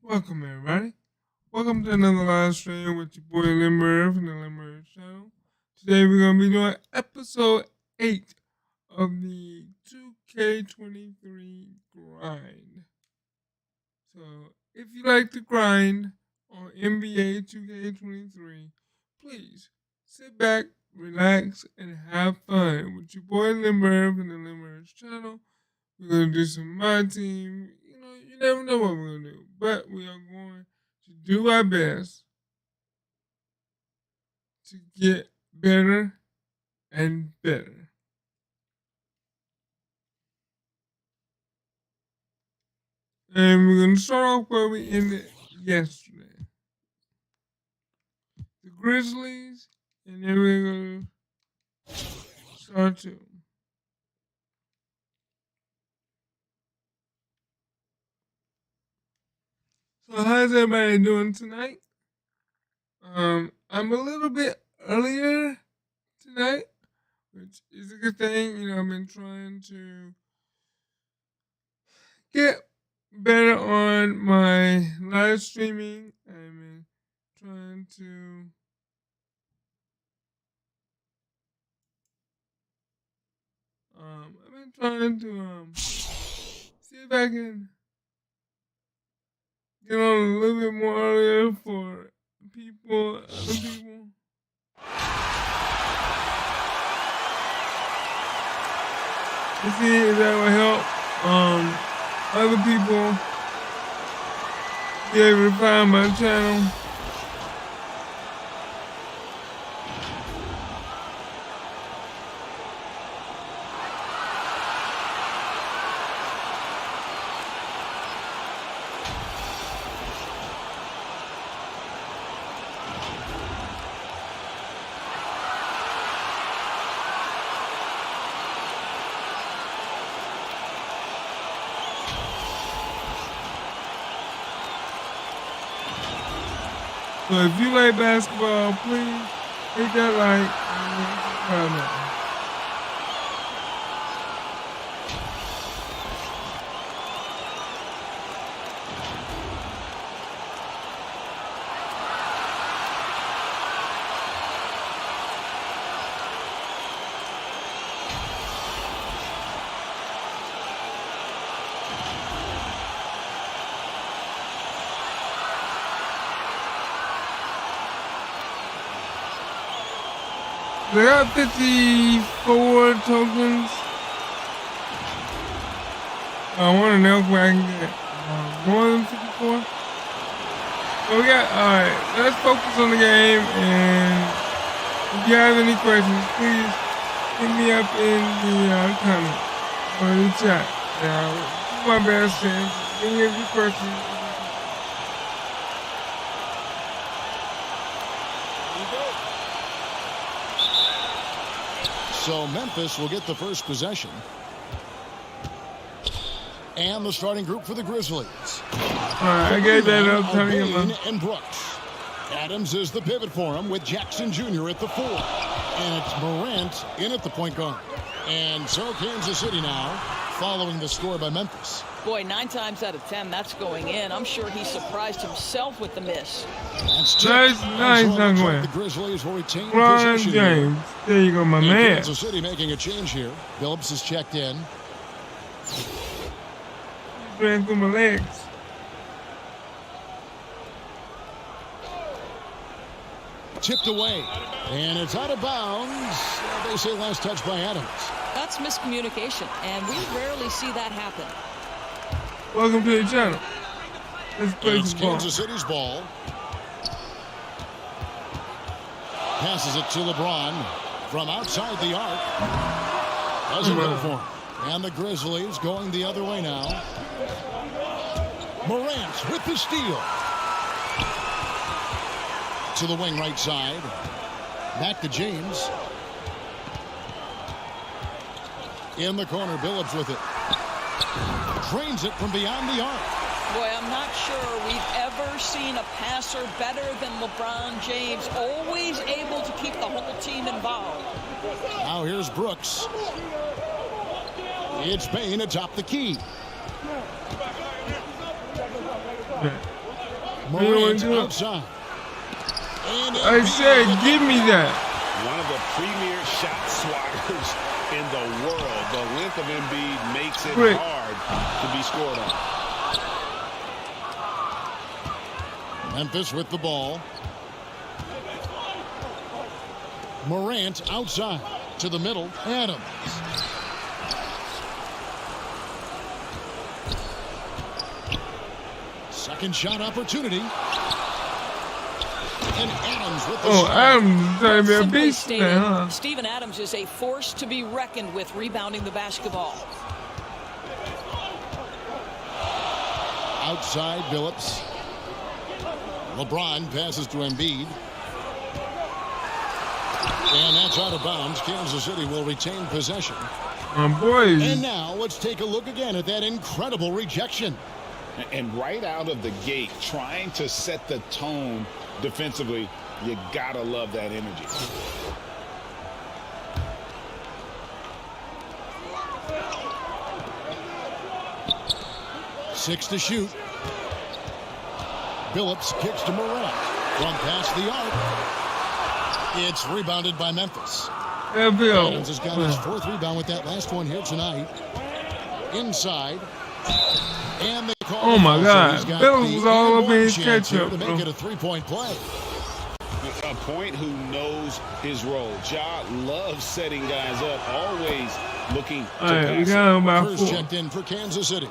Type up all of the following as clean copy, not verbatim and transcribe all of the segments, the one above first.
Welcome, everybody. Welcome to another live stream with your boy Limber from the Limber channel. Today we're going to be doing episode 8 of the 2K23 grind. So, if you like to grind on NBA 2K23, please sit back, relax, and have fun with your boy Limber from the Limber channel. We're going to do some my team. You never know what we're going to do, but we are going to do our best to get better and better. And we're going to start off where we ended yesterday. The Grizzlies, and then we're going to start to. So how's everybody doing tonight? I'm a little bit earlier tonight, which is a good thing. I've been trying to get better on my live streaming. I've been trying to see if I can get on a little bit more earlier for other people. To see if that will help other people be able to find my channel. So if you like basketball, please hit that like and comment. They got 54 tokens. I want to know if I can get more than 54. So alright, let's focus on the game, and if you have any questions, please hit me up in the comment or in the chat. I'll do my best to answer any of your questions. So Memphis will get the first possession. And the starting group for the Grizzlies. I gave that up. And Brooks. Adams is the pivot for him with Jackson Jr. at the 4. And it's Morant in at the point guard. And so Kansas City now following the score by Memphis. Boy, 9 times out of 10, that's going in. I'm sure he surprised himself with the miss. That's nice, The Grizzlies will retain LeBron possession. James. There you go, my man. Kansas City making a change here. Phillips is checked in. He's ran through my legs. Tipped away. And it's out of bounds. They say last touch by Adams. That's miscommunication, and we rarely see that happen. Welcome to the channel. Let's play It's some ball. Kansas City's ball. Passes it to LeBron from outside the arc. Doesn't go for him. And the Grizzlies going the other way now. Morant with the steal. To the wing right side. Back to James. In the corner, Billups with it. Drains it from beyond the arc. Boy, I'm not sure we've ever seen a passer better than LeBron James, always able to keep the whole team involved. Now here's Brooks. It's Payne atop the key. Morant outside. And I said, give me that. One of the premier shot swatters in the world. The length of Embiid makes it hard to be scored on. Memphis with the ball. Morant outside to the middle. Adams. Second shot opportunity. And Adams with the shot. Adams trying to be a Simply beast stated, now, huh? Steven Adams is a force to be reckoned with rebounding the basketball. Outside Billups. LeBron passes to Embiid. And that's out of bounds. Kansas City will retain possession. Boys. And now let's take a look again at that incredible rejection. And right out of the gate, trying to set the tone defensively, you gotta love that energy. Six to shoot. Billups kicks to Morant. From past the arc. It's rebounded by Memphis. Adams has got his fourth rebound with that last one here tonight. Inside. And they call oh my God. So Billups was all up in his ketchup. To make it a three-point play. A point who knows his role. Ja loves setting guys up, always looking to pass. We got him about First 4. checked in for Kansas City.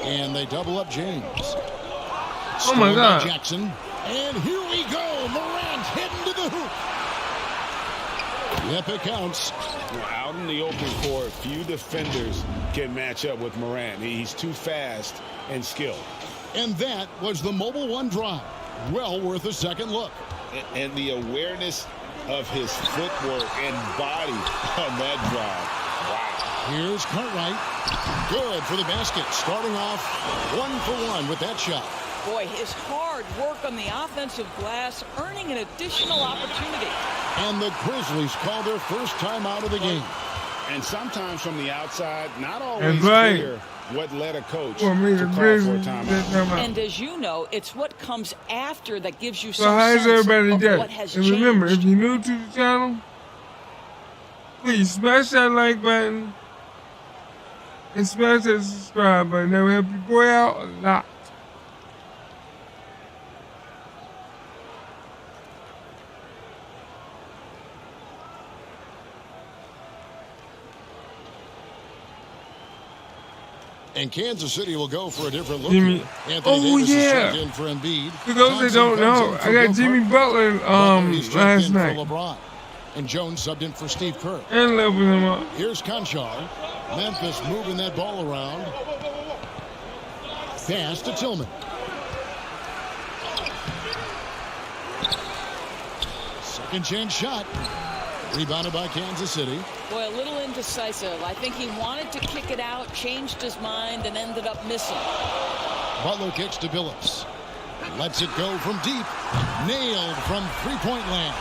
And they double up James. Oh my God. Jackson. And here we go. Morant heading to the hoop. Yep, it counts. Out in the open court, few defenders can match up with Morant. He's too fast and skilled. And that was the Mobile One drive. Well worth a second look. And the awareness of his footwork and body on that drive. Wow. Here's Cartwright. Good for the basket. Starting off 1 for 1 with that shot. Boy, his hard work on the offensive glass, earning an additional opportunity. And the Grizzlies call their first time out of the game. And sometimes from the outside, not always clear what led a coach to call for a timeout. And as you know, it's what comes after that gives you So some how's sense everybody of doing? what has And changed. remember, if you're new to the channel, please smash that like button and smash that subscribe button. That will help your boy out a lot. And Kansas City will go for a different look. Jimmy. Anthony Davis is checked in for Embiid. For those that don't know, I got Jimmy Butler last night. For LeBron. And Jones subbed in for Steve Kerr. And leveled him up. Here's Conchar. Memphis moving that ball around. Pass to Tillman. Second chance shot. Rebounded by Kansas City. Boy, a little indecisive. I think he wanted to kick it out, changed his mind, and ended up missing. Butler kicks to Billups. Lets it go from deep. Nailed from three-point land.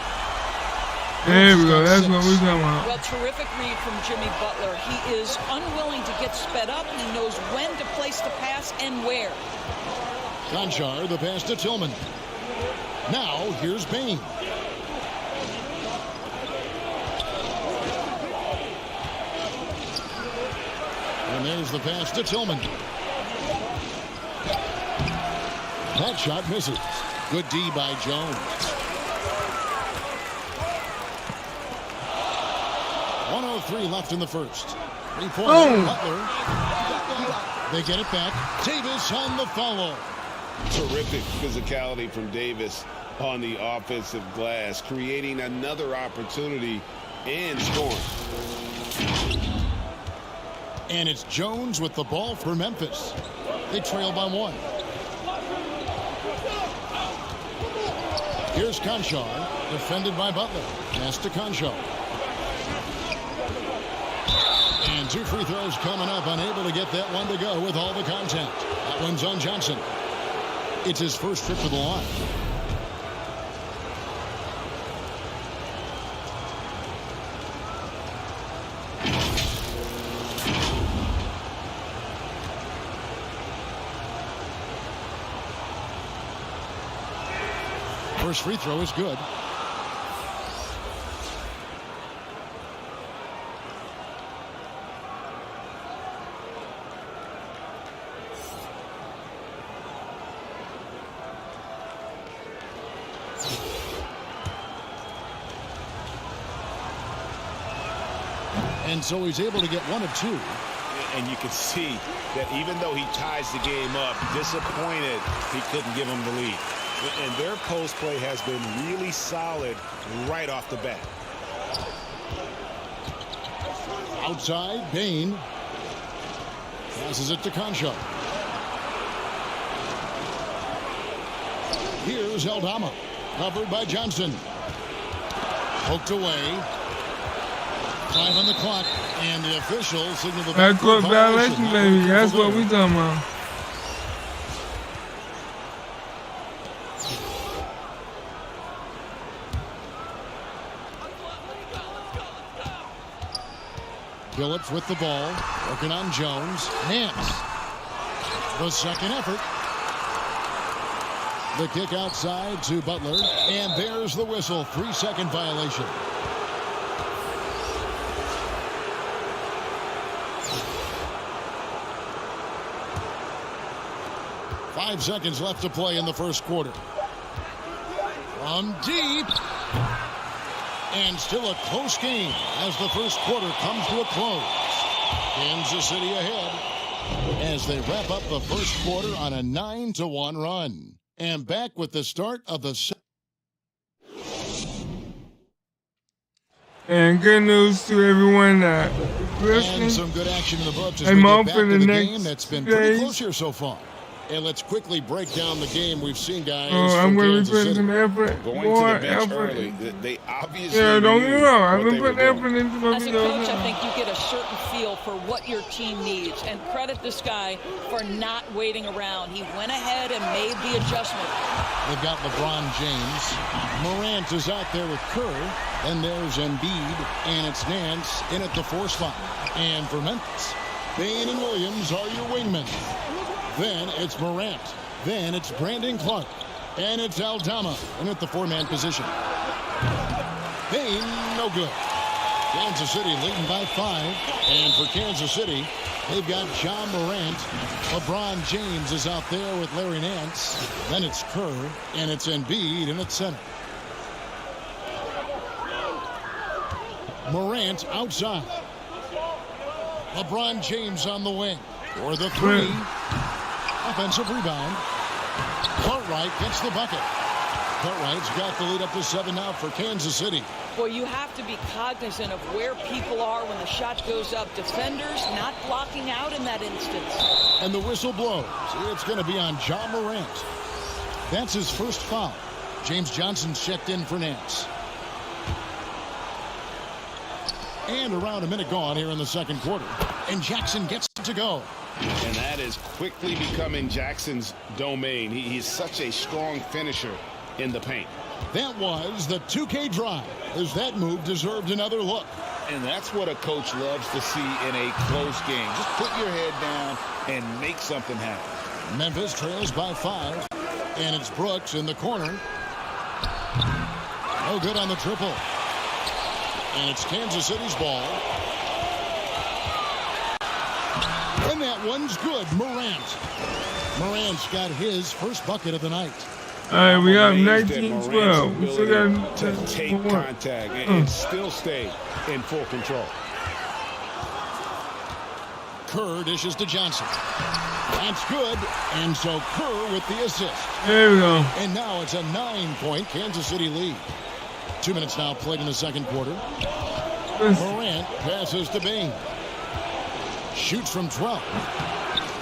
There we go. That's what we're talking about. Well, terrific read from Jimmy Butler. He is unwilling to get sped up. He knows when to place the pass and where. Conchar, the pass to Tillman. Now, here's Bain. And there's the pass to Tillman. That shot misses. Good D by Jones. 1:03 left in the first. 3-point Butler. They get it back. Davis on the follow. Terrific physicality from Davis on the offensive glass, creating another opportunity and scoring. And it's Jones with the ball for Memphis. They trail by 1. Here's Conchar, defended by Butler. Pass to Conchar. And 2 free throws coming up, unable to get that one to go with all the contact. That one's on Johnson. It's his first trip to the line. First free throw is good. And so he's able to get one of two. And you can see that even though he ties the game up, disappointed he couldn't give him the lead. And their post play has been really solid right off the bat. Outside, Bain passes it to Concho. Here's Aldama, covered by Johnson. Poked away. 5 on the clock, and the officials signal the Backcourt violation, baby. That's what we talking about. Phillips with the ball, working on Jones. Nance. The second effort. The kick outside to Butler, and there's the whistle. 3-second violation. Five seconds left to play in the first quarter. From deep. And still a close game as the first quarter comes to a close. Kansas City ahead as they wrap up the first quarter on a 9-1 run. And back with the start of the second. And good news to everyone that And some good action in the books as I'm we get on back for to the the next game that's been pretty days. close here so far. And let's quickly break down the game we've seen, guys. I'm from going to be Kansas putting City. some effort, Going more to the bench effort. early, they obviously Yeah, don't knew get me wrong. I've what been they were putting doing. effort into my As a videos. coach, I now. think you get a certain feel for what your team needs. And credit this guy for not waiting around. He went ahead and made the adjustment. They've got LeBron James. Morant is out there with Curry. And there's Embiid. And it's Nance in at the 4 spot. And for Memphis, Bain and Williams are your wingmen. Then it's Morant. Then it's Brandon Clark. And it's Aldama in at the 4-man position. Bain, no good. Kansas City leading by 5. And for Kansas City, they've got John Morant. LeBron James is out there with Larry Nance. Then it's Kerr, and it's Embiid in at center. Morant outside. LeBron James on the wing for the 3. Offensive rebound. Cartwright gets the bucket. Cartwright's got the lead up to 7 now for Kansas City. Boy, you have to be cognizant of where people are when the shot goes up. Defenders not blocking out in that instance. And the whistle blows. It's going to be on John Morant. That's his first foul. James Johnson's checked in for Nance. And around a minute gone here in the second quarter. And Jackson gets to go. And that is quickly becoming Jackson's domain. He's such a strong finisher in the paint. That was the 2K drive, as that move deserved another look. And that's what a coach loves to see in a close game. Just put your head down and make something happen. Memphis trails by 5. And it's Brooks in the corner. No good on the triple. And it's Kansas City's ball. And that one's good. Morant's got his first bucket of the night. All right, we got Amazed at 19-12. Morant's We still ability got to take contact and still stay in full control. Kerr dishes to Johnson. That's good. And so Kerr with the assist. There we go. And now it's a 9-point Kansas City lead. 2 minutes now played in the second quarter. Morant passes to Bain. Shoots from 12.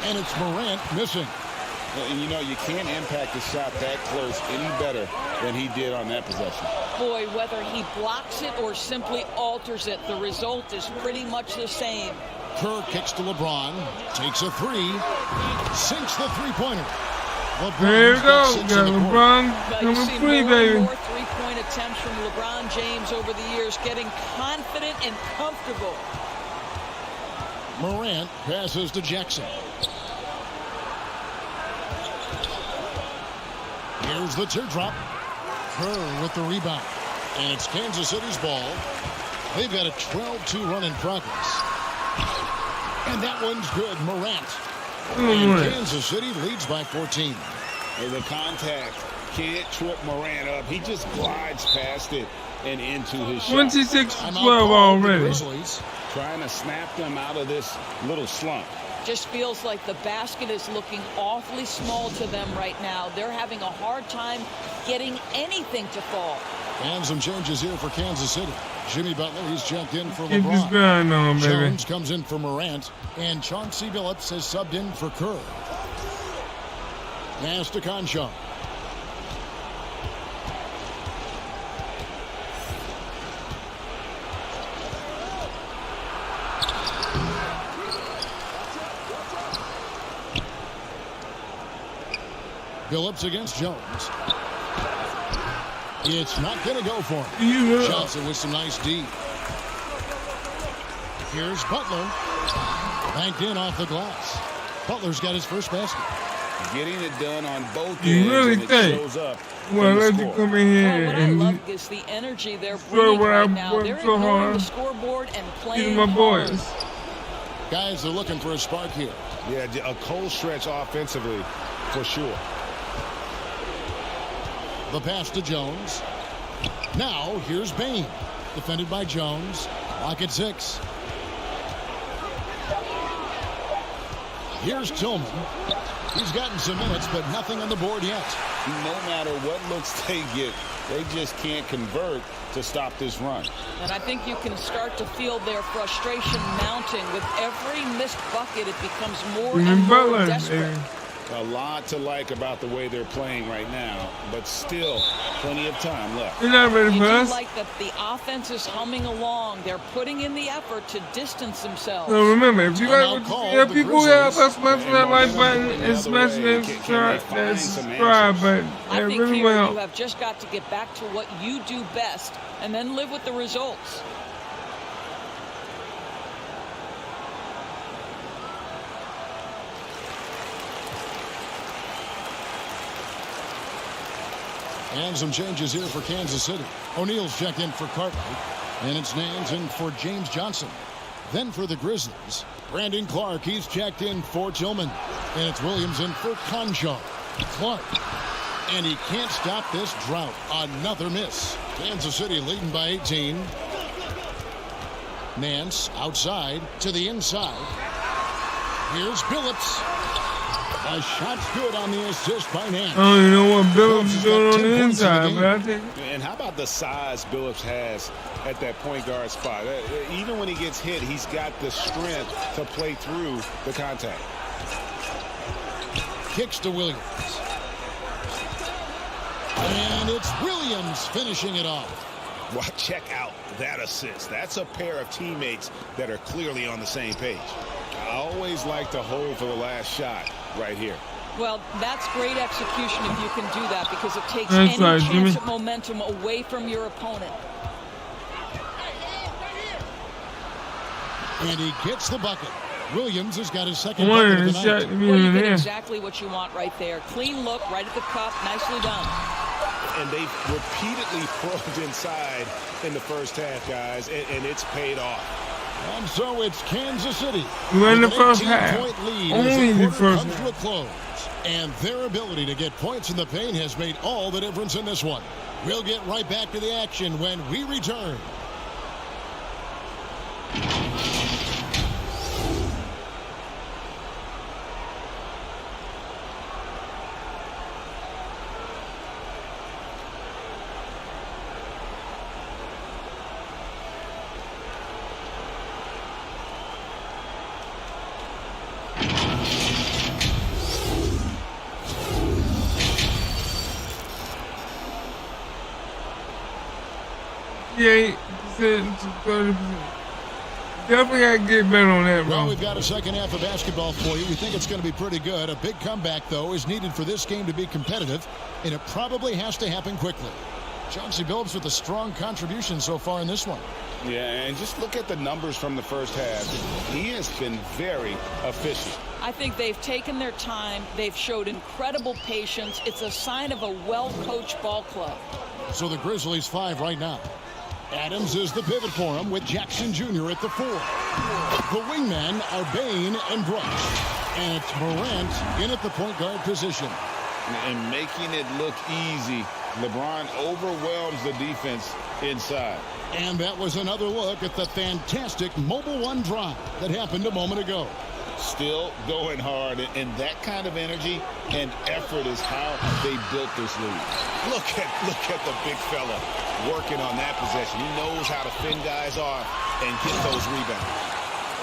And it's Morant missing. And you know, you can't impact a shot that close any better than he did on that possession. Boy, whether he blocks it or simply alters it, the result is pretty much the same. Kerr kicks to LeBron. Takes a 3. Sinks the three-pointer. There you go. Got LeBron But you number see 3, more baby. and more three-point attempts from LeBron James over the years, getting confident and comfortable. Morant passes to Jackson. Here's the teardrop. Kerr with the rebound. And it's Kansas City's ball. They've got a 12-2 run in progress. And that one's good. Morant. And Kansas City leads by 14. And the contact can't trip Morant up. He just glides past it and into his shot. 26-12 already. Trying to snap them out of this little slump. Just feels like the basket is looking awfully small to them right now. They're having a hard time getting anything to fall. And some changes here for Kansas City. Jimmy Butler, he's checked in for Keep this LeBron. grind on, baby. Jones comes in for Morant. And Chauncey Billups has subbed in for Kerr. Pass to Conchar. Billups against Jones. It's not going to go for him. Yeah. Johnson with some nice D. Here's Butler. Banked in off the glass. Butler's got his first basket. Getting it done on both You ends, really and it think? shows up Well, in the let you score. come in here What I and love is the energy they're Sure, bringing where I right now. worked They're so ignoring hard. the scoreboard and these playing are my hard. boys. Guys are looking for a spark here. Yeah, a cold stretch offensively for sure. The pass to Jones. Now, here's Bain. Defended by Jones. Lock at 6. Here's Tillman. He's gotten some minutes, but nothing on the board yet. No matter what looks they get, they just can't convert to stop this run. And I think you can start to feel their frustration mounting. With every missed bucket, it becomes more and more Butler, desperate. baby. A lot to like about the way they're playing right now, but still plenty of time left. You're not ready You for do us. like that the offense is humming along. They're putting in the effort to distance themselves. So remember, if you Timeout like what called. you see, if The people have Grizzlies. us smashing that like button and smashing that subscribe button, I that think really here will you help. have just got to get back to what you do best and then live with the results. And some changes here for Kansas City. O'Neal's checked in for Cartwright. And it's Nance in for James Johnson. Then for the Grizzlies, Brandon Clark, he's checked in for Tillman. And it's Williams in for Conchar. Clark. And he can't stop this drought. Another miss. Kansas City leading by 18. Nance outside to the inside. Here's Billups. A shot's good on the assist by Nance. I don't even know what Billups is Billups doing has on got 10 the points in the inside, game. but I think And how about the size Billups has at that point guard spot? Even when he gets hit, he's got the strength to play through the contact. Kicks to Williams. And it's Williams finishing it off. Well, check out that assist. That's a pair of teammates that are clearly on the same page. I always like to hold for the last shot right here. Well, that's great execution if you can do that, because it takes That's any right, chance Jimmy. at momentum away from your opponent. And he gets the bucket. Williams has got his second one bucket in of the the shot night. to be Well, you in get there. exactly what you want right there. Clean look, right at the cup, nicely done. And they've repeatedly probed inside in the first half, guys, and it's paid off. And so it's Kansas City. We're in with the an first half. 18-point lead Only as the the quarter first comes to a close. And their ability to get points in the paint has made all the difference in this one. We'll get right back to the action when we return. Yeah, 30%. Definitely got to get better on that, Well, bro. we've got a second half of basketball for you. We think it's going to be pretty good. A big comeback, though, is needed for this game to be competitive, and it probably has to happen quickly. Chauncey Billups with a strong contribution so far in this one. Yeah, and just look at the numbers from the first half. He has been very efficient. I think they've taken their time. They've showed incredible patience. It's a sign of a well-coached ball club. So the Grizzlies 5 right now. Adams is the pivot for him with Jackson Jr. at the 4. The wingmen are Bane and Brooks. And it's Morant in at the point guard position. And making it look easy, LeBron overwhelms the defense inside. And that was another look at the fantastic Mobile One drive that happened a moment ago. Still going hard, and that kind of energy and effort is how they built this league. Look at the big fella working on that possession. He knows how to fend guys off and get those rebounds.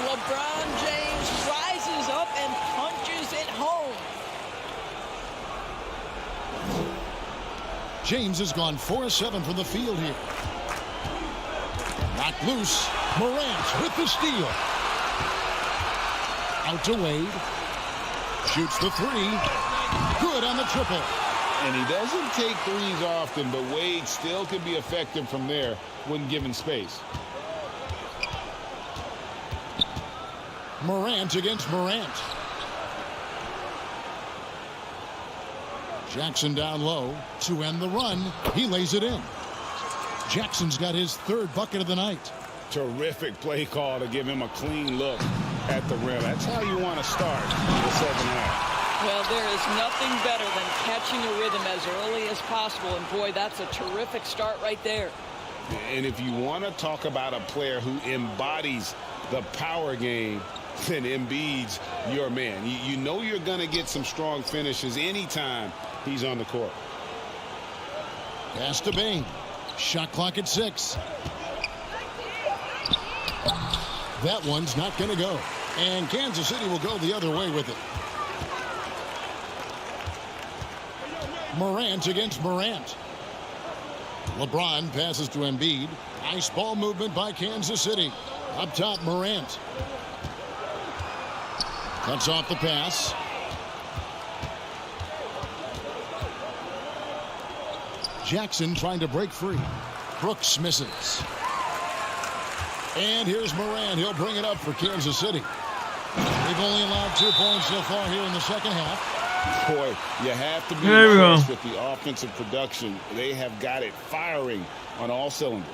LeBron James rises up and punches it home. James has gone 4-7 from the field here. Knocked loose. Morant with the steal. Out to Wade. Shoots the 3. Good on the triple. And he doesn't take threes often, but Wade still can be effective from there when given space. Morant against Morant. Jackson down low to end the run. He lays it in. Jackson's got his 3rd bucket of the night. Terrific play call to give him a clean look at the rim. That's how you want to start the second half. Well, there is nothing better than catching a rhythm as early as possible. And boy, that's a terrific start right there. And if you want to talk about a player who embodies the power game, then Embiid's your man. You know you're going to get some strong finishes anytime he's on the court. Pass to Bane. Shot clock at 6. That one's not going to go. And Kansas City will go the other way with it. Morant against Morant. LeBron passes to Embiid. Nice ball movement by Kansas City. Up top, Morant. Cuts off the pass. Jackson trying to break free. Brooks misses. And here's Morant. He'll bring it up for Kansas City. They've only allowed 2 points so far here in the second half. Boy, you have to be impressed with the offensive production. They have got it firing on all cylinders.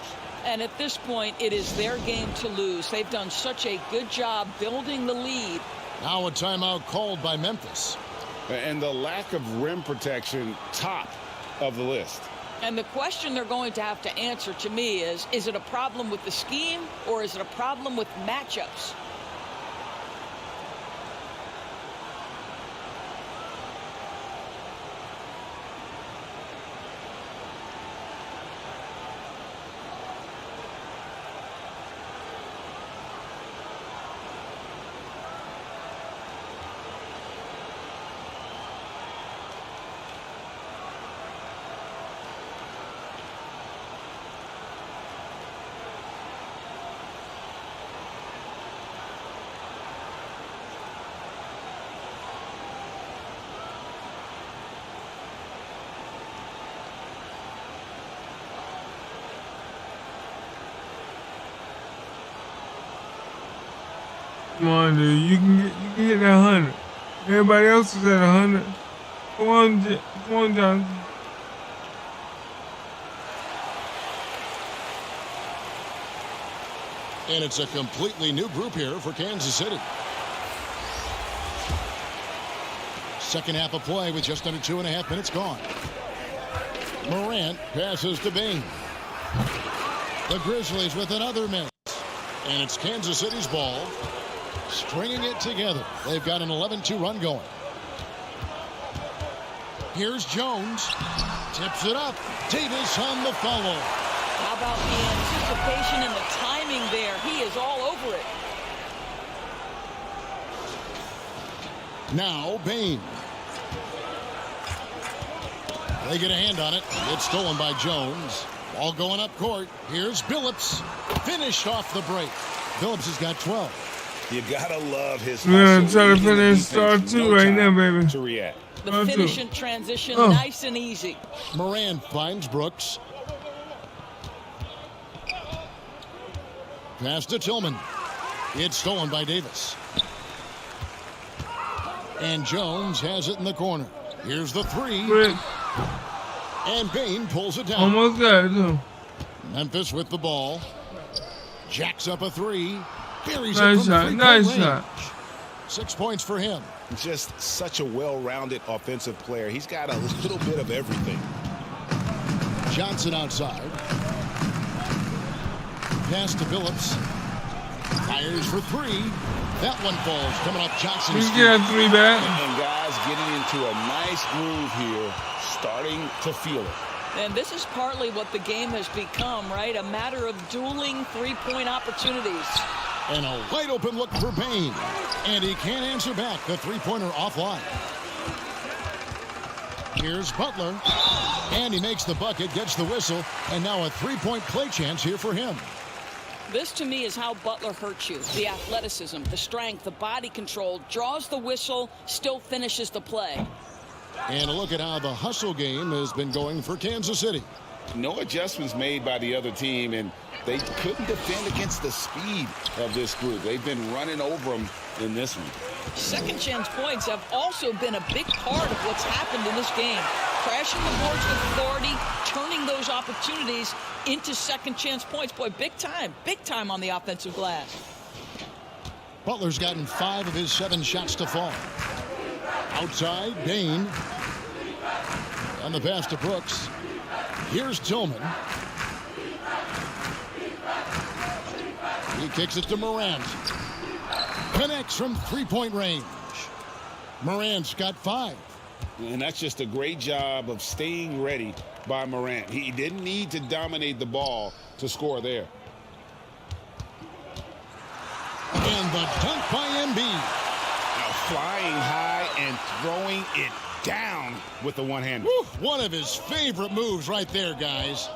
And at this point, it is their game to lose. They've done such a good job building the lead. Now a timeout called by Memphis. And the lack of rim protection, top of the list. And the question they're going to have to answer to me is it a problem with the scheme or is it a problem with matchups? Come on, dude. You can get that 100. Everybody else is at 100. Come on, Johnson. And it's a completely new group here for Kansas City. Second half of play with just under 2.5 minutes gone. Morant passes to Bane. The Grizzlies with another miss. And it's Kansas City's ball. Stringing it together. They've got an 11-2 run going. Here's Jones. Tips it up. Davis on the follow. How about the anticipation and the timing there? He is all over it. Now Bane. They get a hand on it. It's stolen by Jones. Ball going up court. Here's Billups. Finished off the break. Billups has got 12. You gotta love his. We're gonna try to finish star 2 right now, baby. To react. The finish and transition, nice and easy. Morant finds Brooks. Pass to Tillman. It's stolen by Davis. And Jones has it in the corner. Here's the 3. And Bane pulls it down. Almost got it, too. Memphis with the ball. Jacks up a three. Buries Nice it from shot, three-point nice range. shot. 6 points for him. Just such a well-rounded offensive player. He's got a little bit of everything. Johnson outside. Pass to Phillips. Fires for three. That one falls. Coming up Johnson's He's getting 3 back. And guys getting into a nice groove here, starting to feel it. And this is partly what the game has become, right? A matter of dueling three-point opportunities. And a wide open look for Bane. And he can't answer back. The three-pointer offline. Here's Butler. And he makes the bucket, gets the whistle. And now a three-point play chance here for him. This, to me, is how Butler hurts you. The athleticism, the strength, the body control, draws the whistle, still finishes the play. And a look at how the hustle game has been going for Kansas City. No adjustments made by the other team, and they couldn't defend against the speed of this group. They've been running over them in this one. Second chance points have also been a big part of what's happened in this game. Crashing the boards with authority, turning those opportunities into second chance points. Boy, big time on the offensive glass. Butler's gotten 5 of his 7 shots to fall. Outside, Bane. And the pass to Brooks. Here's Tillman. He kicks it to Morant. Connects from three-point range. Morant's got 5. And that's just a great job of staying ready by Morant. He didn't need to dominate the ball to score there. And the dunk by Embiid. Now flying high and throwing it down with the one-hander. One of his favorite moves right there, guys.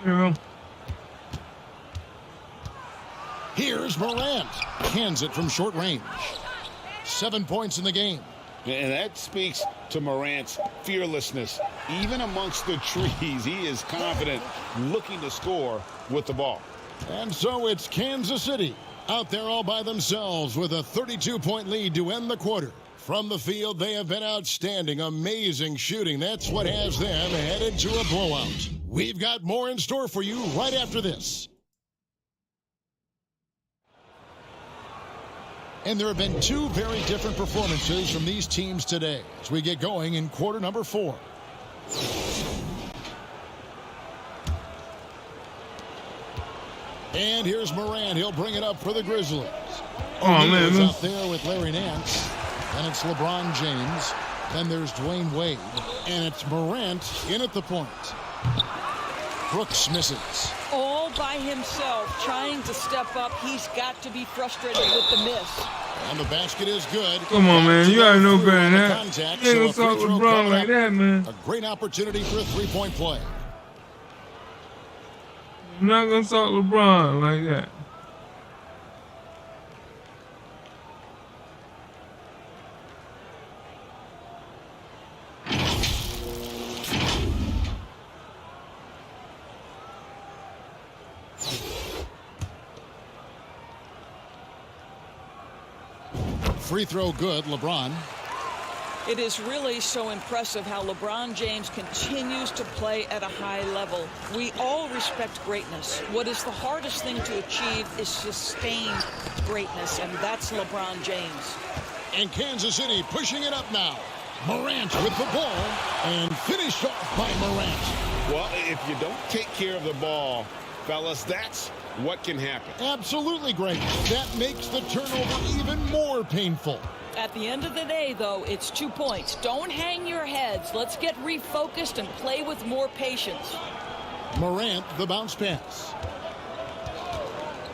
Yeah. Here's Morant. Hands it from short range. 7 points in the game. And that speaks to Morant's fearlessness. Even amongst the trees, he is confident, looking to score with the ball. And so it's Kansas City out there all by themselves with a 32-point lead to end the quarter. From the field, they have been outstanding. Amazing shooting. That's what has them headed to a blowout. We've got more in store for you right after this. And there have been 2 very different performances from these teams today as we get going in quarter number 4. And here's Morant. He'll bring it up for the Grizzlies. Oh, man. He's out there with Larry Nance. And it's LeBron James. Then there's Dwayne Wade. And it's Morant in at the point. Brooks misses. All by himself, trying to step up. He's got to be frustrated with the miss. And the basket is good. Come on, man. You gotta know better than that. Contact, You ain't so gonna a free talk throw LeBron coming like up. that, man. A great opportunity for a three-point play. You're not gonna talk LeBron like that. Free throw good, LeBron. It is really so impressive how LeBron James continues to play at a high level. We all respect greatness. What is the hardest thing to achieve is sustained greatness, and that's LeBron James. And Kansas City pushing it up now. Morant with the ball and finished off by Morant. Well, if you don't take care of the ball, fellas, that's what can happen. Absolutely great. That makes the turnover even more painful. At the end of the day, though, it's 2 points. Don't hang your heads. Let's get refocused and play with more patience. Morant, the bounce pass.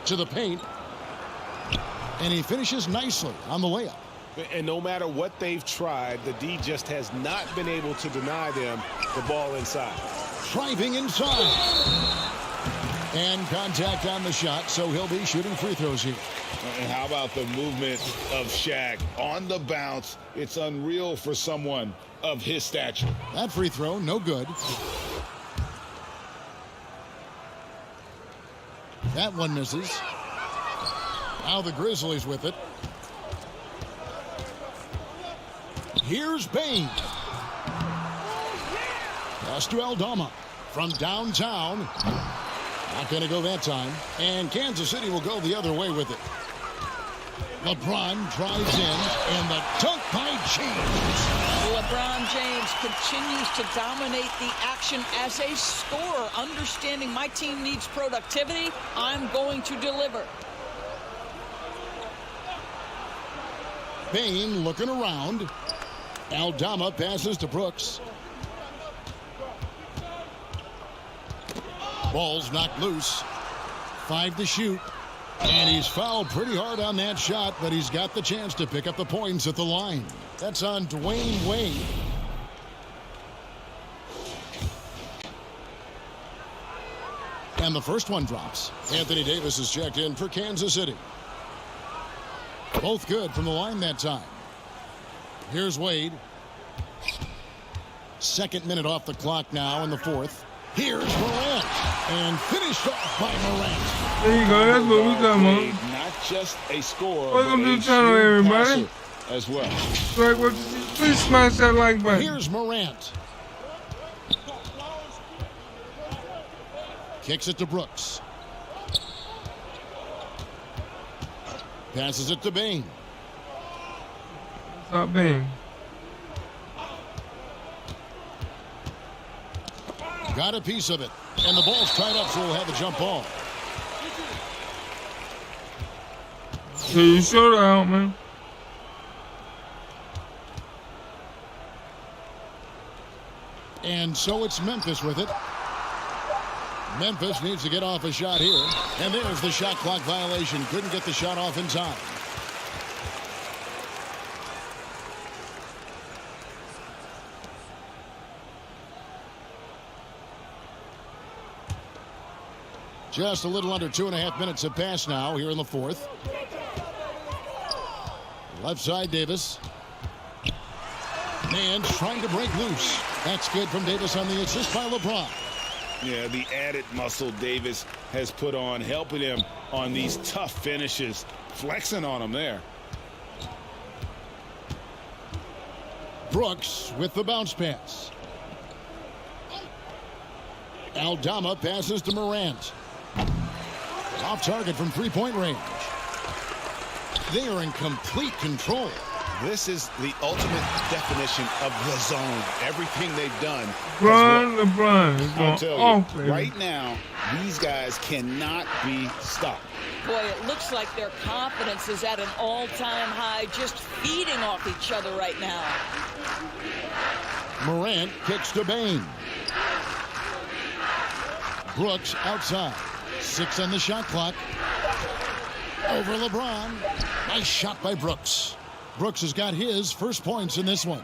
To the paint. And he finishes nicely on the layup. And no matter what they've tried, the D just has not been able to deny them the ball inside. Driving inside. And contact on the shot, so he'll be shooting free throws here. And how about the movement of Shaq on the bounce? It's unreal for someone of his stature. That free throw, no good. That one misses. Now the Grizzlies with it. Here's Bane. Pass to Aldama from downtown. Not going to go that time. And Kansas City will go the other way with it. LeBron drives in, and the dunk by James. LeBron James continues to dominate the action as a scorer, understanding my team needs productivity. I'm going to deliver. Bane looking around. Aldama passes to Brooks. Ball's knocked loose. 5 to shoot. And he's fouled pretty hard on that shot, but he's got the chance to pick up the points at the line. That's on Dwayne Wade. And the first one drops. Anthony Davis is checked in for Kansas City. Both good from the line that time. Here's Wade. Second minute off the clock now in the fourth. Here's Morant. And finished off by Morant. There you go. That's what we talking about. Not just a scorer, Welcome but to a the channel, shrewd everybody. passer as well. Like what you see, please smash that like button. Here's Morant. Kicks it to Brooks. Passes it to Bane. Stop being. Got a piece of it. And the ball's tied up, so we'll have a jump ball. So you showed out, man. And so it's Memphis with it. Memphis needs to get off a shot here. And there's the shot clock violation. Couldn't get the shot off in time. Just a little under 2.5 minutes have passed now here in the fourth. Left side, Davis. And trying to break loose. That's good from Davis on the assist by LeBron. Yeah, the added muscle Davis has put on, helping him on these tough finishes, flexing on him there. Brooks with the bounce pass. Aldama passes to Morant. Off target from three-point range. They are in complete control. This is the ultimate definition of the zone. Everything they've done. LeBron is I'll going tell off, you, baby. right now, these guys cannot be stopped. Boy, it looks like their confidence is at an all-time high, just feeding off each other right now. Morant kicks to Bane. Brooks outside. 6 on the shot clock. Over LeBron. Nice shot by Brooks. Brooks has got his first points in this one.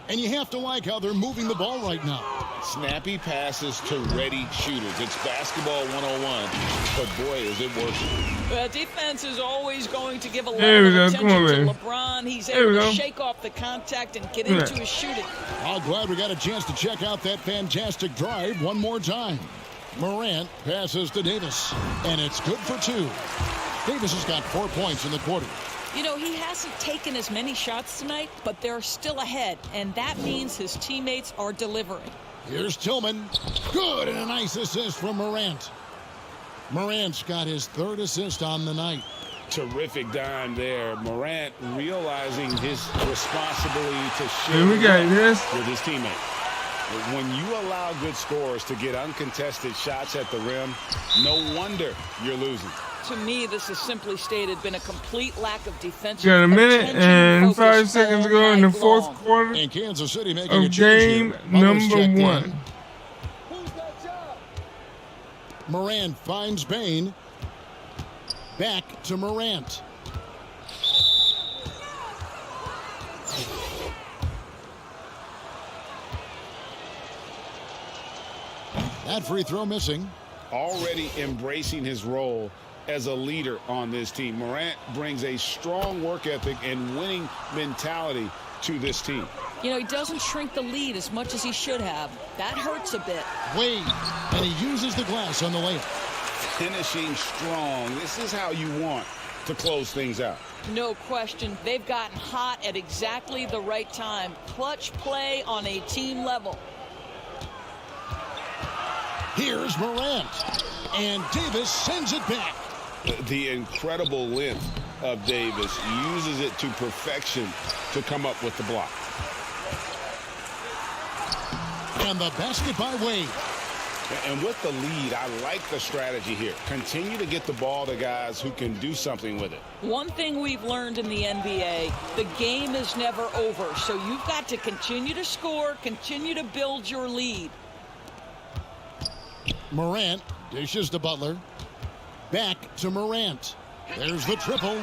And you have to like how they're moving the ball right now. Snappy passes to ready shooters. It's basketball 101, but boy, is it working. Defense is always going to give a lot There we of go. Come on, attention to baby. LeBron. He's There we able to go. shake off the contact and get Yeah. into his shooting. I'm glad we got a chance to check out that fantastic drive one more time. Morant passes to Davis, and it's good for 2. Davis has got 4 points in the quarter. You know, he hasn't taken as many shots tonight, but they're still ahead, and that means his teammates are delivering. Here's Tillman. Good, and a nice assist from Morant. Morant's got his 3rd assist on the night. Terrific dime there. Morant realizing his responsibility to Here we share got this. with his teammate. But when you allow good scorers to get uncontested shots at the rim, no wonder you're losing. To me, this has simply stated been a complete lack of defensive Got a minute attention and focus 5 seconds to go in the all fourth night long. quarter And Kansas City making a of change game here. Butler's number checked in. 1. Morant finds Bane. Back to Morant. That free throw missing. Already embracing his role as a leader on this team. Morant brings a strong work ethic and winning mentality to this team. You know, he doesn't shrink the lead as much as he should have. That hurts a bit. Wade, and he uses the glass on the layup. finishing strong. This is how you want to close things out. No question. They've gotten hot at exactly the right time. Clutch play on a team level. Here's Morant. And Davis sends it back. The incredible length of Davis uses it to perfection to come up with the block. And the basket by Wade. And with the lead, I like the strategy here. Continue to get the ball to guys who can do something with it. One thing we've learned in the NBA, the game is never over. So you've got to continue to score, continue to build your lead. Morant dishes to Butler. Back to Morant. There's the triple.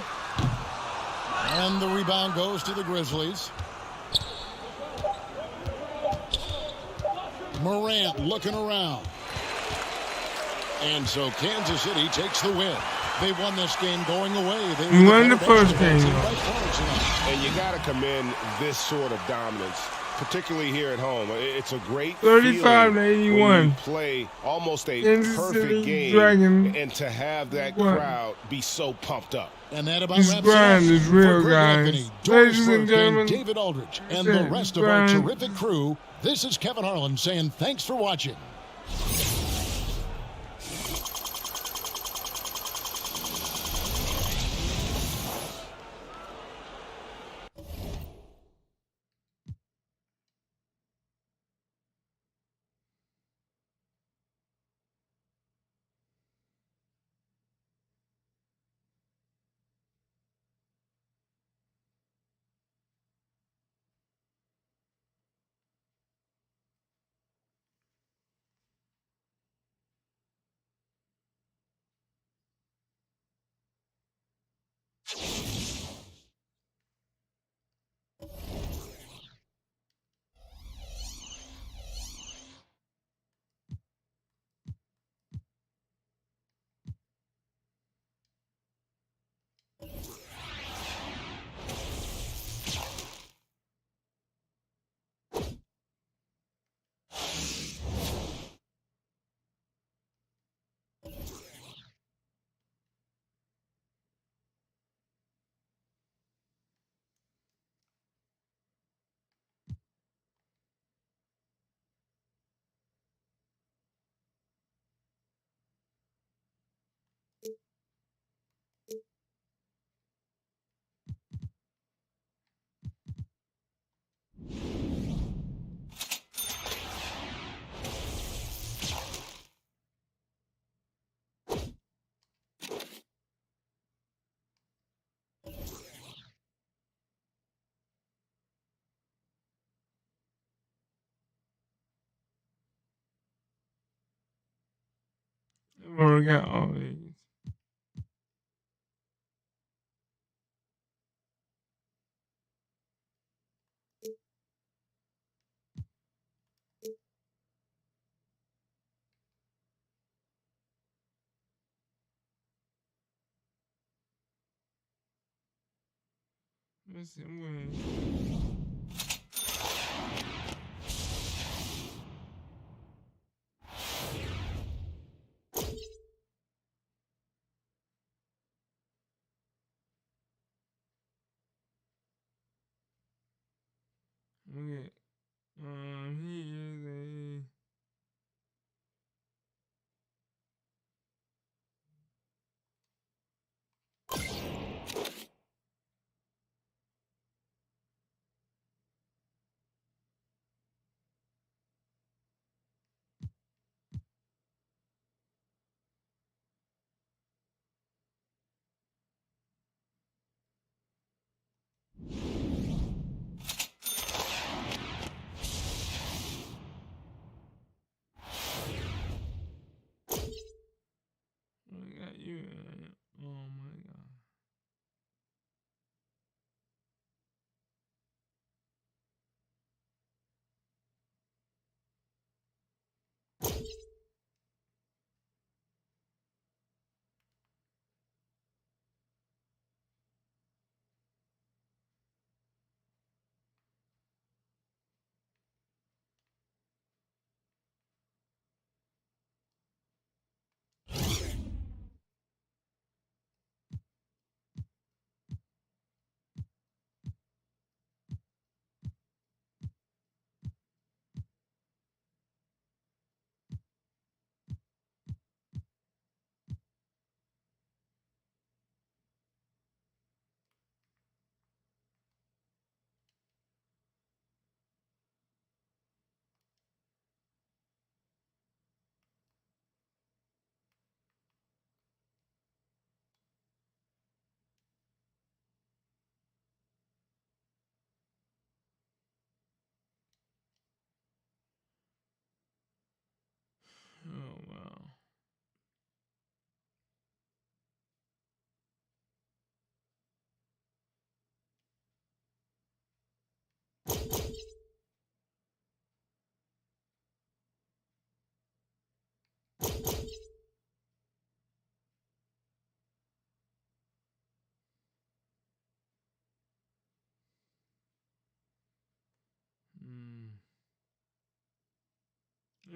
And the rebound goes to the Grizzlies. Morant looking around. And so Kansas City takes the win. They won this game going away. They We won the first game. And you got to commend this sort of dominance, particularly here at home. It's a great 35 to feeling 81. when you play almost a Kansas perfect City game, Dragon and to have that won. crowd be so pumped up. And that about This wraps it grind up is for real, Greg guys. Anthony, Doris Ladies and Burke, gentlemen, David Aldridge, and that's the it. rest of our Grind. terrific crew. This is Kevin Harlan saying thanks for watching. I've already got all these. Let's see. Okay. He is a.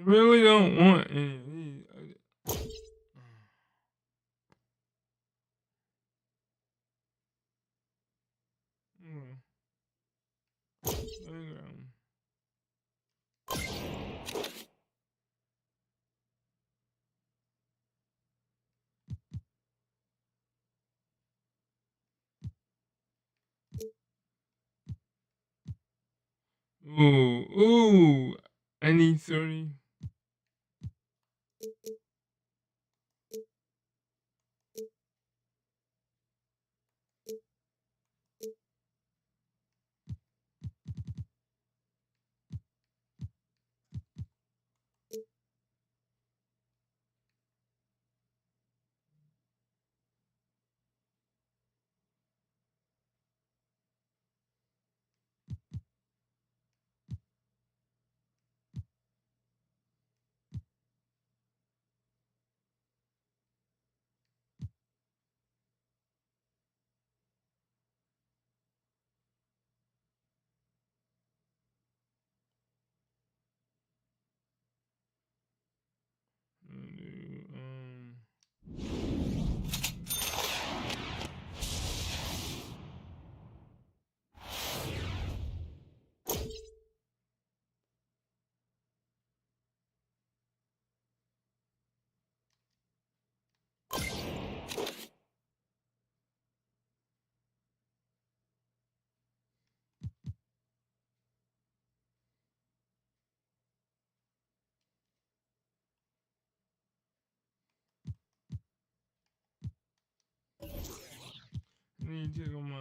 really don't want any of these. Ooh, I need 30. I need to take on my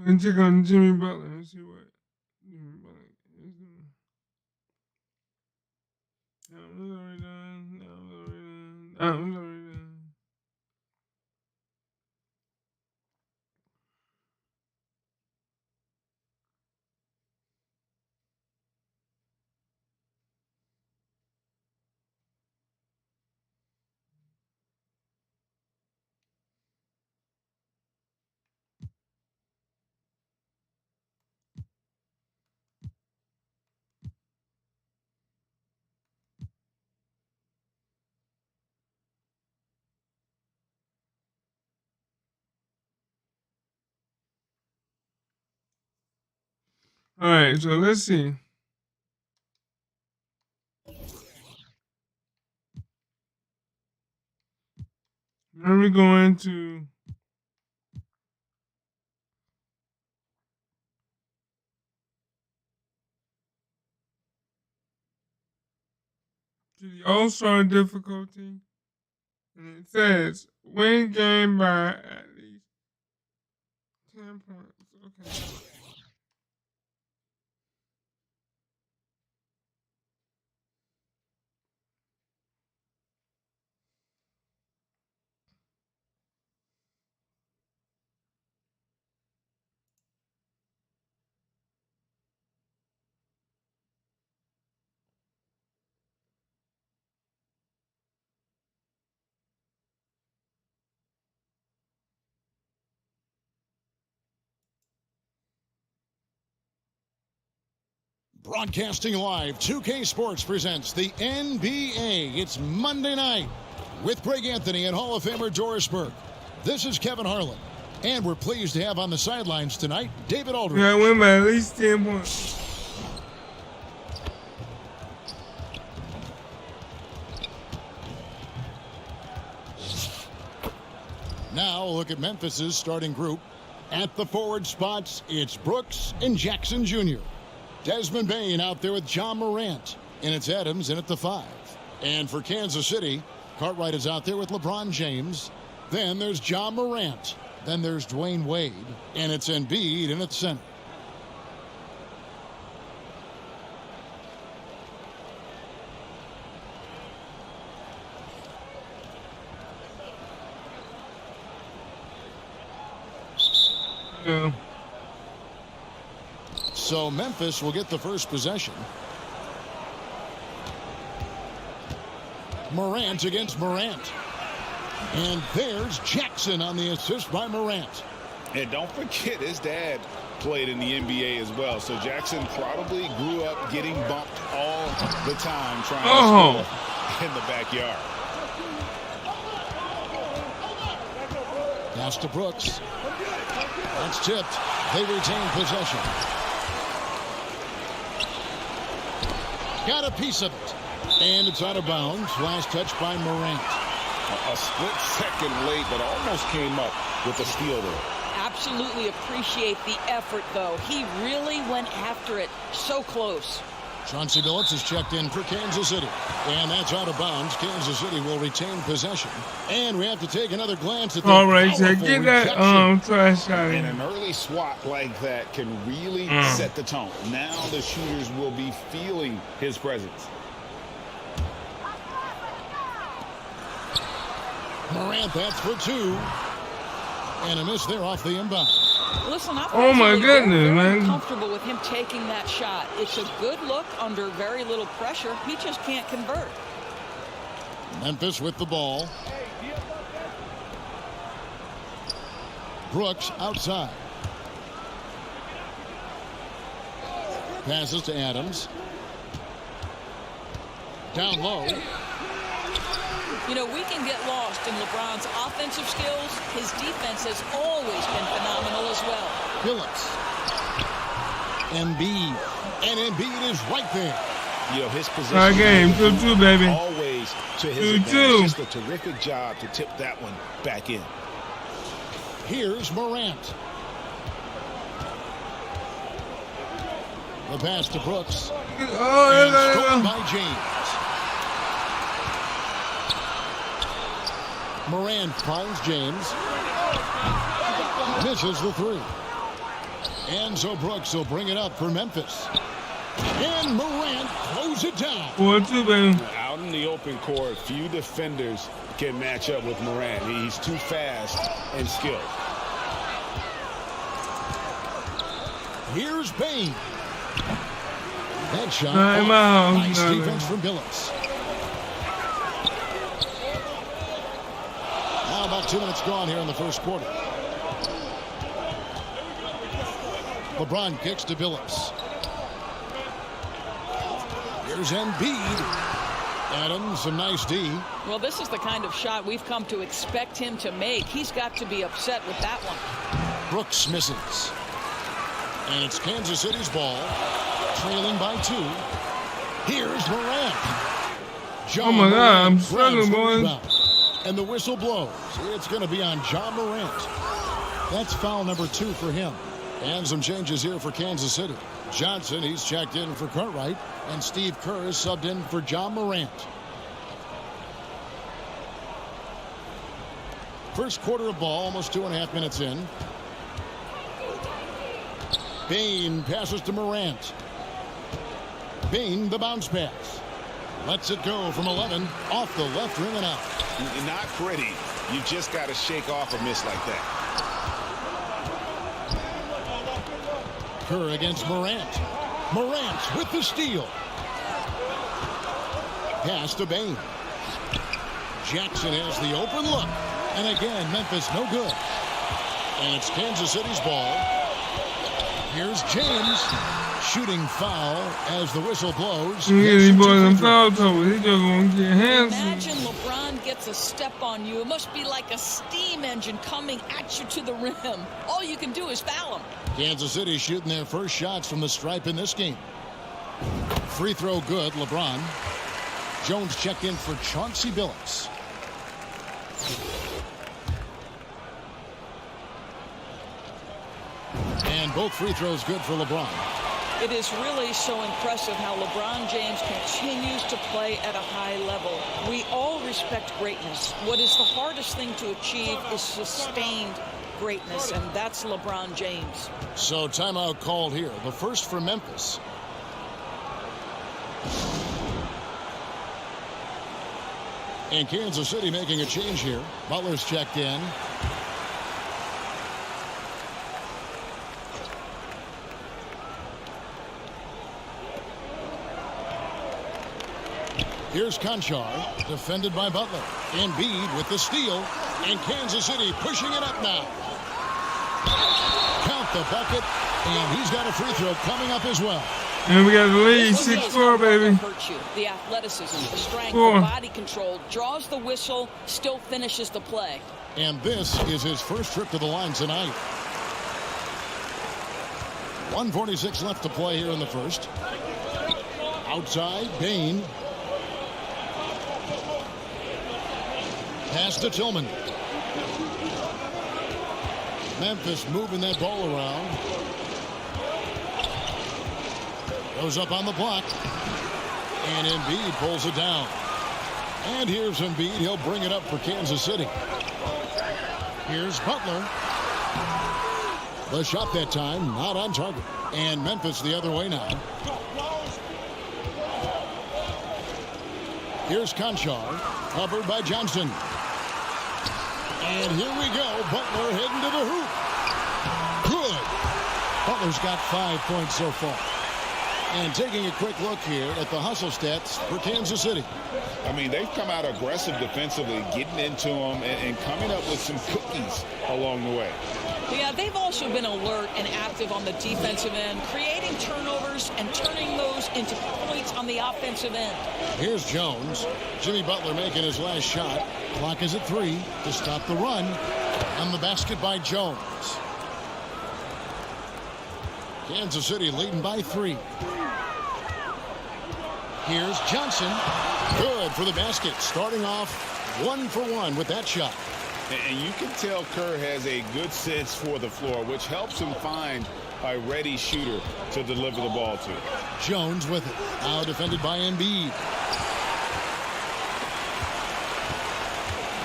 and check on Jimmy Butler and see what Jimmy Butler is doing. I'm already done. I'm already done. All right, so let's see. Now we're going to the All Star difficulty, and it says win game by at least 10 points. Okay. Broadcasting live, 2K Sports presents the NBA. It's Monday night with Greg Anthony and Hall of Famer Doris Burke. This is Kevin Harlan, and we're pleased to have on the sidelines tonight David Aldridge. Yeah, I win by at least 10 points. Now a look at Memphis's starting group. At the forward spots, it's Brooks and Jackson Jr. Desmond Bane out there with John Morant. And it's Adams in at the 5. And for Kansas City, Cartwright is out there with LeBron James. Then there's John Morant. Then there's Dwayne Wade. And it's Embiid in at center. Yeah. So Memphis will get the first possession. Morant against Morant. And there's Jackson on the assist by Morant. And don't forget, his dad played in the NBA as well. So Jackson probably grew up getting bumped all the time trying to score in the backyard. Pass to Brooks. That's tipped. They retain possession. Got a piece of it. And it's out of bounds. Last touch by Morant. A split second late, but almost came up with a steal there. Absolutely appreciate the effort, though. He really went after it. So close. Chauncey Billups is checked in for Kansas City. And that's out of bounds. Kansas City will retain possession. And we have to take another glance at the All right, so get that trash shot And in. an early swat like that can really set the tone. Now the shooters will be feeling his presence. Morant, that's for 2. And a miss there off the inbound. Listen, I'm Oh, my goodness, very man. comfortable with him taking that shot. It's a good look under very little pressure. He just can't convert. Memphis with the ball. Brooks outside. Passes to Adams. Down low. You know, we can get lost in LeBron's offensive skills. His defense has always been phenomenal as well. Billups. Embiid. And Embiid is right there. You know, his position. Our game, 2-2, baby. Always to his 2-2. advantage. Just a terrific job to tip that one back in. Here's Morant. The pass to Brooks. Oh, And there stolen you go. by James. Morant finds James. Misses the 3. And so Brooks will bring it up for Memphis. And Morant throws it down. 4-2, baby. Out in the open court, few defenders can match up with Morant. He's too fast and skilled. Here's Bane. That shot. Time off. out. Nice No, defense from Billups. Now about 2 minutes gone here in the first quarter. LeBron kicks to Billups. Here's Embiid. Adams, some nice D. Well, this is the kind of shot we've come to expect him to make. He's got to be upset with that one. Brooks misses. And it's Kansas City's ball. Trailing by 2. Here's Morant. John Oh, my God, I'm Morant struggling, grabs the boys. rebound. And the whistle blows. It's going to be on John Morant. That's foul number 2 for him. And some changes here for Kansas City. Johnson, he's checked in for Cartwright. And Steve Kerr is subbed in for John Morant. First quarter of ball, almost 2.5 minutes in. Bane passes to Morant. Bane, the bounce pass. Lets it go from 11, off the left ring and out. Not pretty. You just got to shake off a miss like that. Kerr against Morant. Morant with the steal. Pass to Bane. Jackson has the open look. And again, Memphis no good. And it's Kansas City's ball. Here's James. shooting foul as the whistle blows. Yeah, these boys in foul trouble. He just gonna get handsy. Imagine LeBron gets a step on you. It must be like a steam engine coming at you to the rim. All you can do is foul him. Kansas City shooting their first shots from the stripe in this game. Free throw good, LeBron. Jones checked in for Chauncey Billups. And both free throws good for LeBron. It is really so impressive how LeBron James continues to play at a high level. We all respect greatness. What is the hardest thing to achieve is sustained greatness, and that's LeBron James. So timeout called here. The first for Memphis. And Kansas City making a change here. Butler's checked in. Here's Conchar, defended by Butler. Embiid with the steal, and Kansas City pushing it up now. Count the bucket, and he's got a free throw coming up as well. And we got the lead, 6-4, baby. Hurt you. The athleticism, the strength, Four. the body control, draws the whistle, still finishes the play. And this is his first trip to the line tonight. 1:46 left to play here in the first. Outside, Bane. Pass to Tillman. Memphis moving that ball around. Goes up on the block. And Embiid pulls it down. And here's Embiid. He'll bring it up for Kansas City. Here's Butler. The shot that time, not on target. And Memphis the other way now. Here's Conchar, covered by Johnson. And here we go. Butler heading to the hoop. Good. Butler's got 5 points so far. And taking a quick look here at the hustle stats for Kansas City. I mean, they've come out aggressive defensively, getting into them and coming up with some cookies along the way. Yeah, they've also been alert and active on the defensive end, creating turnovers and turning those into points on the offensive end. Here's Jones. Jimmy Butler making his last shot. Clock is at 3 to stop the run. On the basket by Jones. Kansas City leading by 3. Here's Johnson. Good for the basket. Starting off 1 for 1 with that shot. And you can tell Kerr has a good sense for the floor, which helps him find a ready shooter to deliver the ball to. Jones with it. Now defended by Embiid.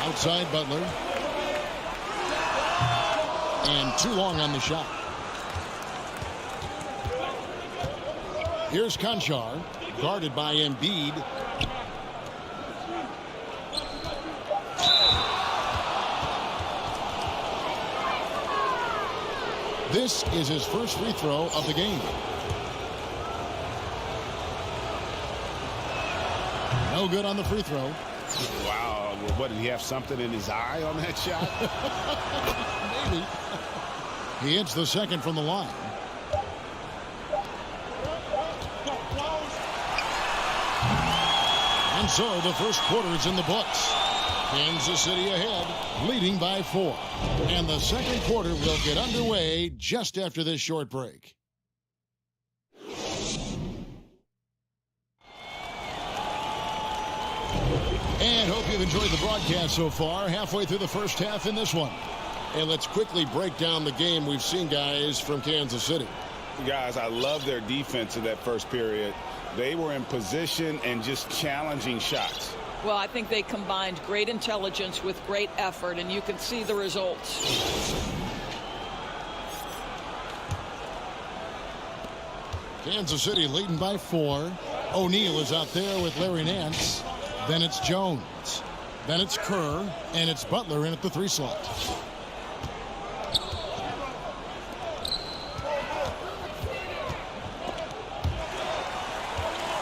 Outside Butler. And too long on the shot. Here's Conchar, guarded by Embiid. This is his first free throw of the game. No good on the free throw. Wow. Well, what, did he have something in his eye on that shot? Maybe. He hits the second from the line. And so the first quarter is in the books. Kansas City ahead, leading by 4. And the second quarter will get underway just after this short break. And hope you've enjoyed the broadcast so far. Halfway through the first half in this one. And let's quickly break down the game we've seen, guys, from Kansas City. Guys, I love their defense in that first period. They were in position and just challenging shots. Well, I think they combined great intelligence with great effort, and you can see the results. Kansas City leading by 4. O'Neal is out there with Larry Nance. Then it's Jones. Then it's Kerr. And it's Butler in at the 3 slot.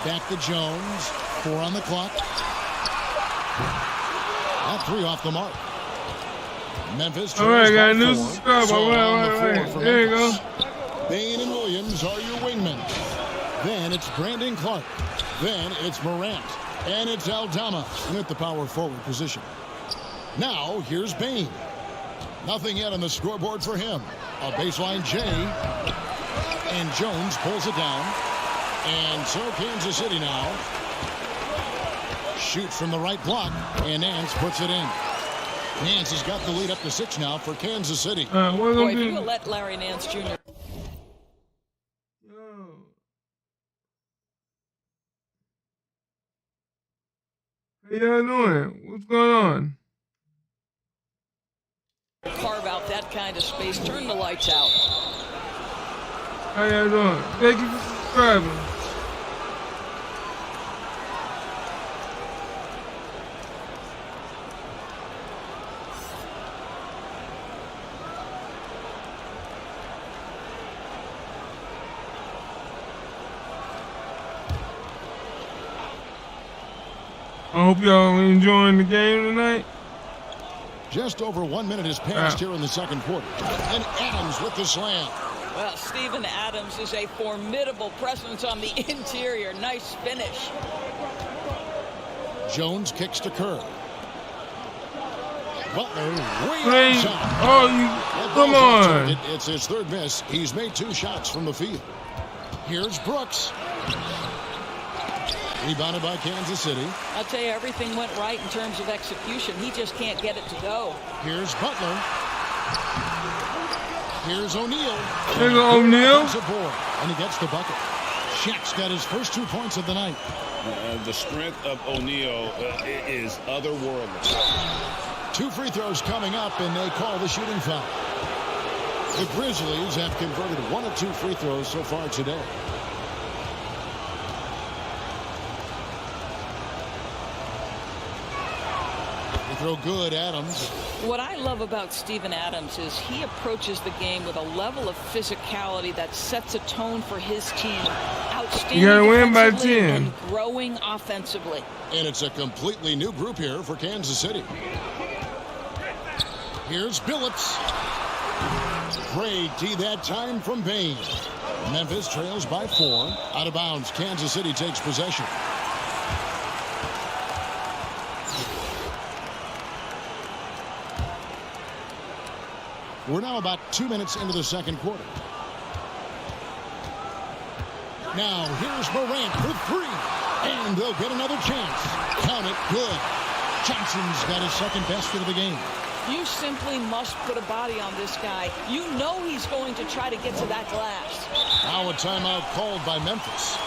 Back to Jones. 4 on the clock. That 3 off the mark. Memphis. All right, got a new 4. subscriber. So All on the right. floor for There you Memphis. go. Bane and Williams are your wingmen. Then it's Brandon Clark. Then it's Morant. And it's Aldama at the power forward position. Now, here's Bane. Nothing yet on the scoreboard for him. A baseline J. And Jones pulls it down. And so Kansas City now shoots from the right block. And Nance puts it in. Nance has got the lead up to 6 now for Kansas City. Boy, if you would let Larry Nance Jr. How y'all doing? What's going on? carve out that kind of space, turn the lights out. How y'all doing? Thank you for subscribing. I hope y'all enjoying the game tonight. Just over 1 minute has passed here in the second quarter. And Adams with the slam. Well, Steven Adams is a formidable presence on the interior. Nice finish. Jones kicks to Kerr. Butler way outside. Oh, come on. It's his third miss. He's made 2 shots from the field. Here's Brooks. Rebounded by Kansas City. I'll tell you, everything went right in terms of execution. He just can't get it to go. Here's Butler. Here's O'Neal. Here's O'Neal. And he gets the bucket. Shaq's got his first 2 points of the night. The strength of O'Neal is otherworldly. 2 free throws coming up, and they call the shooting foul. The Grizzlies have converted 1 of 2 free throws so far today. Throw good, Adams. What I love about Steven Adams is he approaches the game with a level of physicality that sets a tone for his team. Outstanding. You gotta win by defensively 10. and growing offensively. And it's a completely new group here for Kansas City. Here's Billups. Great D that time from Bane. Memphis trails by 4. Out of bounds. Kansas City takes possession. We're now about 2 minutes into the second quarter. Now here's Morant for 3. And they'll get another chance. Count it. Good. Johnson's got his second basket of the game. You simply must put a body on this guy. You know he's going to try to get to that glass. Now a timeout called by Memphis.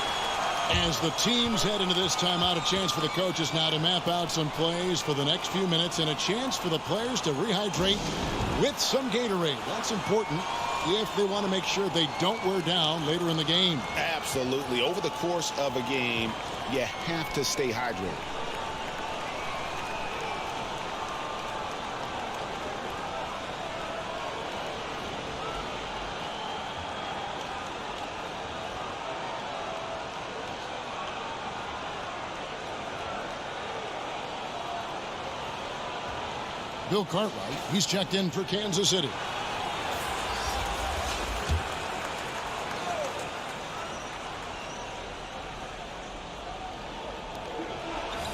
As the teams head into this timeout, a chance for the coaches now to map out some plays for the next few minutes and a chance for the players to rehydrate with some Gatorade. That's important if they want to make sure they don't wear down later in the game. Absolutely. Over the course of a game, you have to stay hydrated. Bill Cartwright, he's checked in for Kansas City.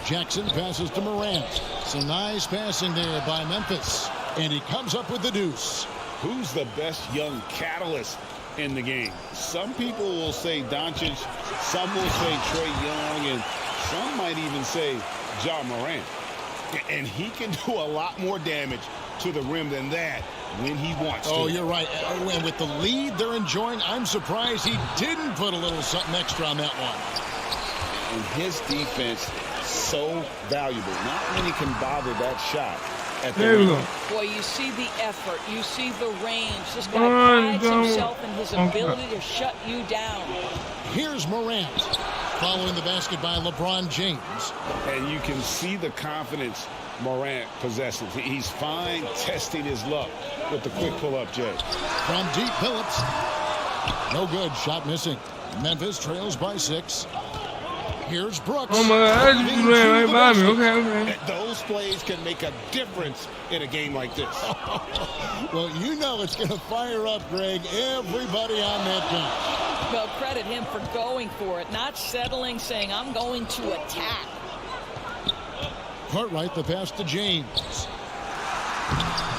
Jackson passes to Morant. Some nice passing there by Memphis. And he comes up with the deuce. Who's the best young catalyst in the game? Some people will say Doncic, some will say Trae Young, and some might even say Ja Morant. And he can do a lot more damage to the rim than that when he wants to. Oh, you're right. And with the lead they're enjoying, I'm surprised he didn't put a little something extra on that one. And his defense, so valuable. Not many can bother that shot. There we go. Boy, you see the effort. You see the range. This guy prides himself in his ability to shut you down. Here's Morant. Following the basket by LeBron James. And you can see the confidence Morant possesses. He's fine testing his luck with the quick pull-up, Jay. From deep, Phillips. No good. Shot missing. Memphis trails by 6. Here's Brooks. Oh, my God. You ran right by me. Okay. Those plays can make a difference in a game like this. Well, you know it's going to fire up, Greg, everybody on that bench. Well, credit him for going for it, not settling, saying, I'm going to attack. Cartwright, the pass to James.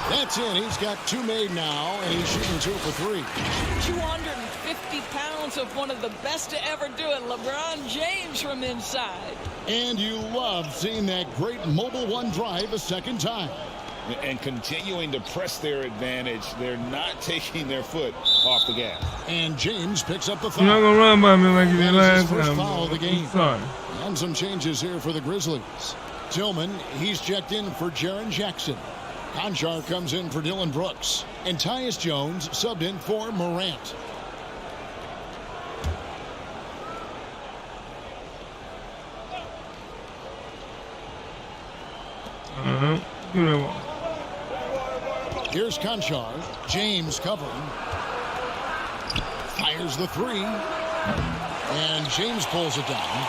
That's in. He's got 2 made now, and he's shooting 2 for 3. 250 pounds of one of the best to ever do it, LeBron James from inside. And you love seeing that great mobile one drive a second time. And continuing to press their advantage. They're not taking their foot off the gas. And James picks up the foul. You're not going to run by me like you did That is last his first time. foul of the game. Sorry. And some changes here for the Grizzlies. Tillman, he's checked in for Jaren Jackson. Conchar comes in for Dylan Brooks. And Tyus Jones subbed in for Morant. Give me one. Here's Conchar. James covering. Fires the 3. And James pulls it down.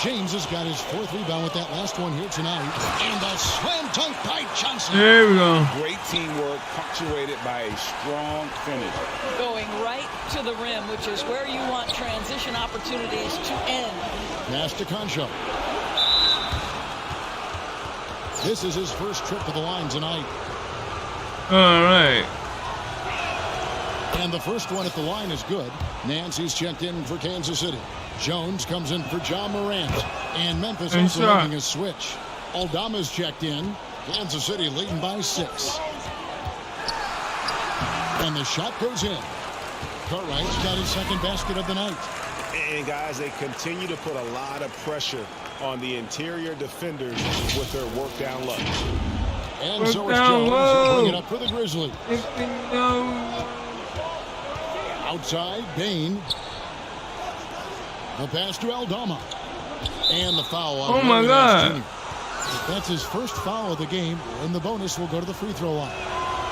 James has got his 4th rebound with that last one here tonight. And a slam dunk by Johnson. There we go. Great teamwork punctuated by a strong finish. Going right to the rim, which is where you want transition opportunities to end. Pass to Conchar. This is his first trip to the line tonight. All right. And the first one at the line is good. Nancy's checked in for Kansas City. Jones comes in for John Morant. And Memphis And also shot. making a switch. Aldama's checked in. Kansas City leading by 6. And the shot goes in. Cartwright's got his second basket of the night. And guys, they continue to put a lot of pressure on the interior defenders with their work down low. And Work so is down Jones. low. He'll bring it up for the Grizzlies. No. Outside, Bain. The pass to Aldama. And the foul on Oh, my Larry God. Nance Jr. That's his first foul of the game, and the bonus will go to the free throw line.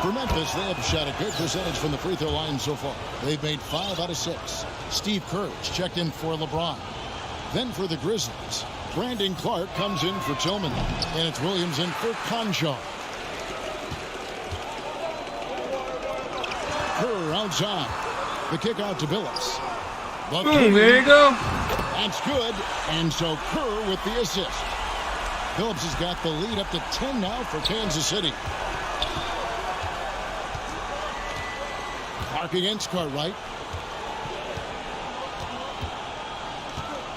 For Memphis, they have shot a good percentage from the free throw line so far. They've made 5 out of 6. Steve Kerr's checked in for LeBron. Then for the Grizzlies, Brandon Clark comes in for Tillman, and it's Williams in for Conchar. Kerr outside. The kick out to Billups. But Boom, there you go. that's good. And so Kerr with the assist. Phillips has got the lead up to 10 now for Kansas City. Clark against Cartwright.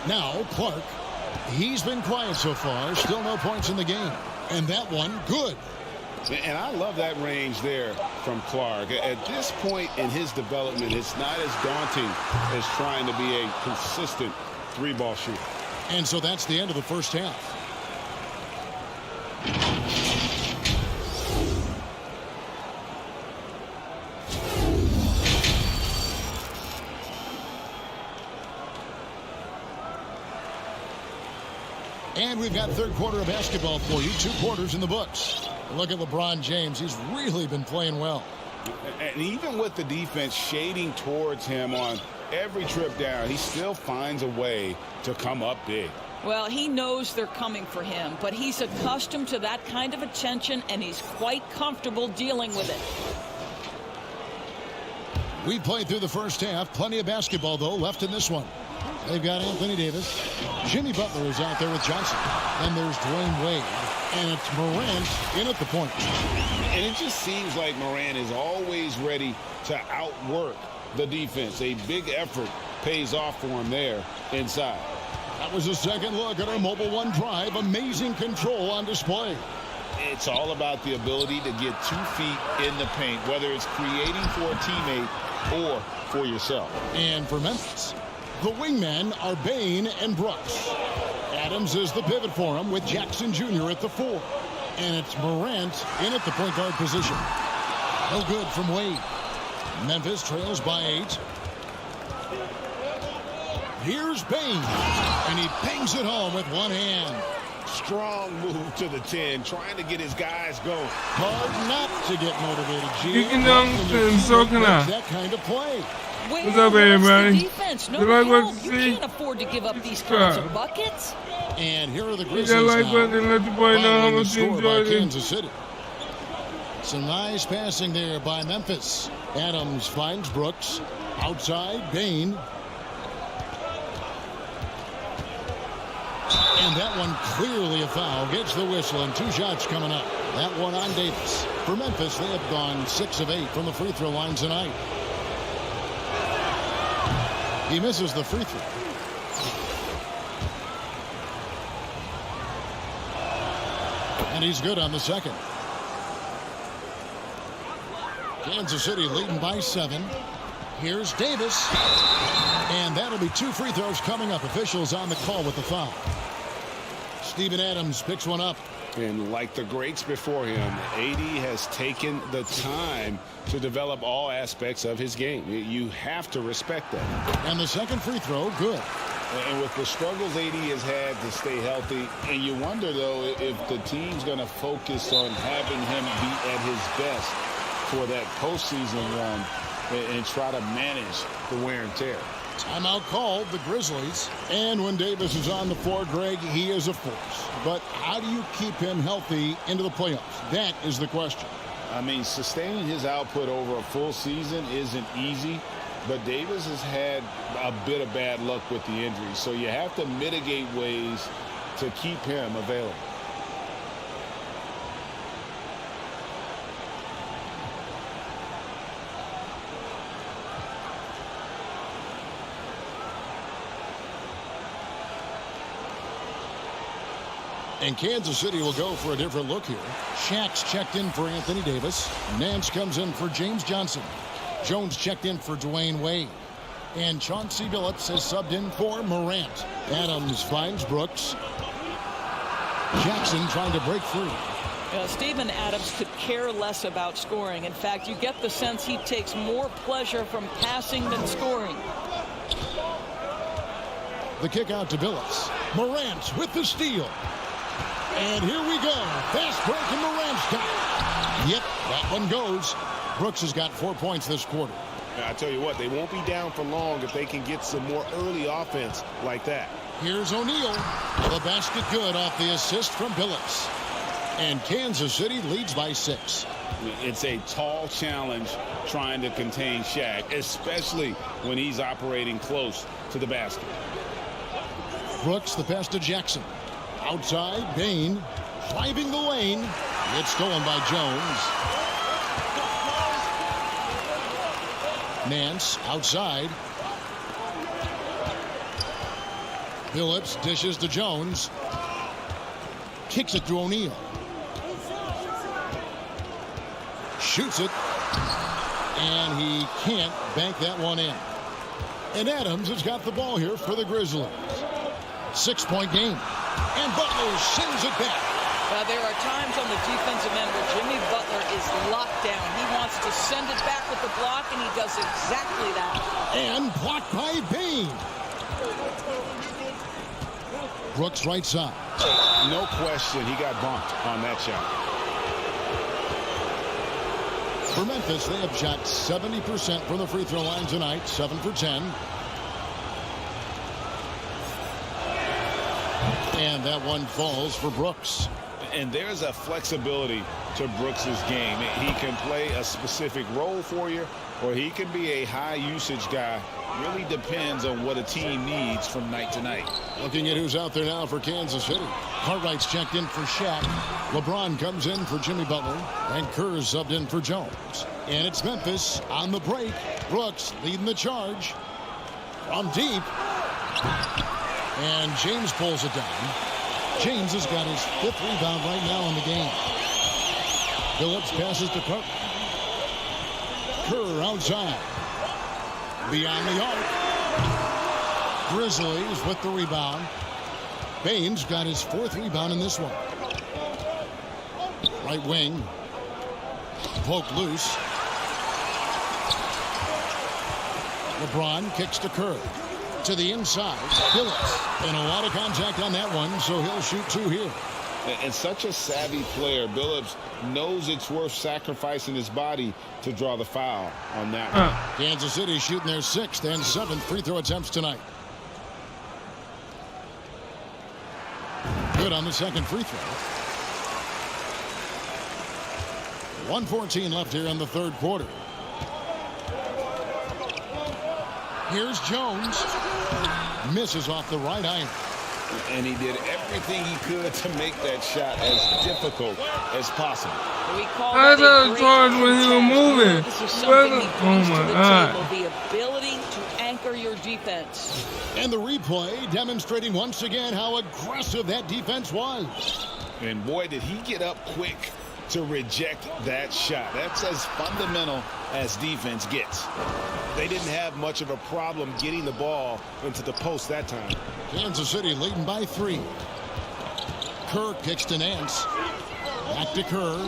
Now Clark. He's been quiet so far. Still no points in the game. And that one, good. And I love that range there from Clark. At this point in his development, it's not as daunting as trying to be a consistent 3-ball shooter. And so that's the end of the first half. And we've got third quarter of basketball for you. 2 quarters in the books. Look at LeBron James. He's really been playing well. And even with the defense shading towards him on every trip down, he still finds a way to come up big. Well, he knows they're coming for him, but he's accustomed to that kind of attention, and he's quite comfortable dealing with it. We played through the first half. Plenty of basketball, though, left in this one. They've got Anthony Davis. Jimmy Butler is out there with Johnson. Then there's Dwayne Wade. And it's Morant in at the point. And it just seems like Morant is always ready to outwork the defense. A big effort pays off for him there inside. That was a second look at our Mobile One drive. Amazing control on display. It's all about the ability to get 2 feet in the paint, whether it's creating for a teammate or for yourself. And for Memphis, the wingmen are Bain and Brooks. Adams is the pivot for him with Jackson Jr. at the 4. And it's Morant in at the point guard position. No good from Wade. Memphis trails by 8. Here's Bain. And he bangs it home with one hand. Strong move to the 10, trying to get his guys going. Hard not to get motivated, G. You can dunk, and so can I. That kind of play. What's up, everybody? The defense. No You like what help. you You see? can't afford to give up these kinds Sure. of buckets. And here are the You Grizzlies got like now. button and let your boy know how Following the much you score by enjoyed it. Kansas City. Some nice passing there by Memphis. Adams finds Brooks. Outside, Bain. And that one clearly a foul. Gets the whistle, and 2 shots coming up. That one on Davis. For Memphis, they have gone 6 of 8 from the free throw line tonight. He misses the free throw. And he's good on the second. Kansas City leading by 7. Here's Davis. And that'll be 2 free throws coming up. Officials on the call with the foul. Steven Adams picks one up. And like the greats before him, AD has taken the time to develop all aspects of his game. You have to respect that. And the second free throw, good. And with the struggles AD has had to stay healthy, and you wonder, though, if the team's going to focus on having him be at his best for that postseason run and try to manage the wear and tear. Timeout called, the Grizzlies. And when Davis is on the floor, Greg, he is a force. But how do you keep him healthy into the playoffs? That is the question. I mean, sustaining his output over a full season isn't easy, but Davis has had a bit of bad luck with the injury. So you have to mitigate ways to keep him available. And Kansas City will go for a different look here. Shaq's checked in for Anthony Davis. Nance comes in for James Johnson. Jones checked in for Dwayne Wade. And Chauncey Billups has subbed in for Morant. Adams finds Brooks. Jackson trying to break free. Steven Adams could care less about scoring. In fact, you get the sense he takes more pleasure from passing than scoring. The kick out to Billups. Morant with the steal. And here we go. Fast break in Morant's got. Yep, that one goes. Brooks has got 4 points this quarter. I tell you what, they won't be down for long if they can get some more early offense like that. Here's O'Neal. The basket good off the assist from Billups. And Kansas City leads by 6. It's a tall challenge trying to contain Shaq, especially when he's operating close to the basket. Brooks, the pass to Jackson. Outside, Bain driving the lane. It's stolen by Jones. Nance outside. Billups dishes to Jones. Kicks it to O'Neal. Shoots it. And he can't bank that one in. And Adams has got the ball here for the Grizzlies. 6-point game. And Butler sends it back. There are times on the defensive end where Jimmy Butler is locked down. He wants to send it back with the block, and he does exactly that. And blocked by Bain. Brooks right side. No question, he got bumped on that shot. For Memphis, they have shot 70% from the free throw line tonight, 7 for 10. And that one falls for Brooks. And there's a flexibility to Brooks's game. He can play a specific role for you, or he can be a high usage guy. Really depends on what a team needs from night to night. Looking at who's out there now for Kansas City. Cartwright's checked in for Shaq. LeBron comes in for Jimmy Butler. And Kerr's subbed in for Jones. And it's Memphis on the break. Brooks leading the charge. From deep. And James pulls it down. James has got his 5th rebound right now in the game. Billups passes to Kerr. Kerr outside. Beyond the arc. Grizzlies with the rebound. Bain's got his 4th rebound in this one. Right wing. Poked loose. LeBron kicks to Kerr. To the inside. Billups. And a lot of contact on that one, so he'll shoot 2 here. And such a savvy player, Billups knows it's worth sacrificing his body to draw the foul on that one. Kansas City shooting their 6th and 7th free throw attempts tonight. Good on the second free throw. 1:14 left here in the 3rd quarter. Here's Jones. Misses off the right iron. And he did everything he could to make that shot as difficult as possible. We call I that thought a the great charge when he was moving. This is something he Oh brings to my the God. table, the ability to anchor your defense. And the replay demonstrating once again how aggressive that defense was. And boy, did he get up quick to reject that shot. That's as fundamental as defense gets. They didn't have much of a problem getting the ball into the post that time. Kansas City leading by 3. Kerr kicks to Nance. Back to Kerr.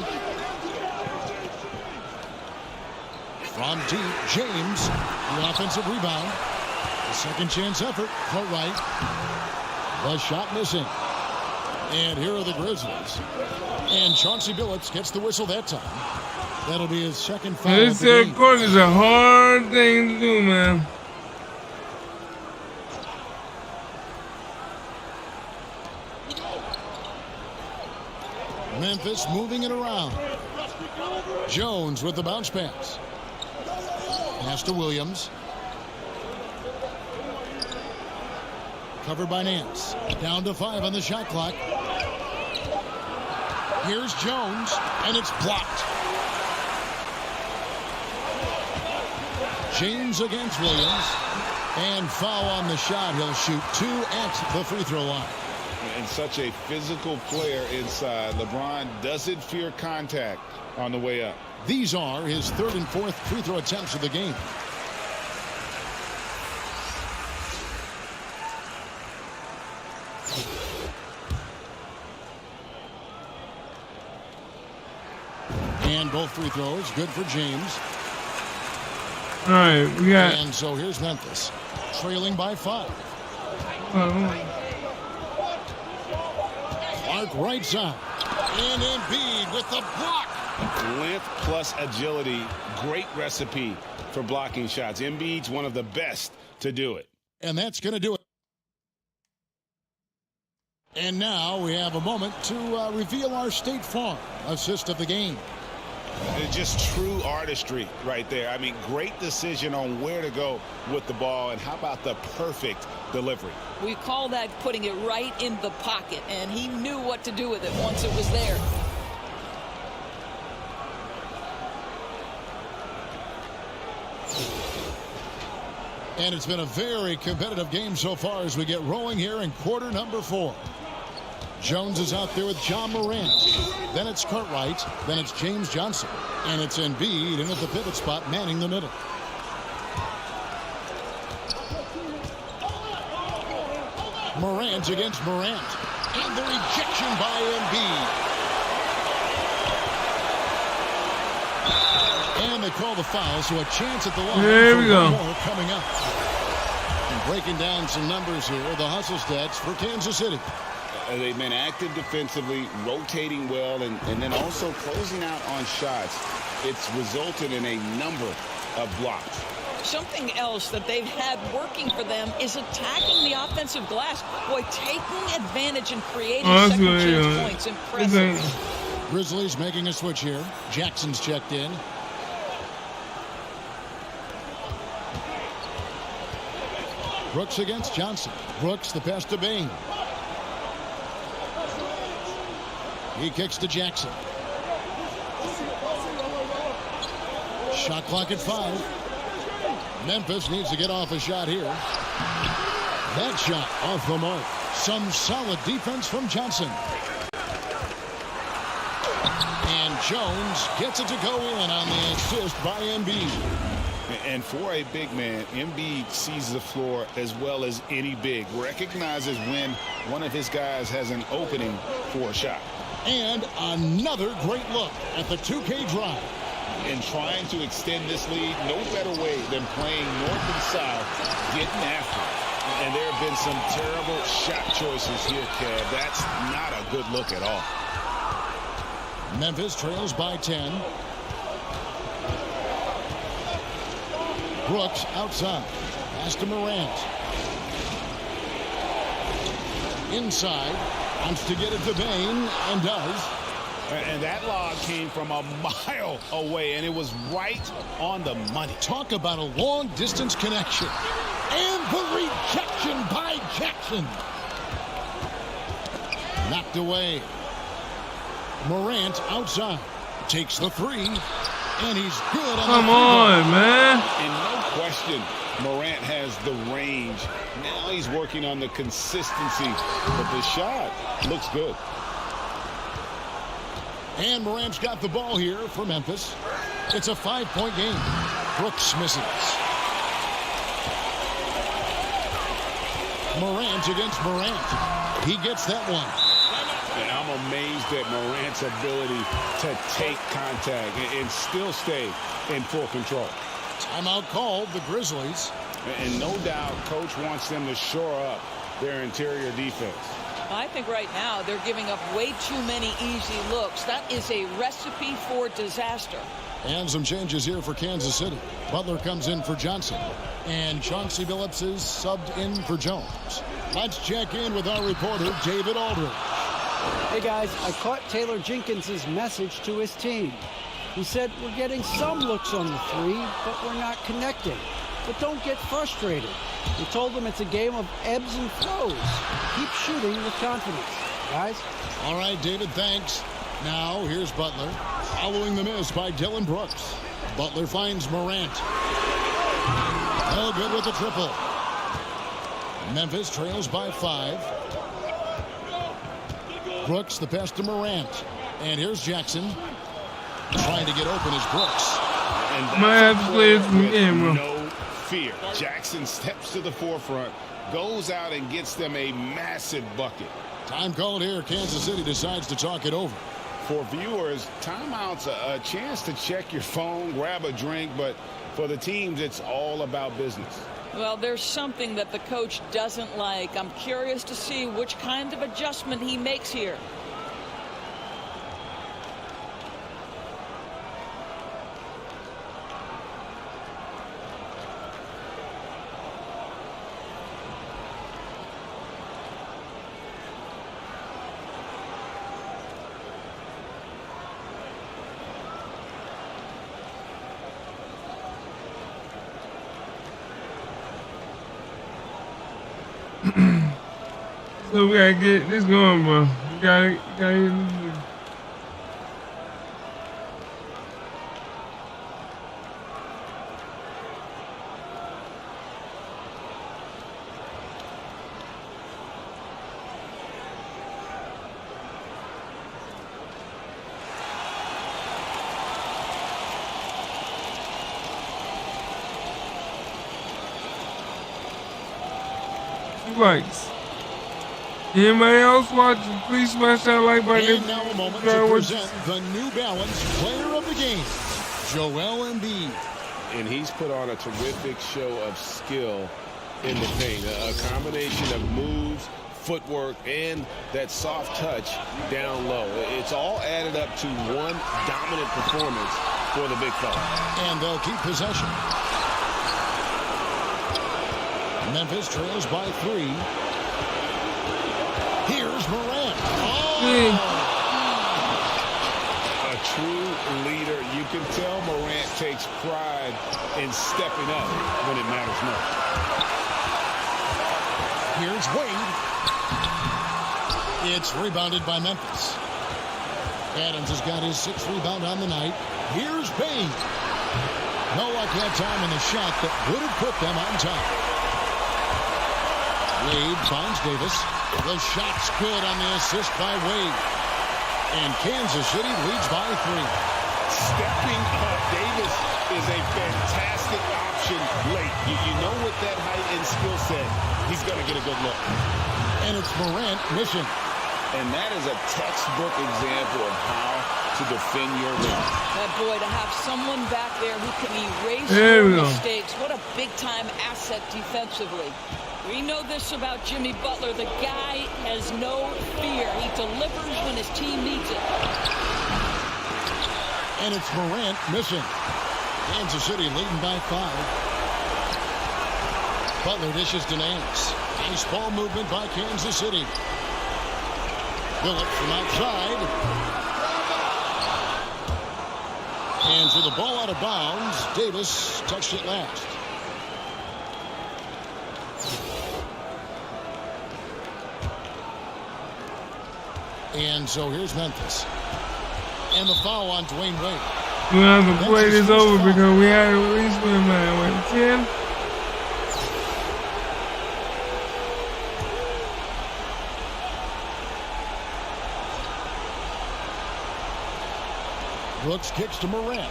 From deep, James. The offensive rebound. The second chance effort. Cartwright. The shot missing. And here are the Grizzlies. And Chauncey Billups gets the whistle that time. That'll be his second foul. This third quarter is a hard thing to do, man. Memphis moving it around. Jones with the bounce pass. Pass to Williams. Covered by Nance. Down to 5 on the shot clock. Here's Jones, and it's blocked. James against Williams. And foul on the shot. He'll shoot 2 at the free throw line. And such a physical player inside. LeBron doesn't fear contact on the way up. These are his 3rd and 4th free throw attempts of the game. And both free throws good for James. All right, we got. And so here's Memphis, trailing by 5. Clark right side. And Embiid with the block. Length plus agility, great recipe for blocking shots. Embiid's one of the best to do it. And that's going to do it. And now we have a moment to reveal our State Farm assist of the game. It's just true artistry right there. I mean, great decision on where to go with the ball, and how about the perfect delivery? We call that putting it right in the pocket, and he knew what to do with it once it was there. And it's been a very competitive game so far as we get rolling here in quarter number 4. Jones is out there with John Morant. Then it's Cartwright. Then it's James Johnson. And it's Embiid in at the pivot spot, manning the middle. Morant against Morant. And the rejection by Embiid. And they call the foul, so a chance at the line. There we go. More coming up. And breaking down some numbers here, the hustle stats for Kansas City. They've been active defensively, rotating well, and then also closing out on shots. It's resulted in a number of blocks. Something else that they've had working for them is attacking the offensive glass. Boy, taking advantage and creating second chance points. Impressive. Grizzlies making a switch here. Jackson's checked in. Brooks against Johnson. Brooks the pass to Bain. He kicks to Jackson. Shot clock at 5. Memphis needs to get off a shot here. That shot off the mark. Some solid defense from Johnson. And Jones gets it to go in on the assist by Embiid. And for a big man, Embiid sees the floor as well as any big. Recognizes when one of his guys has an opening for a shot. And another great look at the 2K drive. And trying to extend this lead, no better way than playing north and south, getting after it. And there have been some terrible shot choices here, Kev. That's not a good look at all. Memphis trails by 10. Brooks outside. Pass to Morant. Inside. Wants to get it to Bain, and does. And that lob came from a mile away, and it was right on the money. Talk about a long-distance connection. And the rejection by Jackson. Knocked away. Morant outside. Takes the three. And he's good on Come on, man. And no question, Morant has the range. Now he's working on the consistency. But the shot looks good. And Morant's got the ball here for Memphis. It's a 5-point game. Brooks misses. Morant against Morant. He gets that one. And I'm amazed at Morant's ability to take contact and still stay in full control. Timeout called, the Grizzlies. And no doubt, Coach wants them to shore up their interior defense. I think right now they're giving up way too many easy looks. That is a recipe for disaster. And some changes here for Kansas City. Butler comes in for Johnson. And Chauncey Billups is subbed in for Jones. Let's check in with our reporter, David Aldridge. Hey guys, I caught Taylor Jenkins' message to his team. He said, we're getting some looks on the three, but we're not connecting. But don't get frustrated. He told them it's a game of ebbs and flows. Keep shooting with confidence, guys. All right, David, thanks. Now, here's Butler. Following the miss by Dylan Brooks. Butler finds Morant. No good with the triple. Memphis trails by 5. Brooks, the pass to Morant. And here's Jackson. Trying to get open is Brooks. And Might have to play this with game, bro. no fear. Jackson steps to the forefront, goes out and gets them a massive bucket. Time called here. Kansas City decides to talk it over. For viewers, timeout's a chance to check your phone, grab a drink, but for the teams, it's all about business. Well, there's something that the coach doesn't like. I'm curious to see which kind of adjustment he makes here. So we gotta get this going, bro. We gotta likes. Anybody else watching? Please smash that like button. And now a moment to present the New Balance Player of the Game, Joel Embiid. And he's put on a terrific show of skill in the paint. A combination of moves, footwork, and that soft touch down low. It's all added up to one dominant performance for the big fella. And they'll keep possession. Memphis trails by 3. Here's Morant. Oh! A true leader. You can tell Morant takes pride in stepping up when it matters most. Here's Wade. It's rebounded by Memphis. Adams has got his 6th rebound on the night. Here's Bain. No luck that time in the shot that would have put them on top. Wade finds Davis. The shot's good on the assist by Wade. And Kansas City leads by 3. Stepping up, Davis is a fantastic option late. You know with that height and skill set, he's going to get a good look. And it's Morant missing. And that is a textbook example of how to defend your rim. That boy, to have someone back there who can erase There we your go. mistakes. What a big-time asset defensively. We know this about Jimmy Butler. The guy has no fear. He delivers when his team needs it. And it's Morant missing. Kansas City leading by 5. Butler dishes to Nance. Nice ball movement by Kansas City. Phillips from outside. And for the ball out of bounds, Davis touched it last. And so here's Memphis. And the foul on Dwayne Wade. We have to play this over because we had at least win by 10. Brooks kicks to Morant.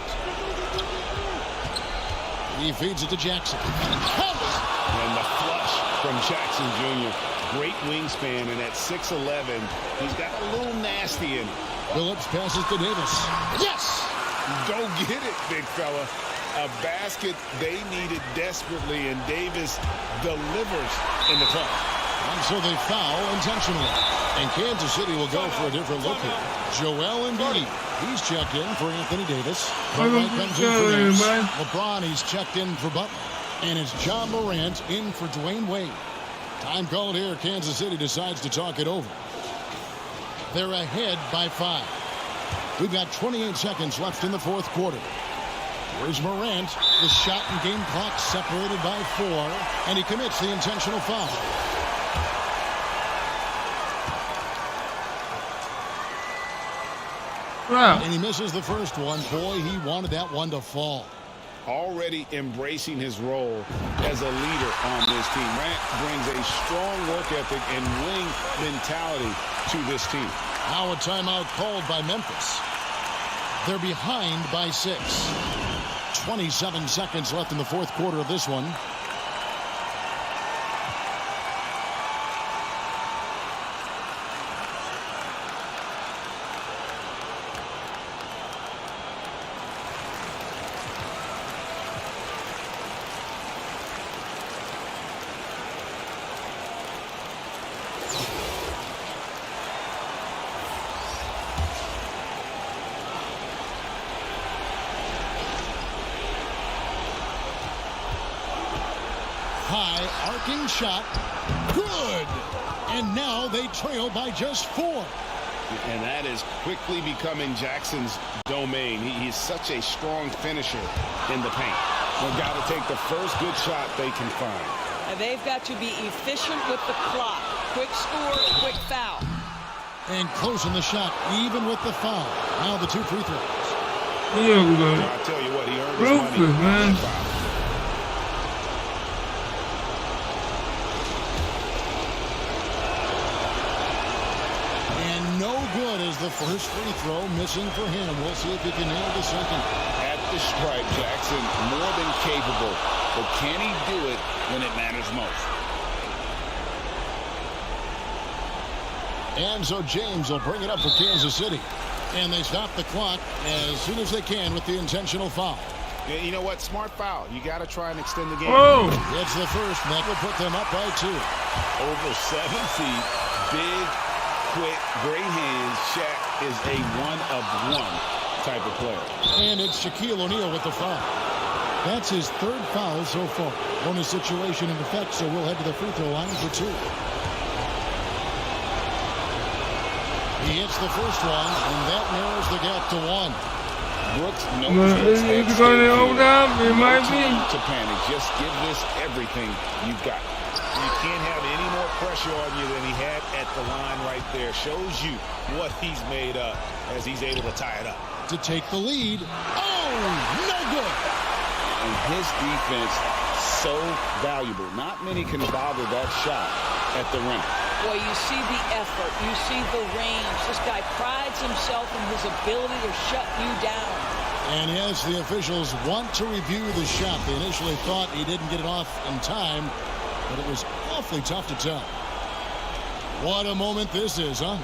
He feeds it to Jackson. And the flush from Jackson Jr. Great wingspan, and at 6'11", he's got a little nasty in him. Phillips passes to Davis. Yes! Go get it, big fella. A basket they needed desperately, and Davis delivers in the clutch. And so they foul intentionally. And Kansas City will go for a different look here. Joel Embiid. He's checked in for Anthony Davis. Butler comes in for Nance. LeBron, he's checked in for Butler. And it's John Morant in for Dwayne Wade. Time called here. Kansas City decides to talk it over. They're ahead by 5. We've got 28 seconds left in the fourth quarter. Here's Morant. The shot and game clock separated by 4. And he commits the intentional foul. Wow. And he misses the first one. Boy, he wanted that one to fall. Already embracing his role as a leader on this team. Morant brings a strong work ethic and winning mentality to this team. Now a timeout called by Memphis. They're behind by 6. 27 seconds left in the fourth quarter of this one. High arcing shot. Good. And now they trail by just 4. And that is quickly becoming Jackson's domain. He's such a strong finisher in the paint. They've got to take the first good shot they can find. And they've got to be efficient with the clock. Quick score, quick foul. And closing the shot, even with the foul. Now the 2 free throws. Yeah, I'll tell you what, he earned his money. man. The first free throw missing for him. We'll see if he can nail the second. At the stripe, Jackson more than capable, but can he do it when it matters most? And so James will bring it up for Kansas City. And they stop the clock as soon as they can with the intentional foul. Yeah, you know what? Smart foul. You got to try and extend the game. Oh! It's the first, and that will put them up by 2. Over 7 feet, big, quick, great hands. Shaq is a one-of-one type of player. And it's Shaquille O'Neal with the foul. That's his 3rd foul so far. Bonus situation in effect, so we'll head to the free throw line for 2. He hits the first one, and that narrows the gap to 1. Brooks knows it's going to overtime. It might be. To panic. Just give this everything you've got. You can't have any more pressure on you than he had at the line right there. Shows you what he's made up as he's able to tie it up. To take the lead. Oh, no good. And his defense, so valuable. Not many can bother that shot at the rim. Boy, you see the effort. You see the range. This guy prides himself in his ability to shut you down. And yes, the officials want to review the shot. They initially thought he didn't get it off in time, but it was awfully tough to tell. What a moment this is, huh?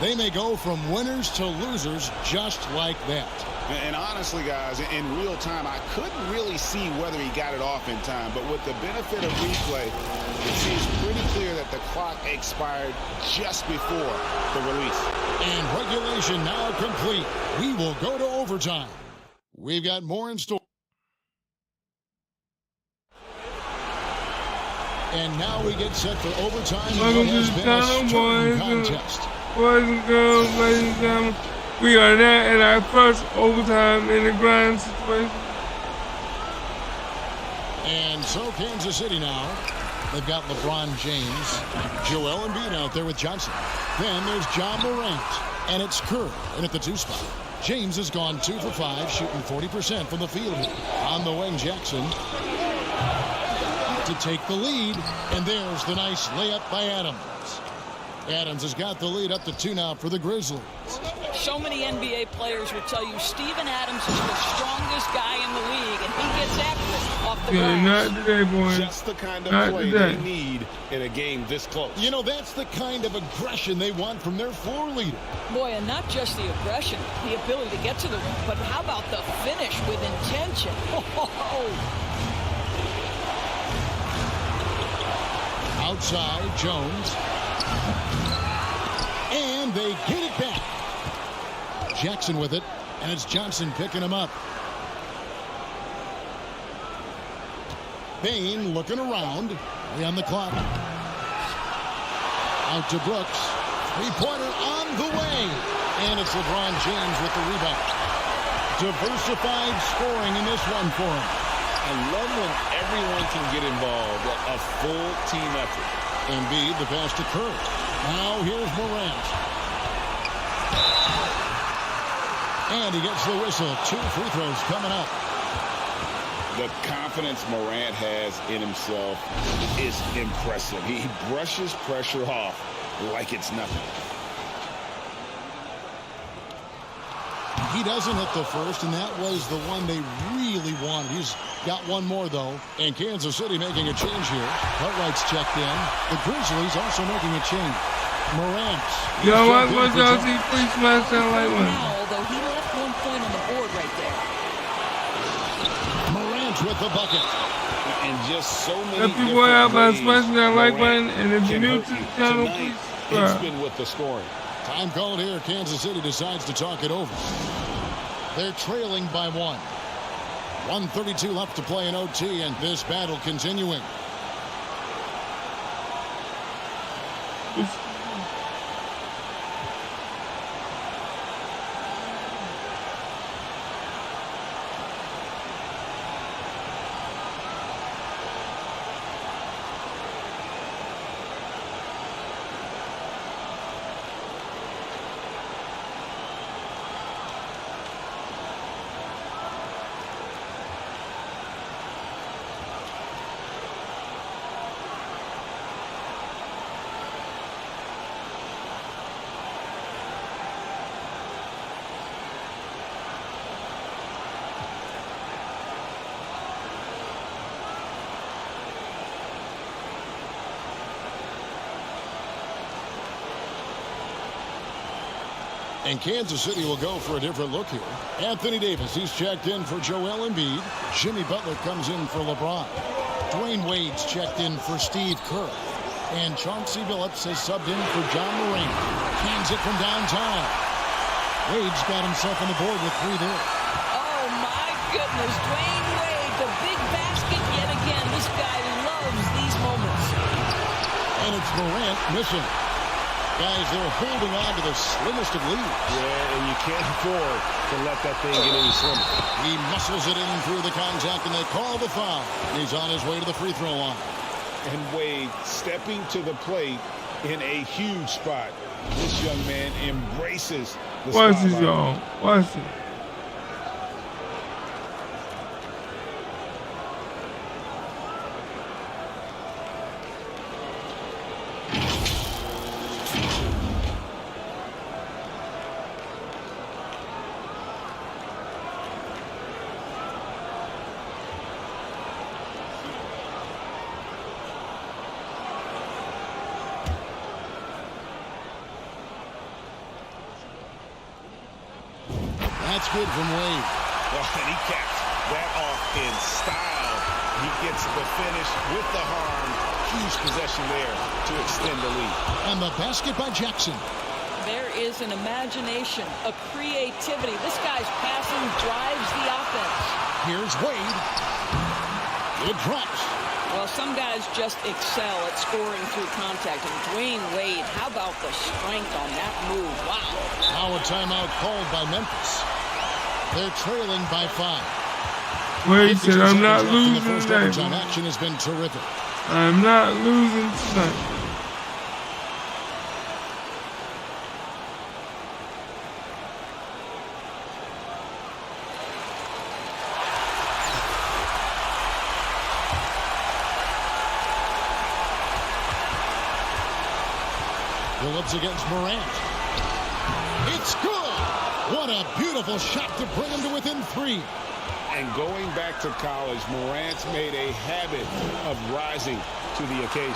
They may go from winners to losers just like that. And honestly, guys, in real time, I couldn't really see whether he got it off in time. But with the benefit of replay, it seems pretty clear that the clock expired just before the release. And regulation now complete. We will go to overtime. We've got more in store. And now we get set for overtime. Welcome to the channel, boys and girls, ladies and gentlemen. We are there at our first overtime in the grind situation. And so Kansas City now They've got LeBron James, Joel Embiid out there with Johnson. Then there's John Morant, and it's Kerr in at the 2 spot. James has gone 2 for 5, shooting 40% from the field here. On the wing, Jackson to take the lead, and there's the nice layup by Adams. Adams has got the lead up to 2 now for the Grizzlies. So many NBA players will tell you Steven Adams is the strongest guy in the league, and he gets after it off the Yeah, glass. not today, boys. Just the kind of Not play today. they need in a game this close. You know, that's the kind of aggression they want from their floor leader. Boy, and not just the aggression, the ability to get to the rim, but how about the finish with intention? Outside, Jones. And they get it back. Jackson with it, and it's Johnson picking him up. Bain looking around. We on the clock. Out to Brooks. Three-pointer on the way. And it's LeBron James with the rebound. Diversified scoring in this one for him. I love when everyone can get involved, a full team effort. Embiid, the pass to Kerr. Now here's Morant. And he gets the whistle. 2 free throws coming up. The confidence Morant has in himself is impressive. He brushes pressure off like it's nothing. He doesn't hit the first, and that was the one they really wanted. He's got one more, though. And Kansas City making a change here. Cartwright's checked in. The Grizzlies also making a change. Morant. Yo, what y'all see? Please smash that like one. Now, although he left 1 point on the board right there. Morant with the bucket. And just so many If you boy out by ways smashing that like button, Morant and if you're can new hurt to the you. channel, Tonight, please it's subscribe. been with the scoring. Time called here. Kansas City decides to talk it over. They're trailing by 1. 1:32 left to play in OT, and this battle continuing. And Kansas City will go for a different look here. Anthony Davis, he's checked in for Joel Embiid. Jimmy Butler comes in for LeBron. Dwayne Wade's checked in for Steve Kerr. And Chauncey Billups has subbed in for John Morant. Hands it from downtown. Wade's got himself on the board with 3 there. Oh, my goodness. Dwayne Wade, the big basket yet again. This guy loves these moments. And it's Morant missing. Guys, they're holding on to the slimmest of leads. Yeah, and you can't afford to let that thing get any slimmer. He muscles it in through the contact, and they call the foul. He's on his way to the free throw line. And Wade stepping to the plate in a huge spot. This young man embraces the Watch this, spotlight. y'all. Watch it. That's good from Wade. Well, and he caps that off in style. He gets the finish with the harm. Huge possession there to extend the lead. And the basket by Jackson. There is an imagination, a creativity. This guy's passing drives the offense. Here's Wade. It drops. Well, some guys just excel at scoring through contact. And Dwayne Wade, how about the strength on that move? Wow. Now a timeout called by Memphis. They're trailing by 5. Wade said, I'm not 50 seconds left in the losing first today. overtime. Action has been terrific. I'm not losing tonight. Phillips against Morant. It's good. What a beautiful shot to bring him to within 3. And going back to college, Morant's made a habit of rising to the occasion.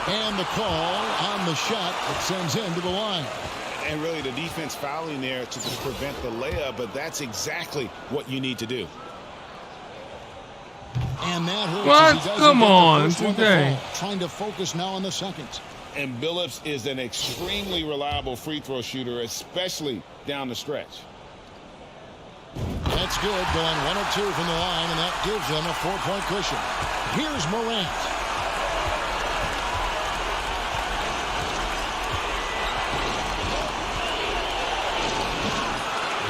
And the call on the shot that sends him to the line. And really the defense fouling there to prevent the layup, but that's exactly what you need to do. And that hurts. What? As he doesn't Come get the on, first one to today. fall. Trying to focus now on the second. And Billups is an extremely reliable free throw shooter, especially down the stretch. That's good, going 1 of 2 from the line, and that gives them a 4-point cushion. Here's Morant.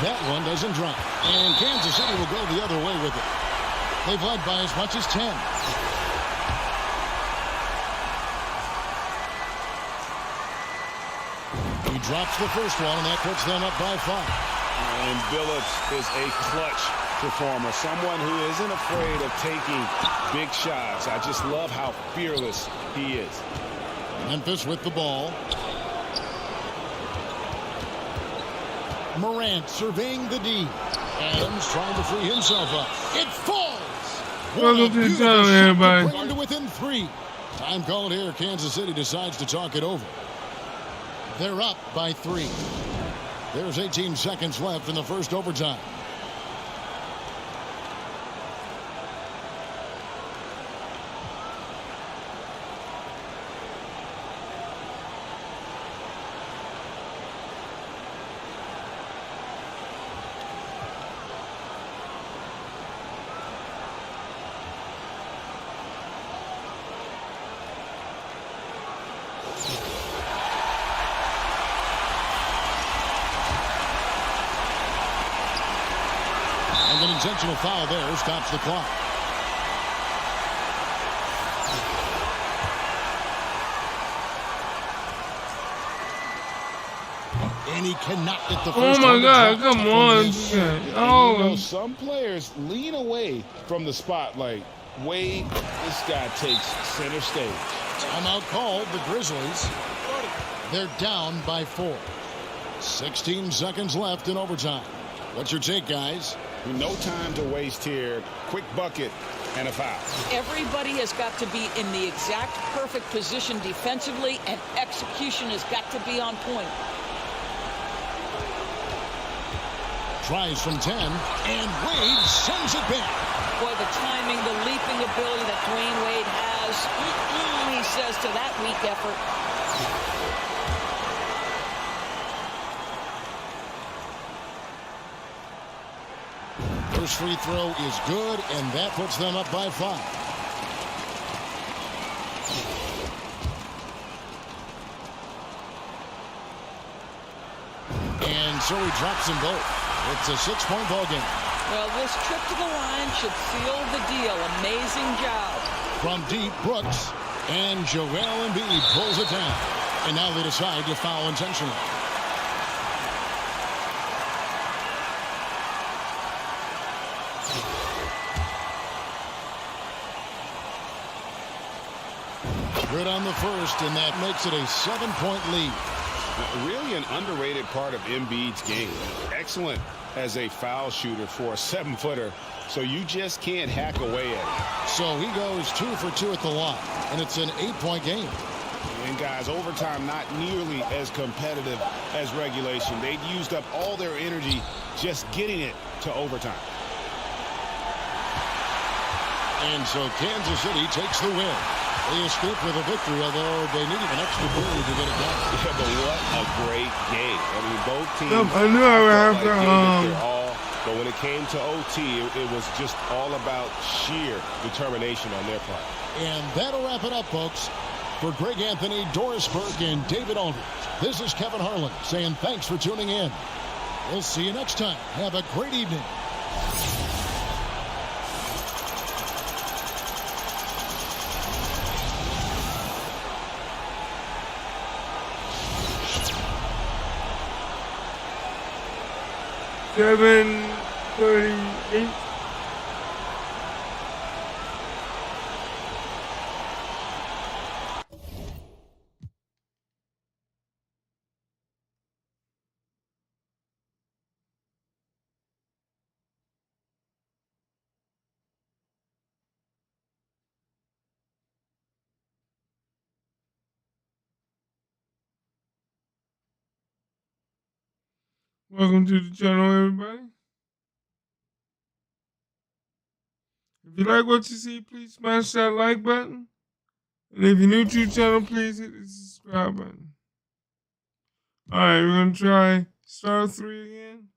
That one doesn't drop. And Kansas City will go the other way with it. They've led by as much as 10. He drops the first one, and that puts them up by 5. And Billups is a clutch performer, someone who isn't afraid of taking big shots. I just love how fearless he is. Memphis with the ball. Morant surveying the D. Adams trying to free himself up. It falls. Welcome to the channel, everybody. Bring him to within 3. Time called here. Kansas City decides to talk it over. They're up by 3. There's 18 seconds left in the first overtime. An intentional foul there stops the clock. And he cannot get the Oh first my one to God, drop. come on. You Oh, know, some players lean away from the spotlight. Wade, this guy takes center stage. Timeout called. The Grizzlies. They're down by 4. 16 seconds left in overtime. What's your take, guys? No time to waste here. Quick bucket and a foul. Everybody has got to be in the exact perfect position defensively, and execution has got to be on point. Tries from 10, and Wade sends it back. Boy, the timing, the leaping ability that Dwayne Wade has, he says to that weak effort. First free throw is good, and that puts them up by 5. And so he drops them both. It's a 6-point ball game. Well, this trip to the line should seal the deal. Amazing job. From deep, Brooks, and Joel Embiid pulls it down. And now they decide to foul intentionally. Good on the first, and that makes it a 7-point lead. Really an underrated part of Embiid's game. Excellent as a foul shooter for a 7-footer, so you just can't hack away at it. So he goes 2 for 2 at the line, and it's an 8-point game. And guys, overtime not nearly as competitive as regulation. They'd used up all their energy just getting it to overtime. And so Kansas City takes the win. They escape with a victory, although they needed an extra period to get it done. Yeah, but what a great game. I mean, both teams Yep, I knew I would have felt like to, gave it their all, but when it came to OT, it was just all about sheer determination on their part. And that'll wrap it up, folks. For Greg Anthony, Doris Burke, and David Aldridge, this is Kevin Harlan saying thanks for tuning in. We'll see you next time. Have a great evening. 7:38. Welcome to the channel, everybody. If you like what you see, please smash that like button. And if you're new to the channel, please hit the subscribe button. Alright, we're going to try star 3 again.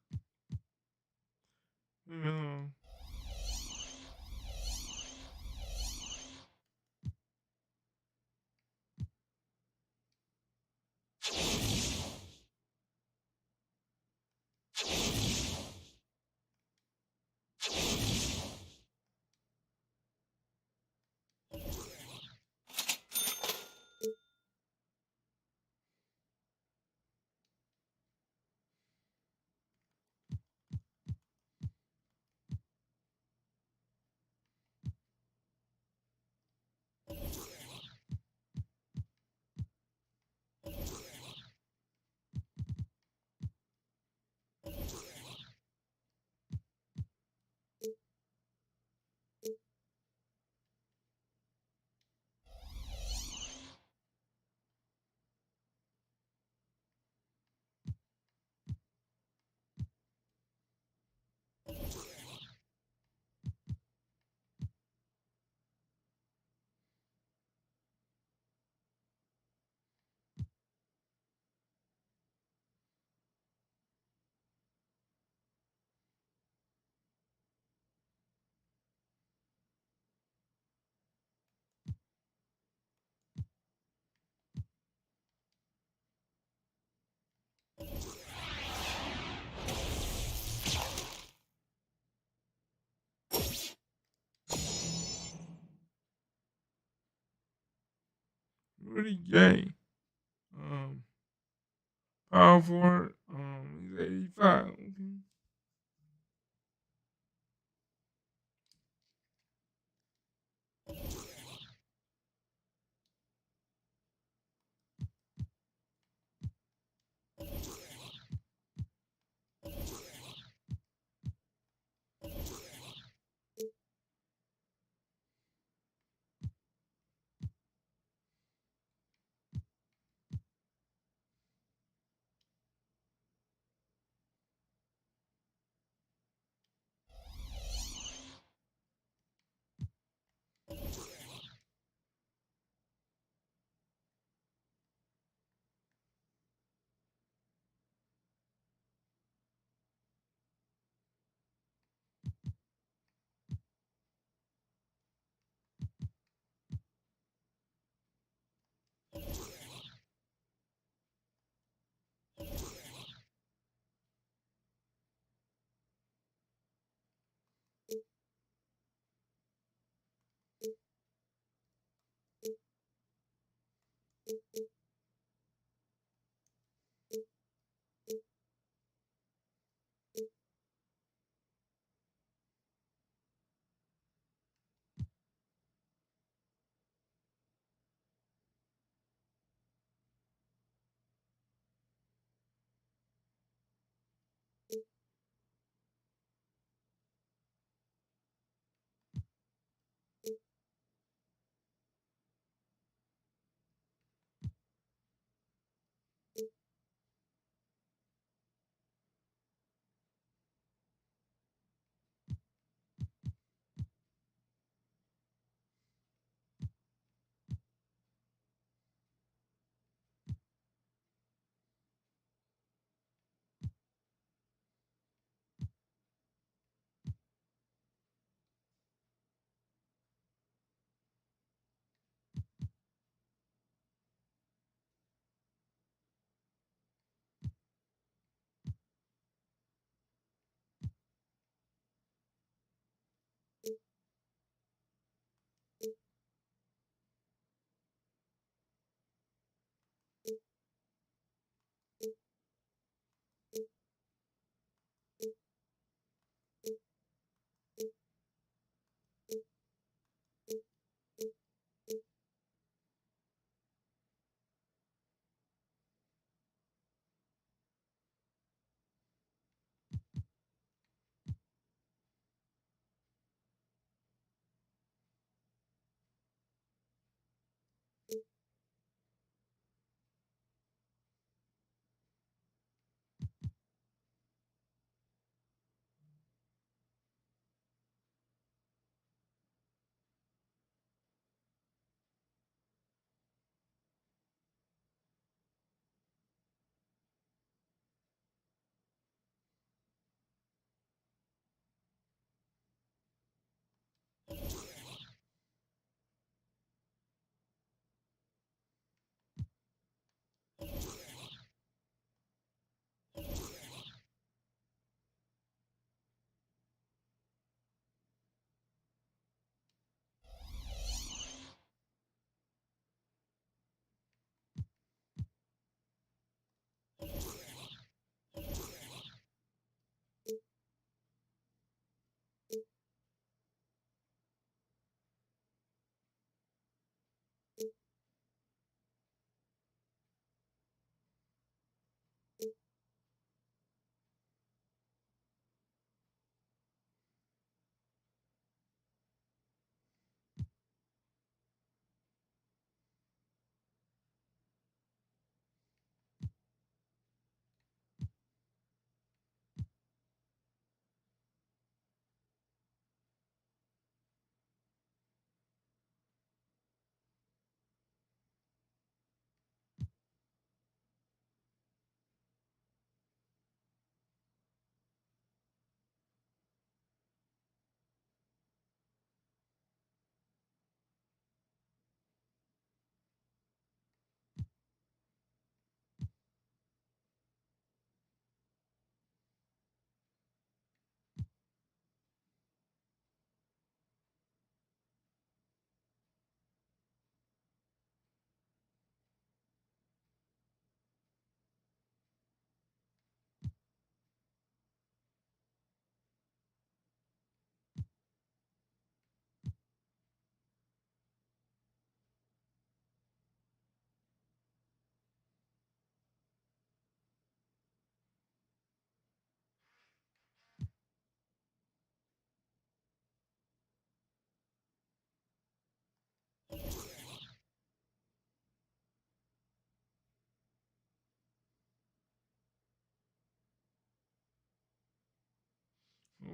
Rudy Gay. Power forward. He's 85. Okay.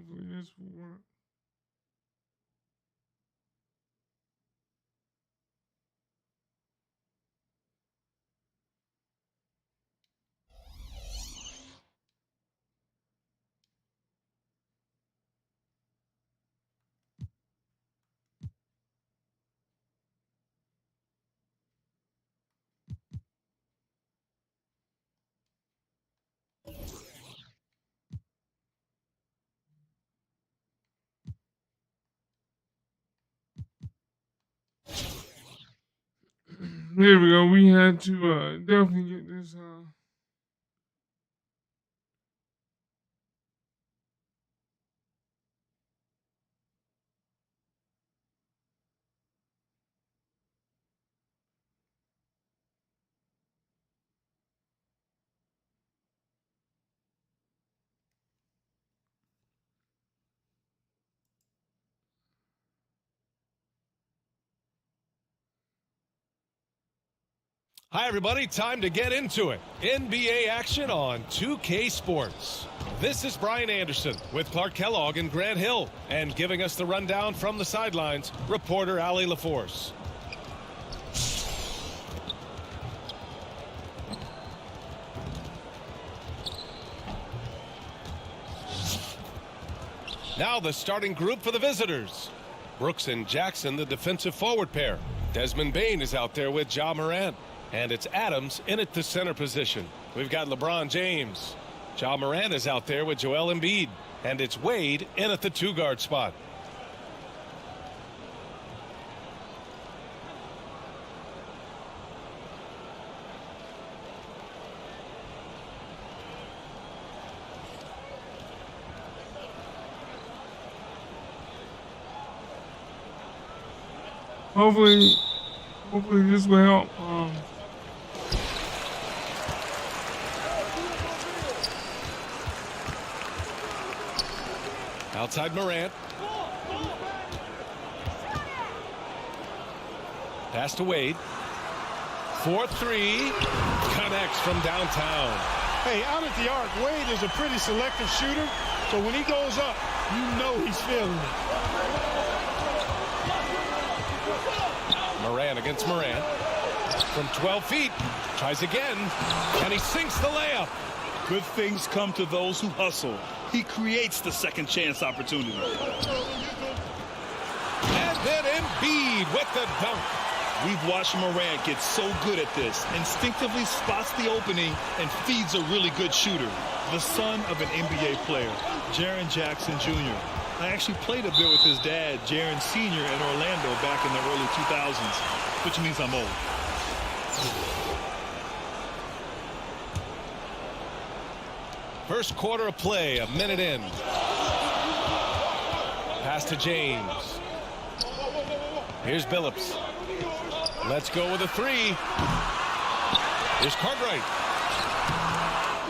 Hopefully this will work. There we go. We had to definitely get this. Hi, everybody. Time to get into it. NBA action on 2K Sports. This is Brian Anderson with Clark Kellogg and Grant Hill. And giving us the rundown from the sidelines, reporter Allie LaForce. Now the starting group for the visitors. Brooks and Jackson, the defensive forward pair. Desmond Bane is out there with Ja Morant. And it's Adams in at the center position. We've got LeBron James. Ja Morant is out there with Joel Embiid. And it's Wade in at the 2-guard spot. Hopefully this will help. Outside Morant. Pass to Wade. 4-3. Connects from downtown. Hey, out at the arc, Wade is a pretty selective shooter, so when he goes up, you know he's feeling it. Morant against Morant. From 12 feet. Tries again. And he sinks the layup. Good things come to those who hustle. He creates the second chance opportunity. And then Embiid with the dunk. We've watched Morant get so good at this. Instinctively spots the opening and feeds a really good shooter. The son of an NBA player, Jaren Jackson Jr. I actually played a bit with his dad, Jaren Sr. in Orlando back in the early 2000s, which means I'm old. First quarter of play, a minute in. Pass to James. Here's Billups. Let's go with a 3. Here's Cartwright.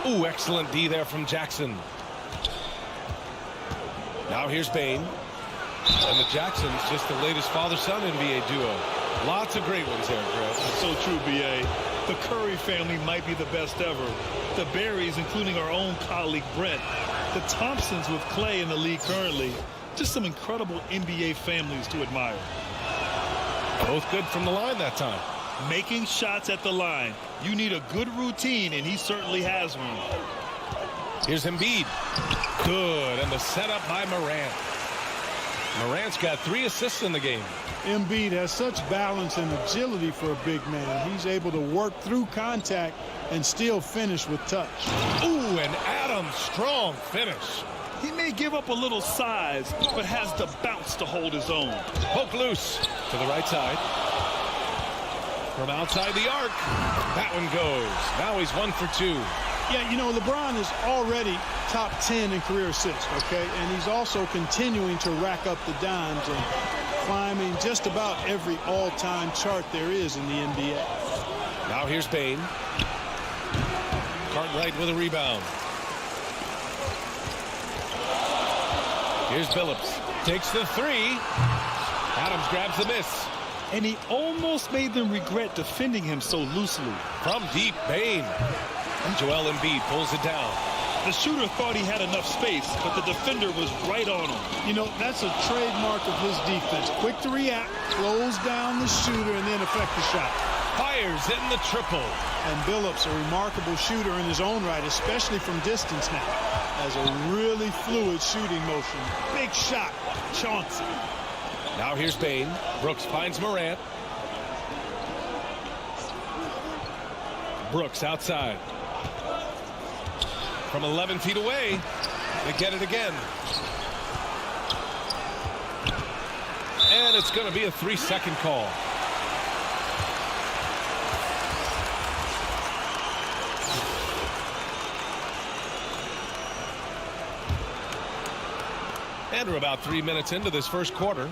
Ooh, excellent D there from Jackson. Now here's Bane. And the Jacksons, just the latest father-son NBA duo. Lots of great ones there, Grant. So true, B.A. The Curry family might be the best ever. The Berries, including our own colleague Brent. The Thompsons with Clay in the league currently. Just some incredible NBA families to admire. Both good from the line that time. Making shots at the line. You need a good routine, and he certainly has one. Here's Embiid. Good, and the setup by Morant. Morant's got 3 assists in the game. Embiid has such balance and agility for a big man. He's able to work through contact and still finish with touch. Ooh, and Adams, strong finish. He may give up a little size, but has the bounce to hold his own. Poke loose to the right side. From outside the arc, that one goes. Now he's 1 for 2. Yeah, you know, LeBron is already top 10 in career assists, okay? And he's also continuing to rack up the dimes and climbing just about every all-time chart there is in the NBA. Now here's Bane. Cartwright with a rebound. Here's Billups. Takes the 3. Adams grabs the miss. And he almost made them regret defending him so loosely. From deep, Bane. And Joel Embiid pulls it down. The shooter thought he had enough space, but the defender was right on him. You know, that's a trademark of his defense. Quick to react, close down the shooter, and then affect the shot. Fires in the triple. And Billups, a remarkable shooter in his own right, especially from distance now. Has a really fluid shooting motion. Big shot, Chauncey. Now here's Bane. Brooks finds Morant. Brooks outside. From 11 feet away, they get it again. And it's going to be a 3-second call. And we're about 3 minutes into this first quarter.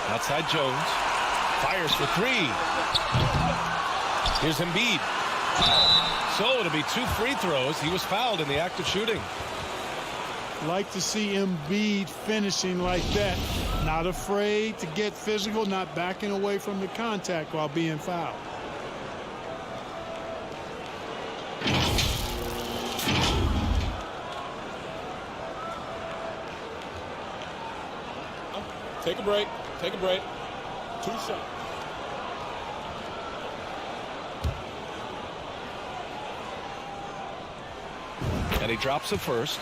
Outside Jones. Fires for three. Here's Embiid. So it'll be 2 free throws. He was fouled in the act of shooting. Like to see Embiid finishing like that. Not afraid to get physical, not backing away from the contact while being fouled. Take a break. Take a break. 2 shots. And he drops the first.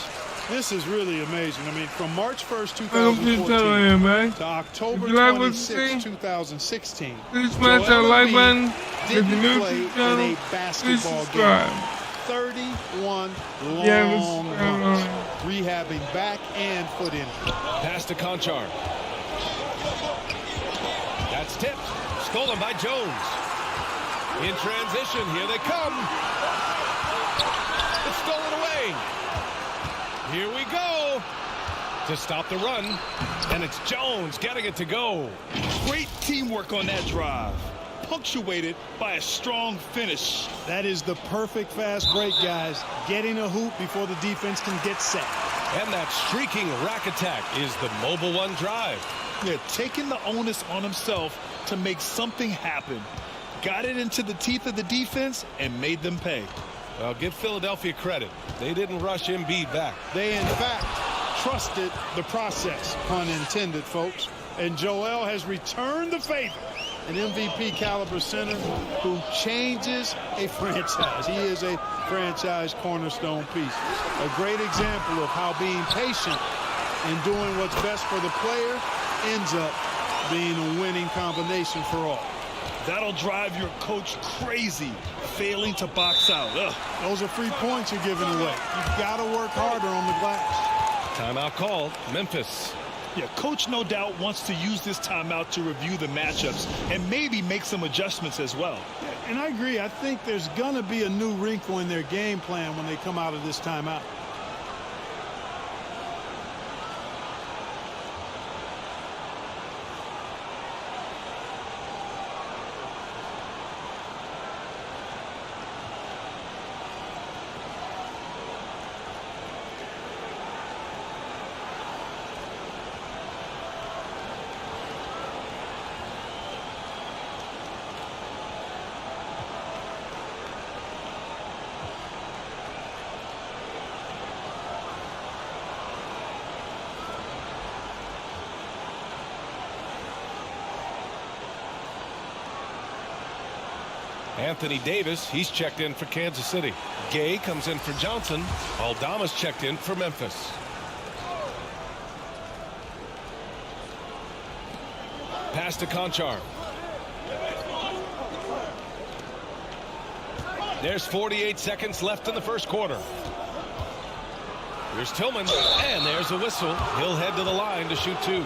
This is really amazing. I mean, from March 1st, Welcome to the channel, man. 2014 to October If you like what you 26, see, 2016. please smash that like button. If you're Didn't new play to the in channel, a please basketball subscribe. game. 31 long Yeah, months. Rehabbing back and foot injury. Pass to Conchar. That's tipped. Stolen by Jones. In transition, here they come. It's stolen away. Here we go. To stop the run. And it's Jones getting it to go. Great teamwork on that drive, punctuated by a strong finish. That is the perfect fast break, guys. Getting a hoop before the defense can get set. And that streaking rack attack is the Mobile One drive. Yeah, taking the onus on himself to make something happen. Got it into the teeth of the defense and made them pay. Well, give Philadelphia credit. They didn't rush Embiid back. They, in fact, trusted the process, pun intended, folks. And Joel has returned the favor. An MVP caliber center who changes a franchise. He is a franchise cornerstone piece. A great example of how being patient and doing what's best for the player ends up being a winning combination for all. That'll drive your coach crazy, failing to box out. Ugh. Those are free points you're giving away. You've got to work harder on the glass. Timeout called. Memphis. Yeah, coach no doubt wants to use this timeout to review the matchups and maybe make some adjustments as well. And I agree. I think there's going to be a new wrinkle in their game plan when they come out of this timeout. Anthony Davis, he's checked in for Kansas City. Gay comes in for Johnson. Aldama's checked in for Memphis. Pass to Conchar. There's 48 seconds left in the first quarter. Here's Tillman, and there's a whistle. He'll head to the line to shoot two.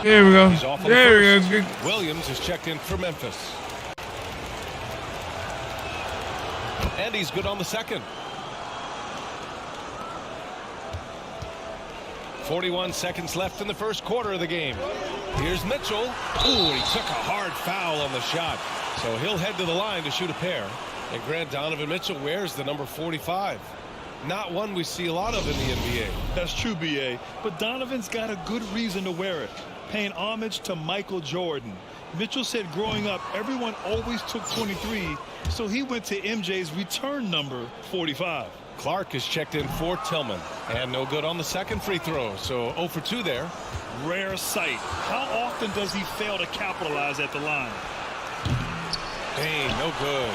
There we go. He's off on There the we go. first. Williams is checked in for Memphis. And he's good on the second. 41 seconds left in the first quarter of the game. Here's Mitchell. Ooh, he took a hard foul on the shot. So he'll head to the line to shoot a pair. And Grant, Donovan Mitchell wears the number 45. Not one we see a lot of in the NBA. That's true, B.A., but Donovan's got a good reason to wear it. paying homage to Michael Jordan. Mitchell said growing up, everyone always took 23, so he went to MJ's return number 45. Clark is checked in for Tillman. And no good on the second free throw, so 0 for 2 there. Rare sight. How often does he fail to capitalize at the line? Hey, no good.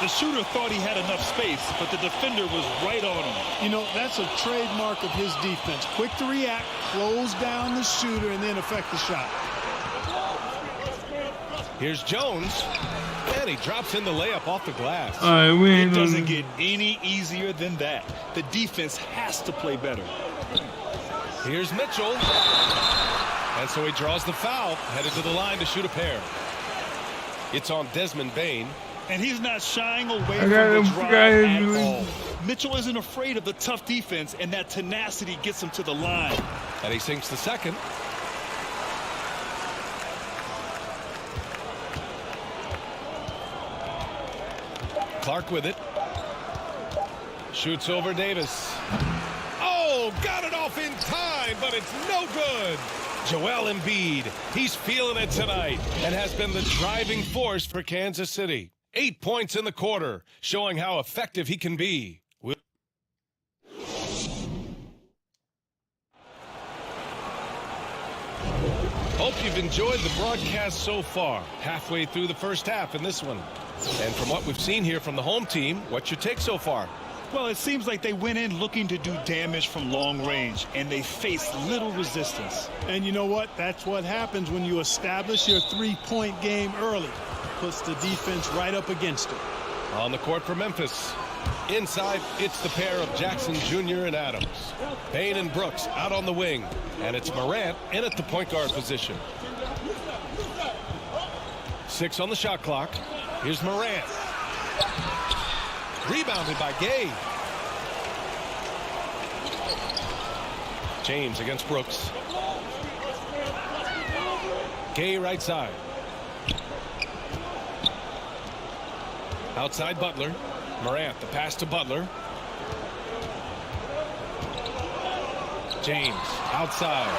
The shooter thought he had enough space, but the defender was right on him. You know, that's a trademark of his defense. Quick to react, close down the shooter, and then affect the shot. Here's Jones. And he drops in the layup off the glass. All right, we It ain't doesn't gonna- get any easier than that. The defense has to play better. Here's Mitchell. And so he draws the foul, headed to the line to shoot a pair. It's on Desmond Bane. And he's not shying away I from got the him, drive got him, at dude. all. Mitchell isn't afraid of the tough defense, and that tenacity gets him to the line. And he sinks the second. Clark with it. Shoots over Davis. Oh, got it off in time, but it's no good. Joel Embiid, he's feeling it tonight and has been the driving force for Kansas City. 8 points in the quarter, showing how effective he can be. Hope you've enjoyed the broadcast so far. Halfway through the first half in this one. And from what we've seen here from the home team, what's your take so far? Well, it seems like they went in looking to do damage from long range, and they faced little resistance. And you know what? That's what happens when you establish your three-point game early. Puts the defense right up against it. On the court for Memphis. Inside, it's the pair of Jackson Jr. and Adams. Bane and Brooks out on the wing. And it's Morant in at the point guard position. 6 on the shot clock. Here's Morant. Rebounded by Gay. James against Brooks. Gay right side. Outside Butler. Morant, the pass to Butler. James outside.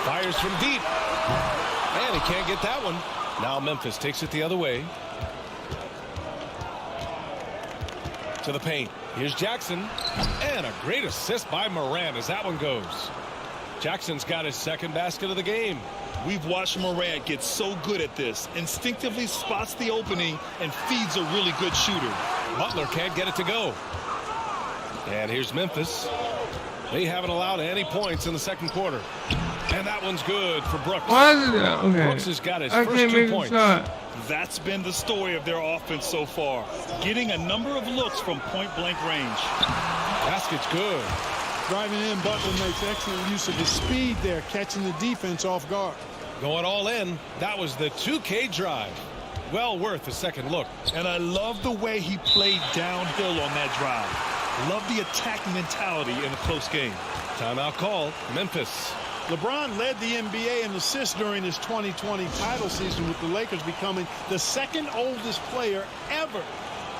Fires from deep. And he can't get that one. Now Memphis takes it the other way. To the paint. Here's Jackson. And a great assist by Morant as that one goes. Jackson's got his second basket of the game. We've watched Morant get so good at this. Instinctively spots the opening and feeds a really good shooter. Butler can't get it to go. And here's Memphis. They haven't allowed any points in the second quarter. And that one's good for Brooks. Why is it that? Okay. Brooks has got his I first can't 2 make a points. shot. That's been the story of their offense so far. Getting a number of looks from point-blank range. Basket's good. Driving in, Butler makes excellent use of his speed there, catching the defense off guard. Going all in. That was the 2K drive. Well worth a second look. And I love the way he played downhill on that drive. Love the attack mentality in a close game. Timeout call. Memphis. LeBron led the NBA in assists during his 2020 title season, with the Lakers becoming the second oldest player ever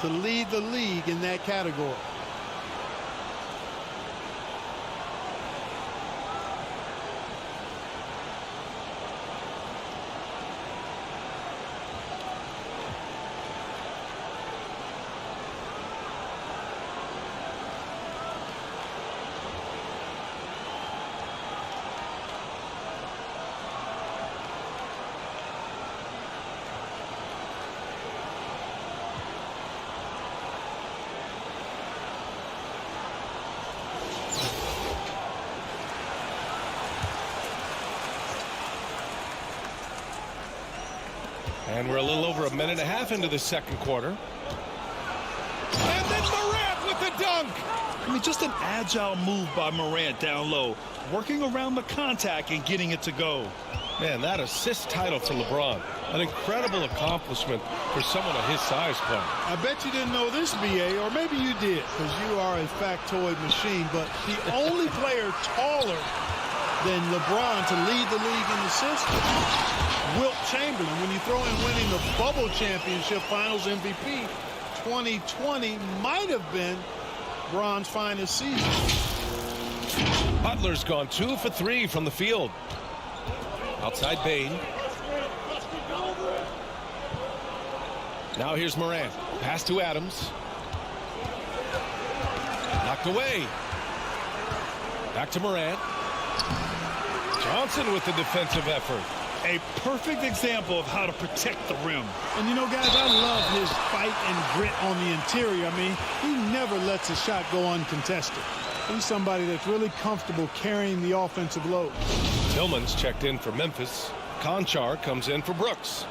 to lead the league in that category. And we're a little over a minute and a half into the second quarter. And then Morant with the dunk. I mean, just an agile move by Morant down low, working around the contact and getting it to go. Man, that assist title for LeBron. An incredible accomplishment for someone of his size play. I bet you didn't know this, BA, or maybe you did, because you are a factoid machine, but the only player taller than LeBron to lead the league in assists, Wilt Chamberlain. When you throw in winning the Bubble Championship Finals MVP, 2020 might have been LeBron's finest season. Butler's gone 2 for 3 from the field. Outside Bane. Now here's Morant. Pass to Adams. Knocked away. Back to Morant. Johnson with the defensive effort. A perfect example of how to protect the rim. And you know, guys, I love his fight and grit on the interior. I mean, he never lets a shot go uncontested. He's somebody that's really comfortable carrying the offensive load. Tillman's checked in for Memphis. Conchar comes in for Brooks.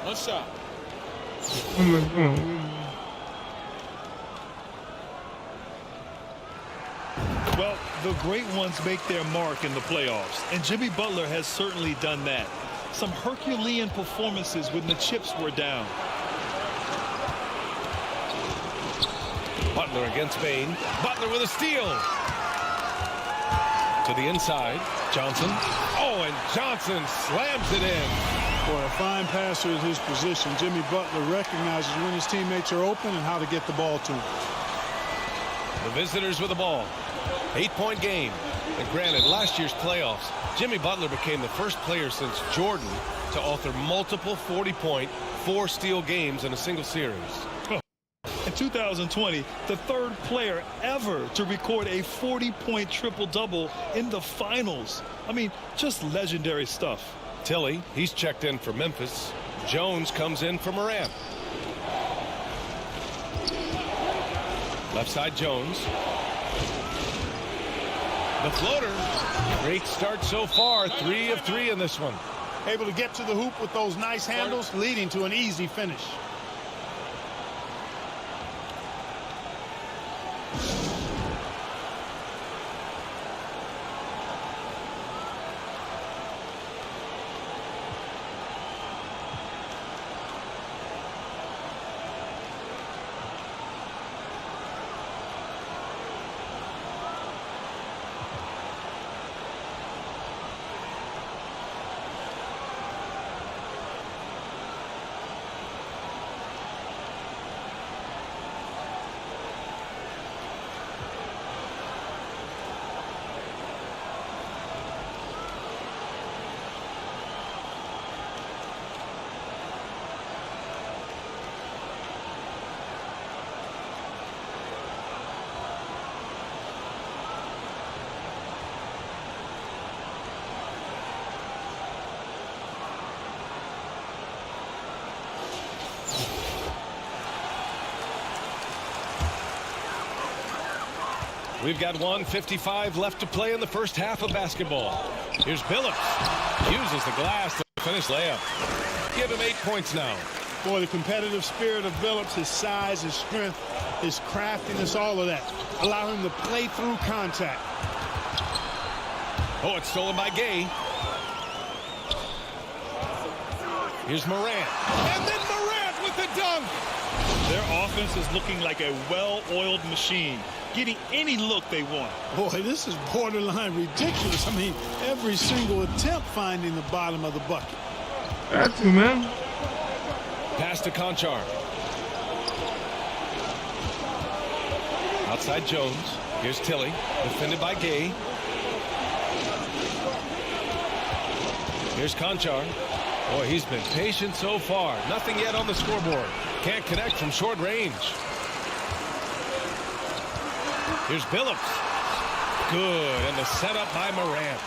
One shot. Well, the great ones make their mark in the playoffs, and Jimmy Butler has certainly done that. Some Herculean performances when the chips were down. Butler against Bane. Butler with a steal. To the inside. Johnson. Oh, and Johnson slams it in. Boy, a fine passer is his position. Jimmy Butler recognizes when his teammates are open and how to get the ball to him. The visitors with the ball. 8-point game. And granted, last year's playoffs, Jimmy Butler became the first player since Jordan to author multiple 40-point, 4-steal games in a single series. In 2020, the third player ever to record a 40-point triple-double in the finals. I mean, just legendary stuff. Tilly, he's checked in for Memphis. Jones comes in for Morant. Left side Jones. The floater. Great start so far. 3 of 3 in this one. Able to get to the hoop with those nice handles, leading to an easy finish. We've got 1:55 left to play in the first half of basketball. Here's Billups. Uses the glass to finish layup. Give him 8 points now. Boy, the competitive spirit of Billups, his size, his strength, his craftiness, all of that. Allow him to play through contact. Oh, it's stolen by Gay. Here's Morant. And then Morant with the dunk. Their offense is looking like a well-oiled machine, getting any look they want. Boy, this is borderline ridiculous. I mean, every single attempt finding the bottom of the bucket. That's you, man. Pass to Conchar. Outside Jones. Here's Tilly. Defended by Gay. Here's Conchar. Boy, he's been patient so far. Nothing yet on the scoreboard. Can't connect from short range. Here's Billups. Good. And the setup by Morant.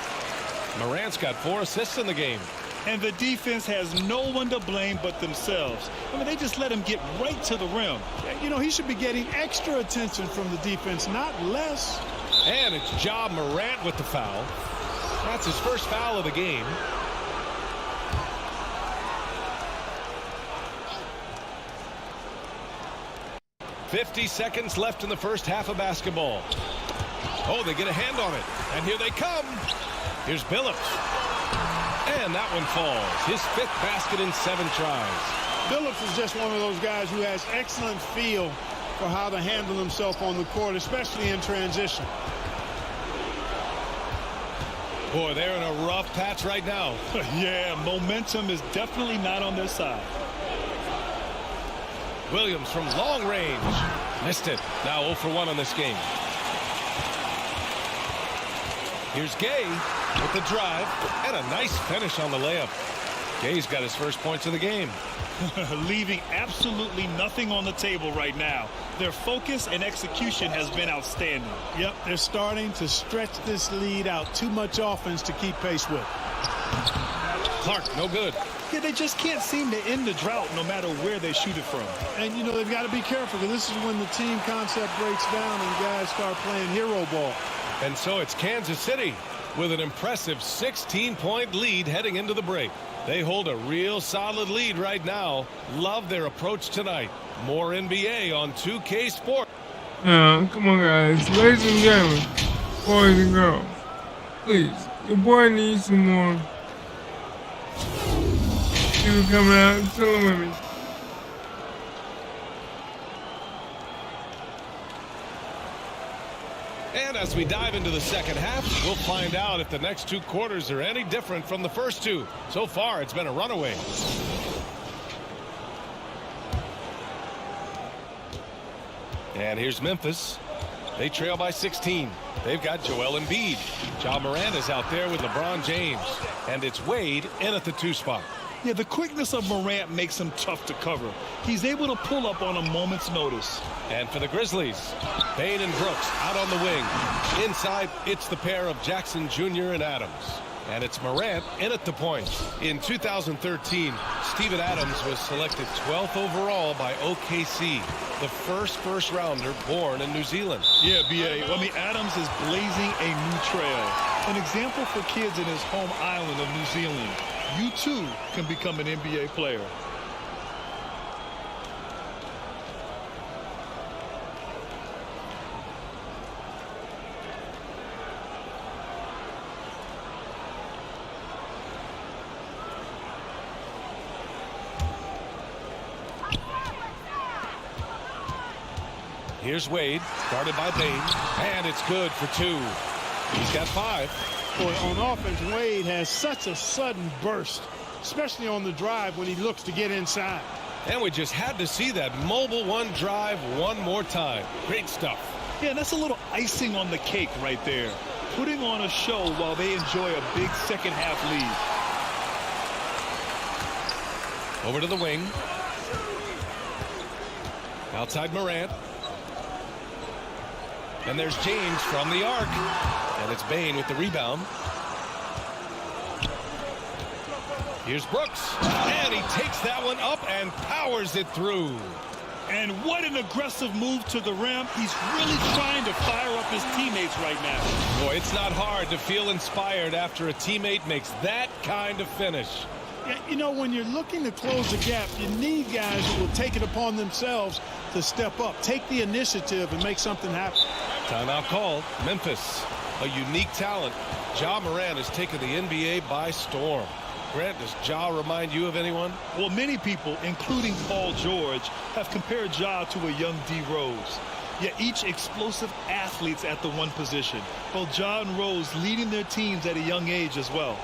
Morant's got 4 assists in the game. And the defense has no one to blame but themselves. I mean, they just let him get right to the rim. You know, he should be getting extra attention from the defense, not less. And it's Ja Morant with the foul. That's his first foul of the game. .50 seconds left in the first half of basketball. Oh, they get a hand on it. And here they come. Here's Billups. And that one falls. His 5th basket in 7 tries. Billups is just one of those guys who has excellent feel for how to handle himself on the court, especially in transition. Boy, they're in a rough patch right now. Yeah, momentum is definitely not on their side. Williams from long range. Missed it. Now 0 for 1 on this game. Here's Gay with the drive and a nice finish on the layup. Gay's got his first points of the game. Leaving absolutely nothing on the table right now. Their focus and execution has been outstanding. Yep, they're starting to stretch this lead out. Too much offense to keep pace with. Clark, no good. Yeah, they just can't seem to end the drought no matter where they shoot it from. And, you know, they've got to be careful because this is when the team concept breaks down and guys start playing hero ball. And so it's Kansas City with an impressive 16-point lead heading into the break. They hold a real solid lead right now. Love their approach tonight. More NBA on 2K Sports. Come on, guys. Ladies and gentlemen, boys and girls, please, your boy needs some more people coming out and chilling with me. And as we dive into the second half, we'll find out if the next 2 quarters are any different from the first 2. So far, it's been a runaway. And here's Memphis. They trail by 16. They've got Joel Embiid. Ja Morant is out there with LeBron James. And it's Wade in at the 2 spot. Yeah, the quickness of Morant makes him tough to cover. He's able to pull up on a moment's notice. And for the Grizzlies, Bane and Brooks out on the wing. Inside, it's the pair of Jackson Jr. and Adams. And it's Morant in at the point. In 2013, Steven Adams was selected 12th overall by OKC, the first rounder born in New Zealand. Yeah, B.A. I mean, Adams is blazing a new trail. An example for kids in his home island of New Zealand. You too can become an NBA player. Here's Wade, guarded by Bane, and it's good for 2. He's got 5. Boy, on offense, Wade has such a sudden burst, especially on the drive when he looks to get inside. And we just had to see that mobile one drive one more time. Great stuff. Yeah, that's a little icing on the cake right there. Putting on a show while they enjoy a big second half lead. Over to the wing. Outside Morant. And there's James from the arc. And it's Bane with the rebound. Here's Brooks. And he takes that one up and powers it through. And what an aggressive move to the rim. He's really trying to fire up his teammates right now. Boy, it's not hard to feel inspired after a teammate makes that kind of finish. Yeah, you know, when you're looking to close the gap, you need guys who will take it upon themselves to step up, take the initiative, and make something happen. Timeout called. Memphis, a unique talent. Ja Morant has taken the NBA by storm. Grant, does Ja remind you of anyone? Well, many people, including Paul George, have compared Ja to a young D. Rose. Yet each explosive athletes at the one position. Both Ja and Rose leading their teams at a young age as well.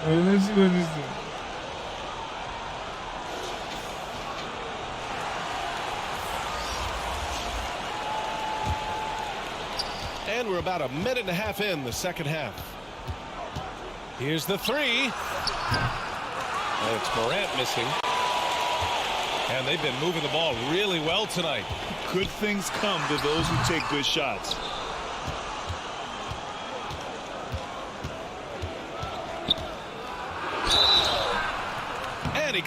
All right, let's see what this is. And we're about a minute and a half in the second half. Here's the 3. And it's Morant missing. And they've been moving the ball really well tonight. Good things come to those who take good shots.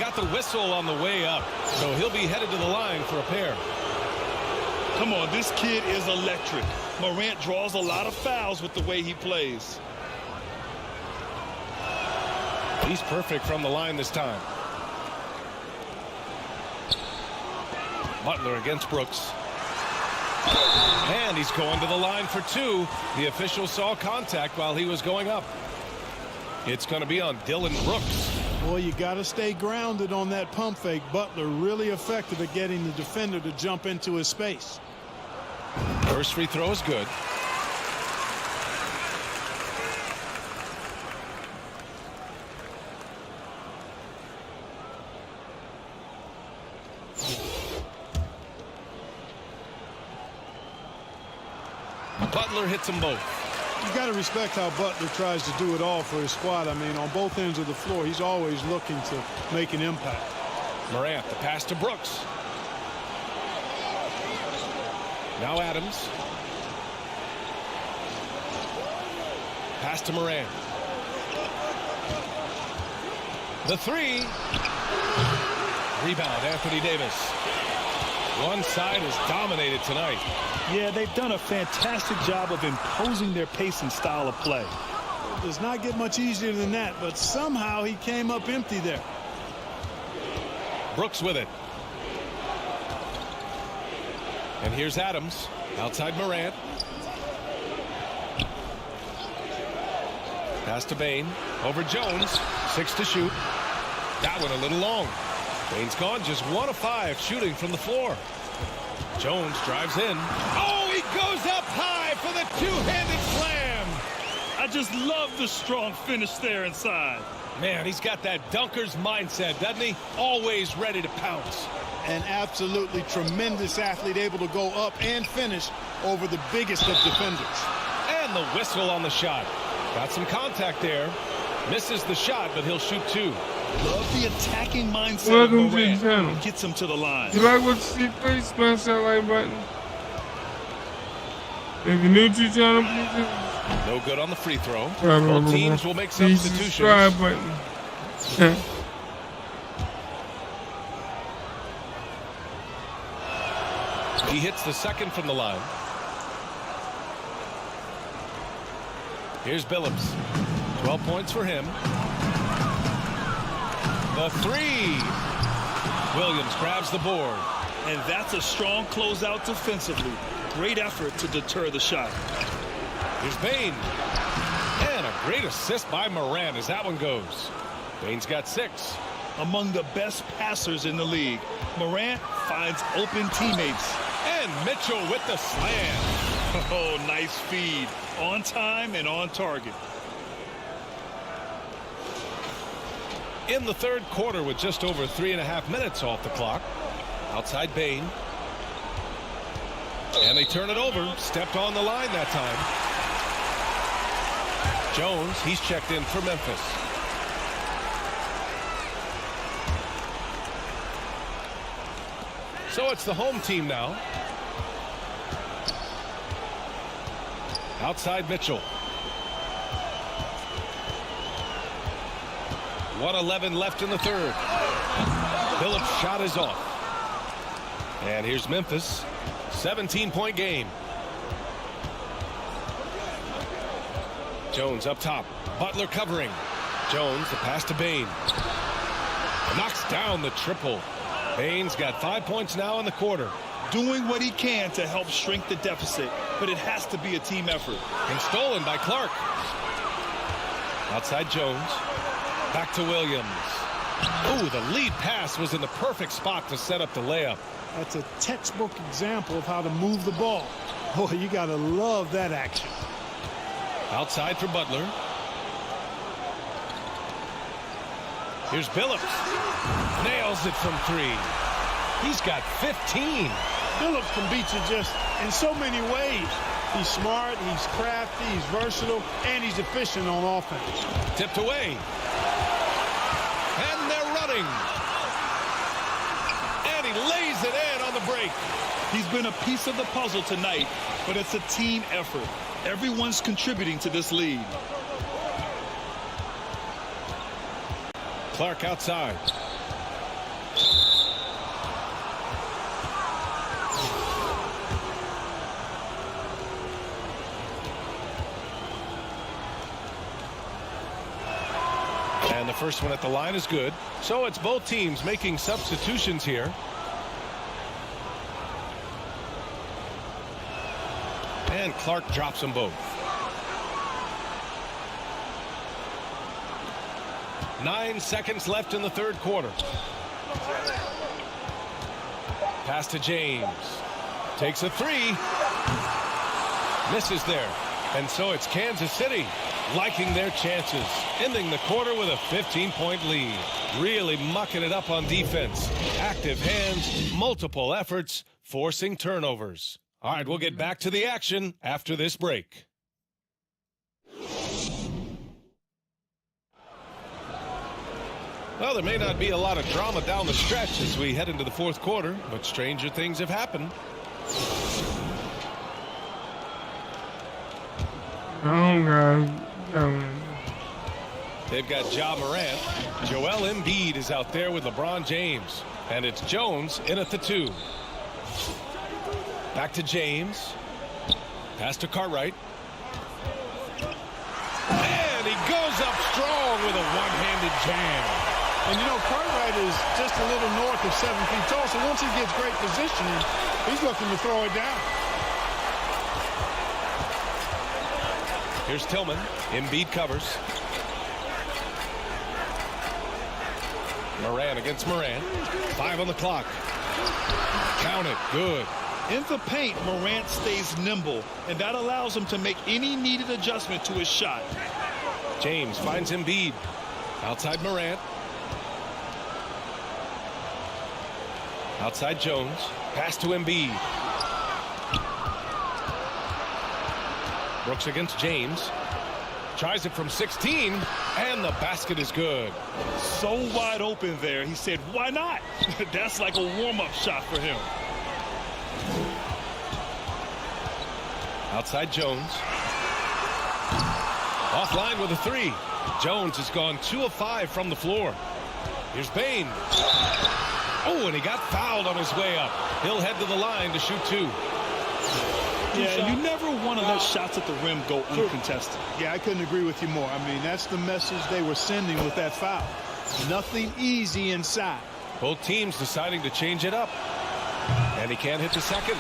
got the whistle on the way up, so he'll be headed to the line for a pair. Come on, this kid is electric. Morant draws a lot of fouls with the way he plays. He's perfect from the line this time. Butler against Brooks. And he's going to the line for two. The official saw contact while he was going up. It's going to be on Dillon Brooks. Boy, you got to stay grounded on that pump fake. Butler really effective at getting the defender to jump into his space. First free throw is good. Butler hits them both. You got to respect how Butler tries to do it all for his squad. I mean, on both ends of the floor, he's always looking to make an impact. Morant, the pass to Brooks. Now Adams. Pass to Morant. The three. Rebound, Anthony Davis. One side is dominated tonight. Yeah, they've done a fantastic job of imposing their pace and style of play. It does not get much easier than that, but somehow he came up empty there. Brooks with it. And here's Adams outside Morant. Pass to Bane over Jones. 6 to shoot. That one a little long. Bane's gone just 1 of 5 shooting from the floor. Jones drives in. Oh, he goes up high for the two-handed slam. I just love the strong finish there inside. Man, he's got that dunker's mindset, doesn't he? Always ready to pounce. An absolutely tremendous athlete, able to go up and finish over the biggest of defenders. And the whistle on the shot. Got some contact there. Misses the shot, but he'll shoot 2. Love the attacking mindset Welcome of to the Morant. channel. Gets him to the line. You like what you see, please smash that like button. If you're new to the channel, please No good on the free throw. Both teams will make the substitutions. subscribe button. He hits the second from the line. Here's Billups. 12 points for him. The three. Williams grabs the board. And that's a strong closeout defensively. Great effort to deter the shot. Here's Bane. And a great assist by Morant as that one goes. Bane's got 6. Among the best passers in the league, Morant finds open teammates. And Mitchell with the slam. Oh, nice feed. On time and on target. In the third quarter with just over 3.5 minutes off the clock. Outside Bane. And they turn it over. Stepped on the line that time. Jones, he's checked in for Memphis. So it's the home team now. Outside Mitchell. 1:11 left in the third. Phillips' shot is off. And here's Memphis. 17-point game. Jones up top. Butler covering. Jones, the pass to Bane. Knocks down the triple. Bane's got 5 points now in the quarter. Doing what he can to help shrink the deficit, but it has to be a team effort. And stolen by Clark. Outside Jones. Back to Williams. Ooh, the lead pass was in the perfect spot to set up the layup. That's a textbook example of how to move the ball. Boy, you got to love that action. Outside for Butler. Here's Billups. Nails it from 3. He's got 15. Billups can beat you just in so many ways. He's smart, he's crafty, he's versatile, and he's efficient on offense. Tipped away. And they're running. And he lays it in on the break. He's been a piece of the puzzle tonight, but it's a team effort. Everyone's contributing to this lead. Clark outside. And the first one at the line is good. So it's both teams making substitutions here. And Clark drops them both. 9 seconds left in the third quarter. Pass to James. Takes a three. Misses there. And so it's Kansas City liking their chances, ending the quarter with a 15-point lead. Really mucking it up on defense. Active hands, multiple efforts, forcing turnovers. All right, we'll get back to the action after this break. Well, there may not be a lot of drama down the stretch as we head into the fourth quarter, but stranger things have happened. Oh, God. They've got Ja Morant. Joel Embiid is out there with LeBron James. And it's Jones in at the 2. Back to James. Pass to Cartwright. And he goes up strong with a one-handed jam. And, you know, Cartwright is just a little north of 7 feet tall, so once he gets great positioning, he's looking to throw it down. Here's Tillman. Embiid covers. Morant against Morant. 5 on the clock. Count it. Good. In the paint, Morant stays nimble, and that allows him to make any needed adjustment to his shot. James finds Embiid. Outside Morant. Outside Jones. Pass to Embiid. Brooks against James. Tries it from 16, and the basket is good. So wide open there. He said, why not? That's like a warm-up shot for him. Outside Jones. Offline with a 3. Jones has gone 2 of 5 from the floor. Here's Bane. Oh, and he got fouled on his way up. He'll head to the line to shoot 2. Yeah, you never want to let shots at the rim go uncontested. Yeah, I couldn't agree with you more. I mean, that's the message they were sending with that foul. Nothing easy inside. Both teams deciding to change it up. And he can't hit the second.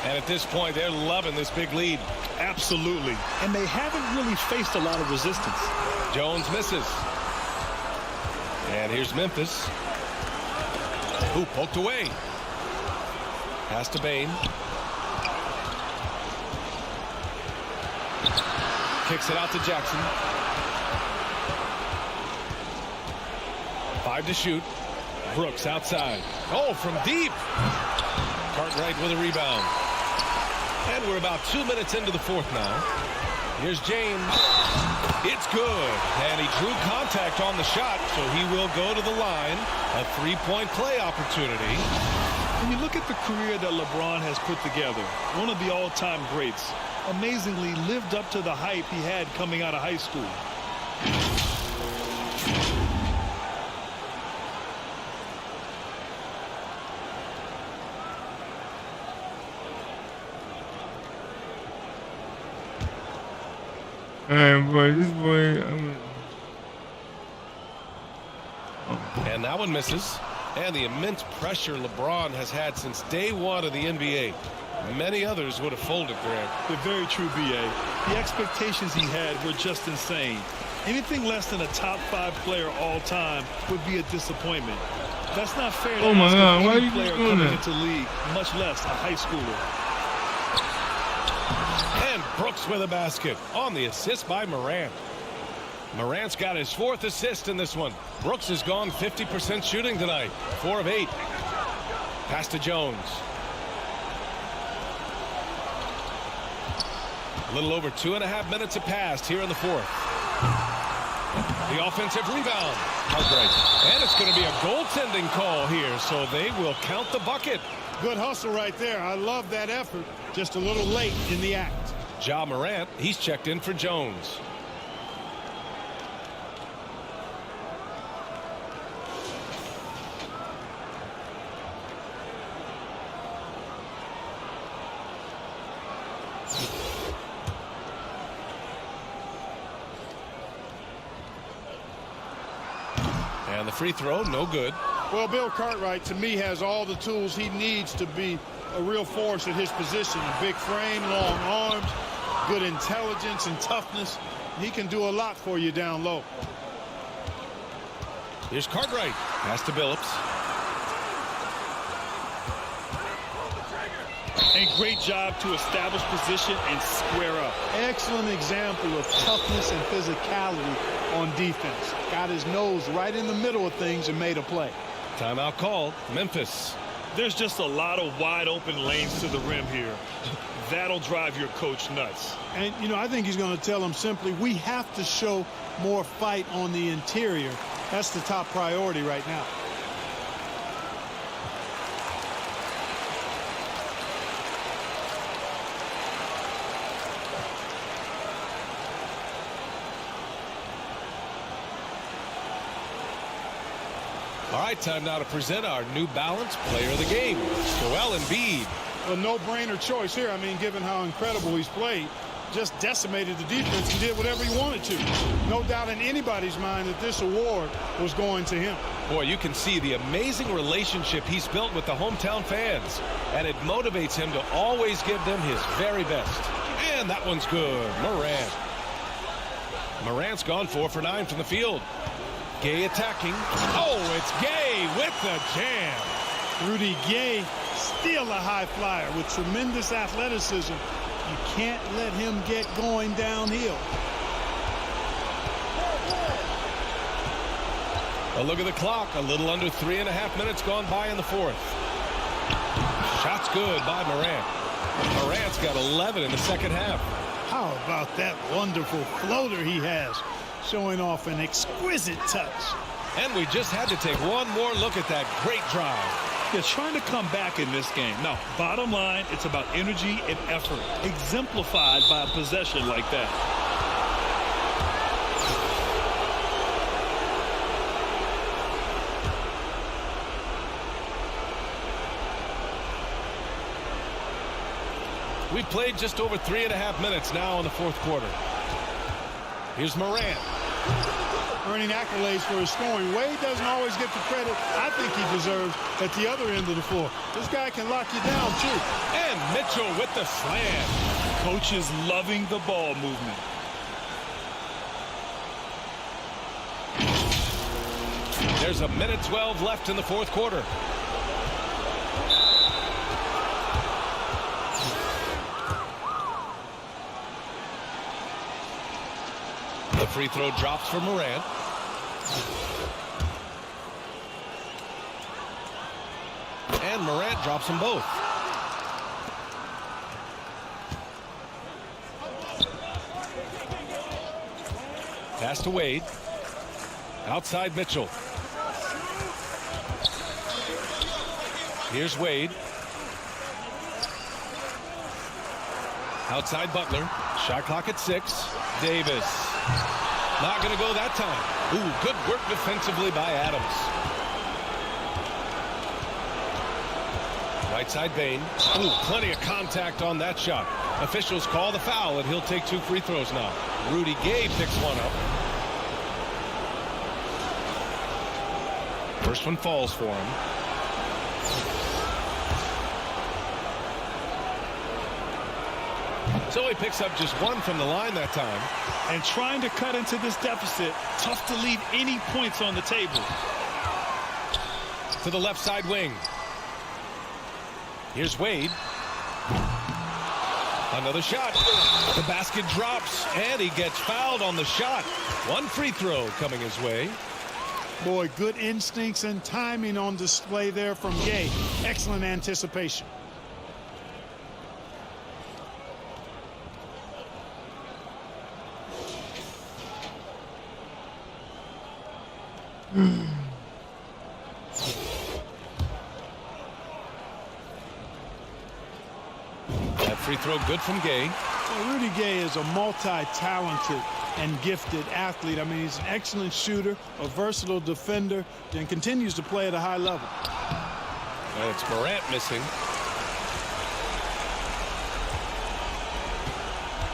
And at this point, they're loving this big lead. Absolutely. And they haven't really faced a lot of resistance. Jones misses. And here's Memphis. Who poked away. Pass to Bane. Kicks it out to Jackson. 5 to shoot. Brooks outside. Oh, from deep. Cartwright with a rebound. And we're about 2 minutes into the fourth now. Here's James. It's good. And he drew contact on the shot, so he will go to the line. A 3-point play opportunity. When you look at the career that LeBron has put together, one of the all-time greats, amazingly lived up to the hype he had coming out of high school. Boy, this boy. And that one misses. And the immense pressure LeBron has had since day one of the NBA. Many others would have folded, Grant. They're very true, B.A. The expectations he had were just insane. Anything less than a top 5 player all time would be a disappointment. That's not fair to my ask God, of why any are you player doing coming that? into league, much less a high schooler. And Brooks with a basket on the assist by Morant. Morant's got his 4th assist in this one. Brooks has gone 50% shooting tonight. 4 of 8. Pass to Jones. A little over 2.5 minutes have passed here in the fourth. The offensive rebound. Cartwright. And it's going to be a goaltending call here, so they will count the bucket. Good hustle right there. I love that effort. Just a little late in the act. Ja Morant, he's checked in for Jones. And the free throw, no good. Well, Bill Cartwright, to me, has all the tools he needs to be a real force at his position. A big frame, long arms, good intelligence and toughness. He can do a lot for you down low. Here's Cartwright. Pass to Billups. And great job to establish position and square up. Excellent example of toughness and physicality on defense. Got his nose right in the middle of things and made a play. Timeout called. Memphis. There's just a lot of wide open lanes to the rim here. That'll drive your coach nuts. And, you know, I think he's going to tell him simply, we have to show more fight on the interior. That's the top priority right now. All right, time now to present our New Balance Player of the Game, Joel Embiid. A no-brainer choice here. I mean, given how incredible he's played, just decimated the defense and did whatever he wanted to. No doubt in anybody's mind that this award was going to him. Boy, you can see the amazing relationship he's built with the hometown fans, and it motivates him to always give them his very best. And that one's good. Morant. Morant's gone 4 for 9 from the field. Gay attacking. Oh, it's Gay with the jam. Rudy Gay, still a high flyer with tremendous athleticism. You can't let him get going downhill. A look at the clock. A little under 3.5 minutes gone by in the fourth. Shot's good by Morant. Morant's got 11 in the second half. How about that wonderful floater he has, showing off an exquisite touch. And we just had to take one more look at that great drive. They're trying to come back in this game. Now, bottom line, it's about energy and effort, exemplified by a possession like that. We played just over 3.5 minutes now in the fourth quarter. Here's Morant. Earning accolades for his scoring. Wade doesn't always get the credit I think he deserves at the other end of the floor. This guy can lock you down, too. And Mitchell with the slam. Coach is loving the ball movement. There's 1:12 left in the fourth quarter. The free throw drops for Morant. And Morant drops them both. Pass to Wade. Outside Mitchell. Here's Wade. Outside Butler. Shot clock at 6. Davis. Not going to go that time. Ooh, good work defensively by Adams. Right side Bane. Ooh, plenty of contact on that shot. Officials call the foul, and he'll take 2 free throws now. Rudy Gay picks one up. First one falls for him. So he picks up just 1 from the line that time. And trying to cut into this deficit, tough to leave any points on the table. To the left side wing. Here's Wade. Another shot. The basket drops, and he gets fouled on the shot. 1 free throw coming his way. Boy, good instincts and timing on display there from Gay. Excellent anticipation. That free throw good from Gay. Well, Rudy Gay is a multi-talented and gifted athlete. I mean, he's an excellent shooter, a versatile defender, and continues to play at a high level. And it's Morant missing.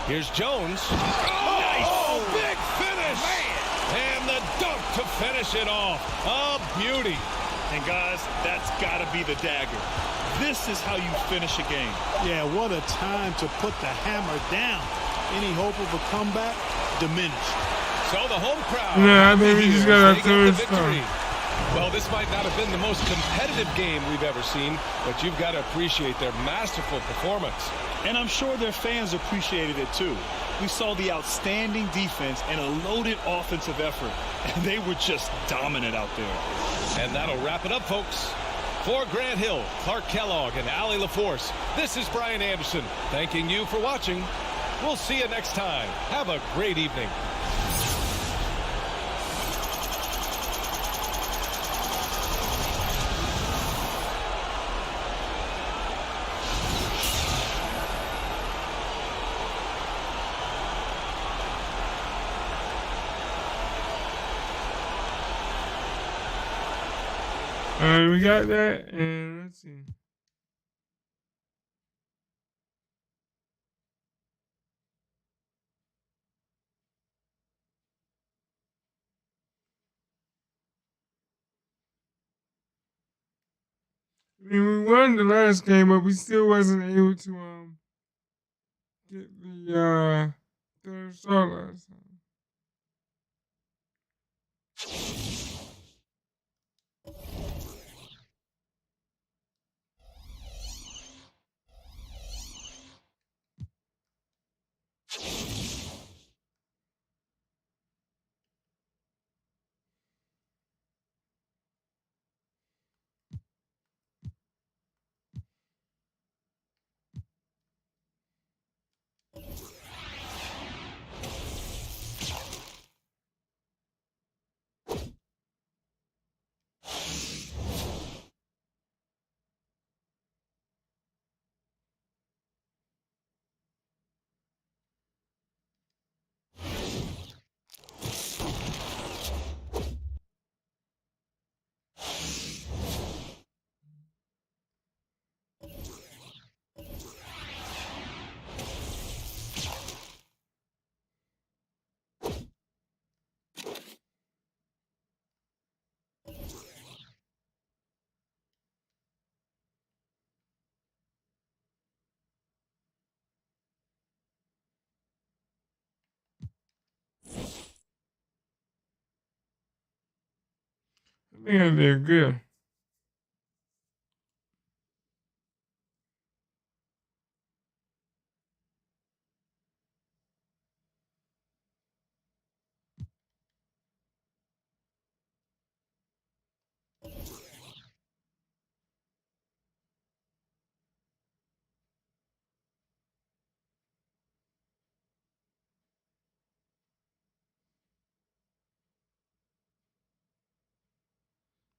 Here's Jones. Oh, nice! Big finish! Man. And the dunk to finish it off. A beauty. And guys, that's got to be the dagger. This is how you finish a game. Yeah, what a time to put the hammer down. Any hope of a comeback diminished. So the home crowd. Yeah, I think we just got our third victory. star. Well, this might not have been the most competitive game we've ever seen, but you've got to appreciate their masterful performance. And I'm sure their fans appreciated it too. We saw the outstanding defense and a loaded offensive effort, and they were just dominant out there. And that'll wrap it up, folks. For Grant Hill, Clark Kellogg, and Allie LaForce, this is Brian Anderson, thanking you for watching. We'll see you next time. Have a great evening. All right, we got that, and let's see. I mean, we won the last game, but we still wasn't able to get the third star last time. I think I did good.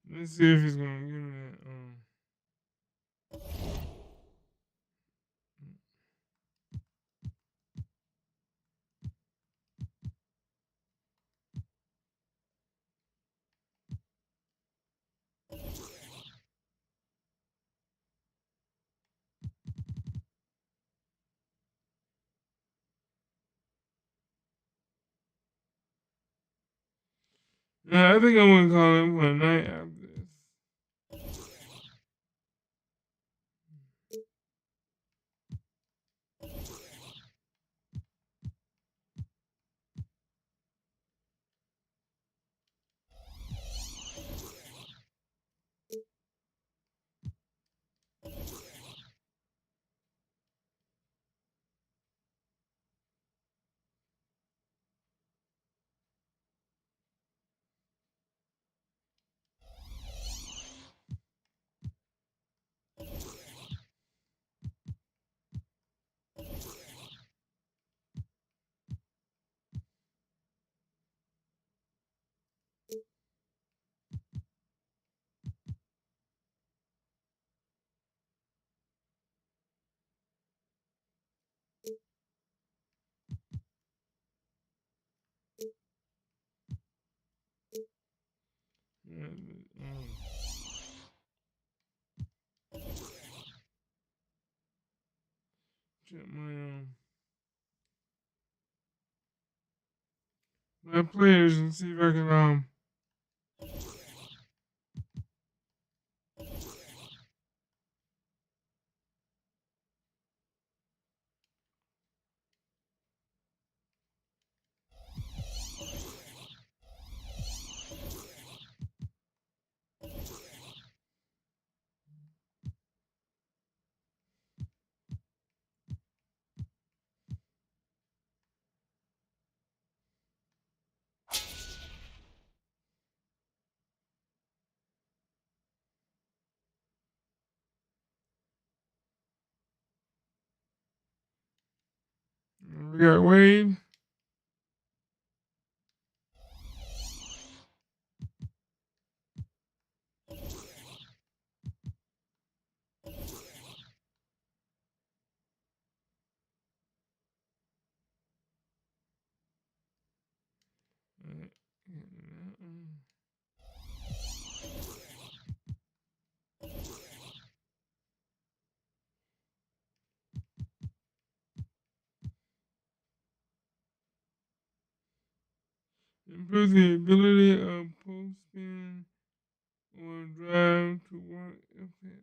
Let's see if he's gonna give me that. Yeah, I think I'm gonna call it one night after this. Yeah, check my players and see if I can We got Wade. Improve the ability of post-spin or drive to work efficiently.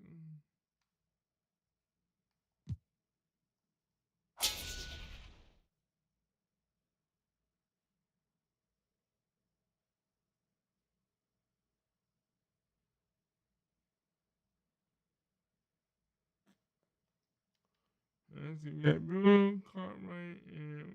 Let's see, we got Bill, Cartwright, and Wade.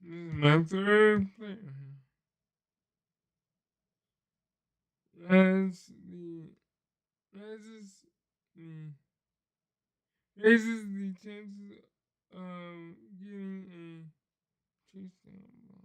This is my third player. Raises the raises the chances of getting a touchdown ball.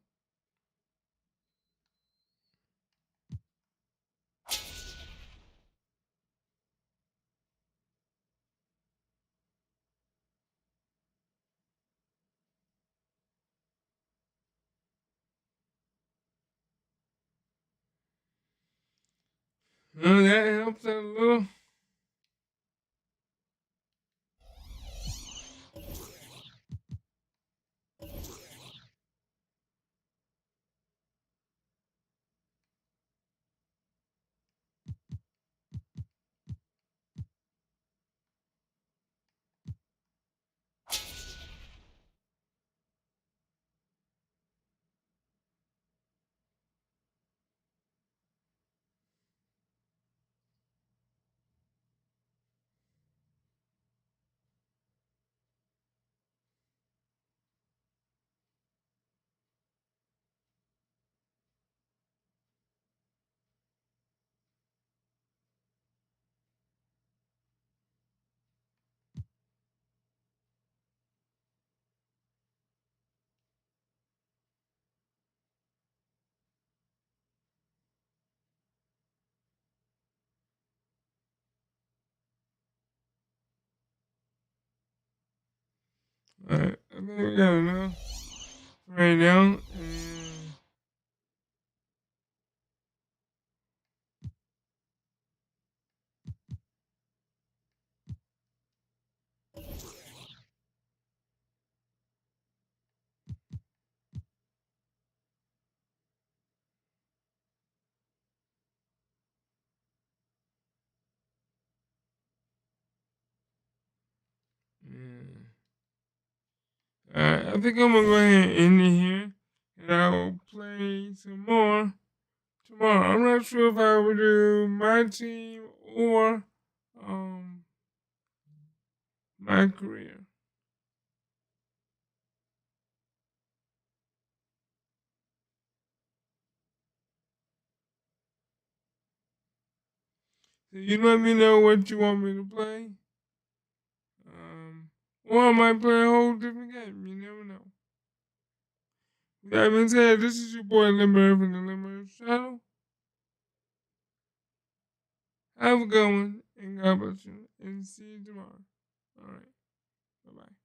That helps out a little. Alright, I think we got enough right now. I think I'm gonna go ahead and end it here, and I will play some more tomorrow. I'm not sure if I will do my team or my career. So you let me know what you want me to play. Or I might play a whole different game. You never know. With that being said, this is your boy Limber from the Limber Channel. Have a good one, and God bless you, and see you tomorrow. All right. Bye-bye.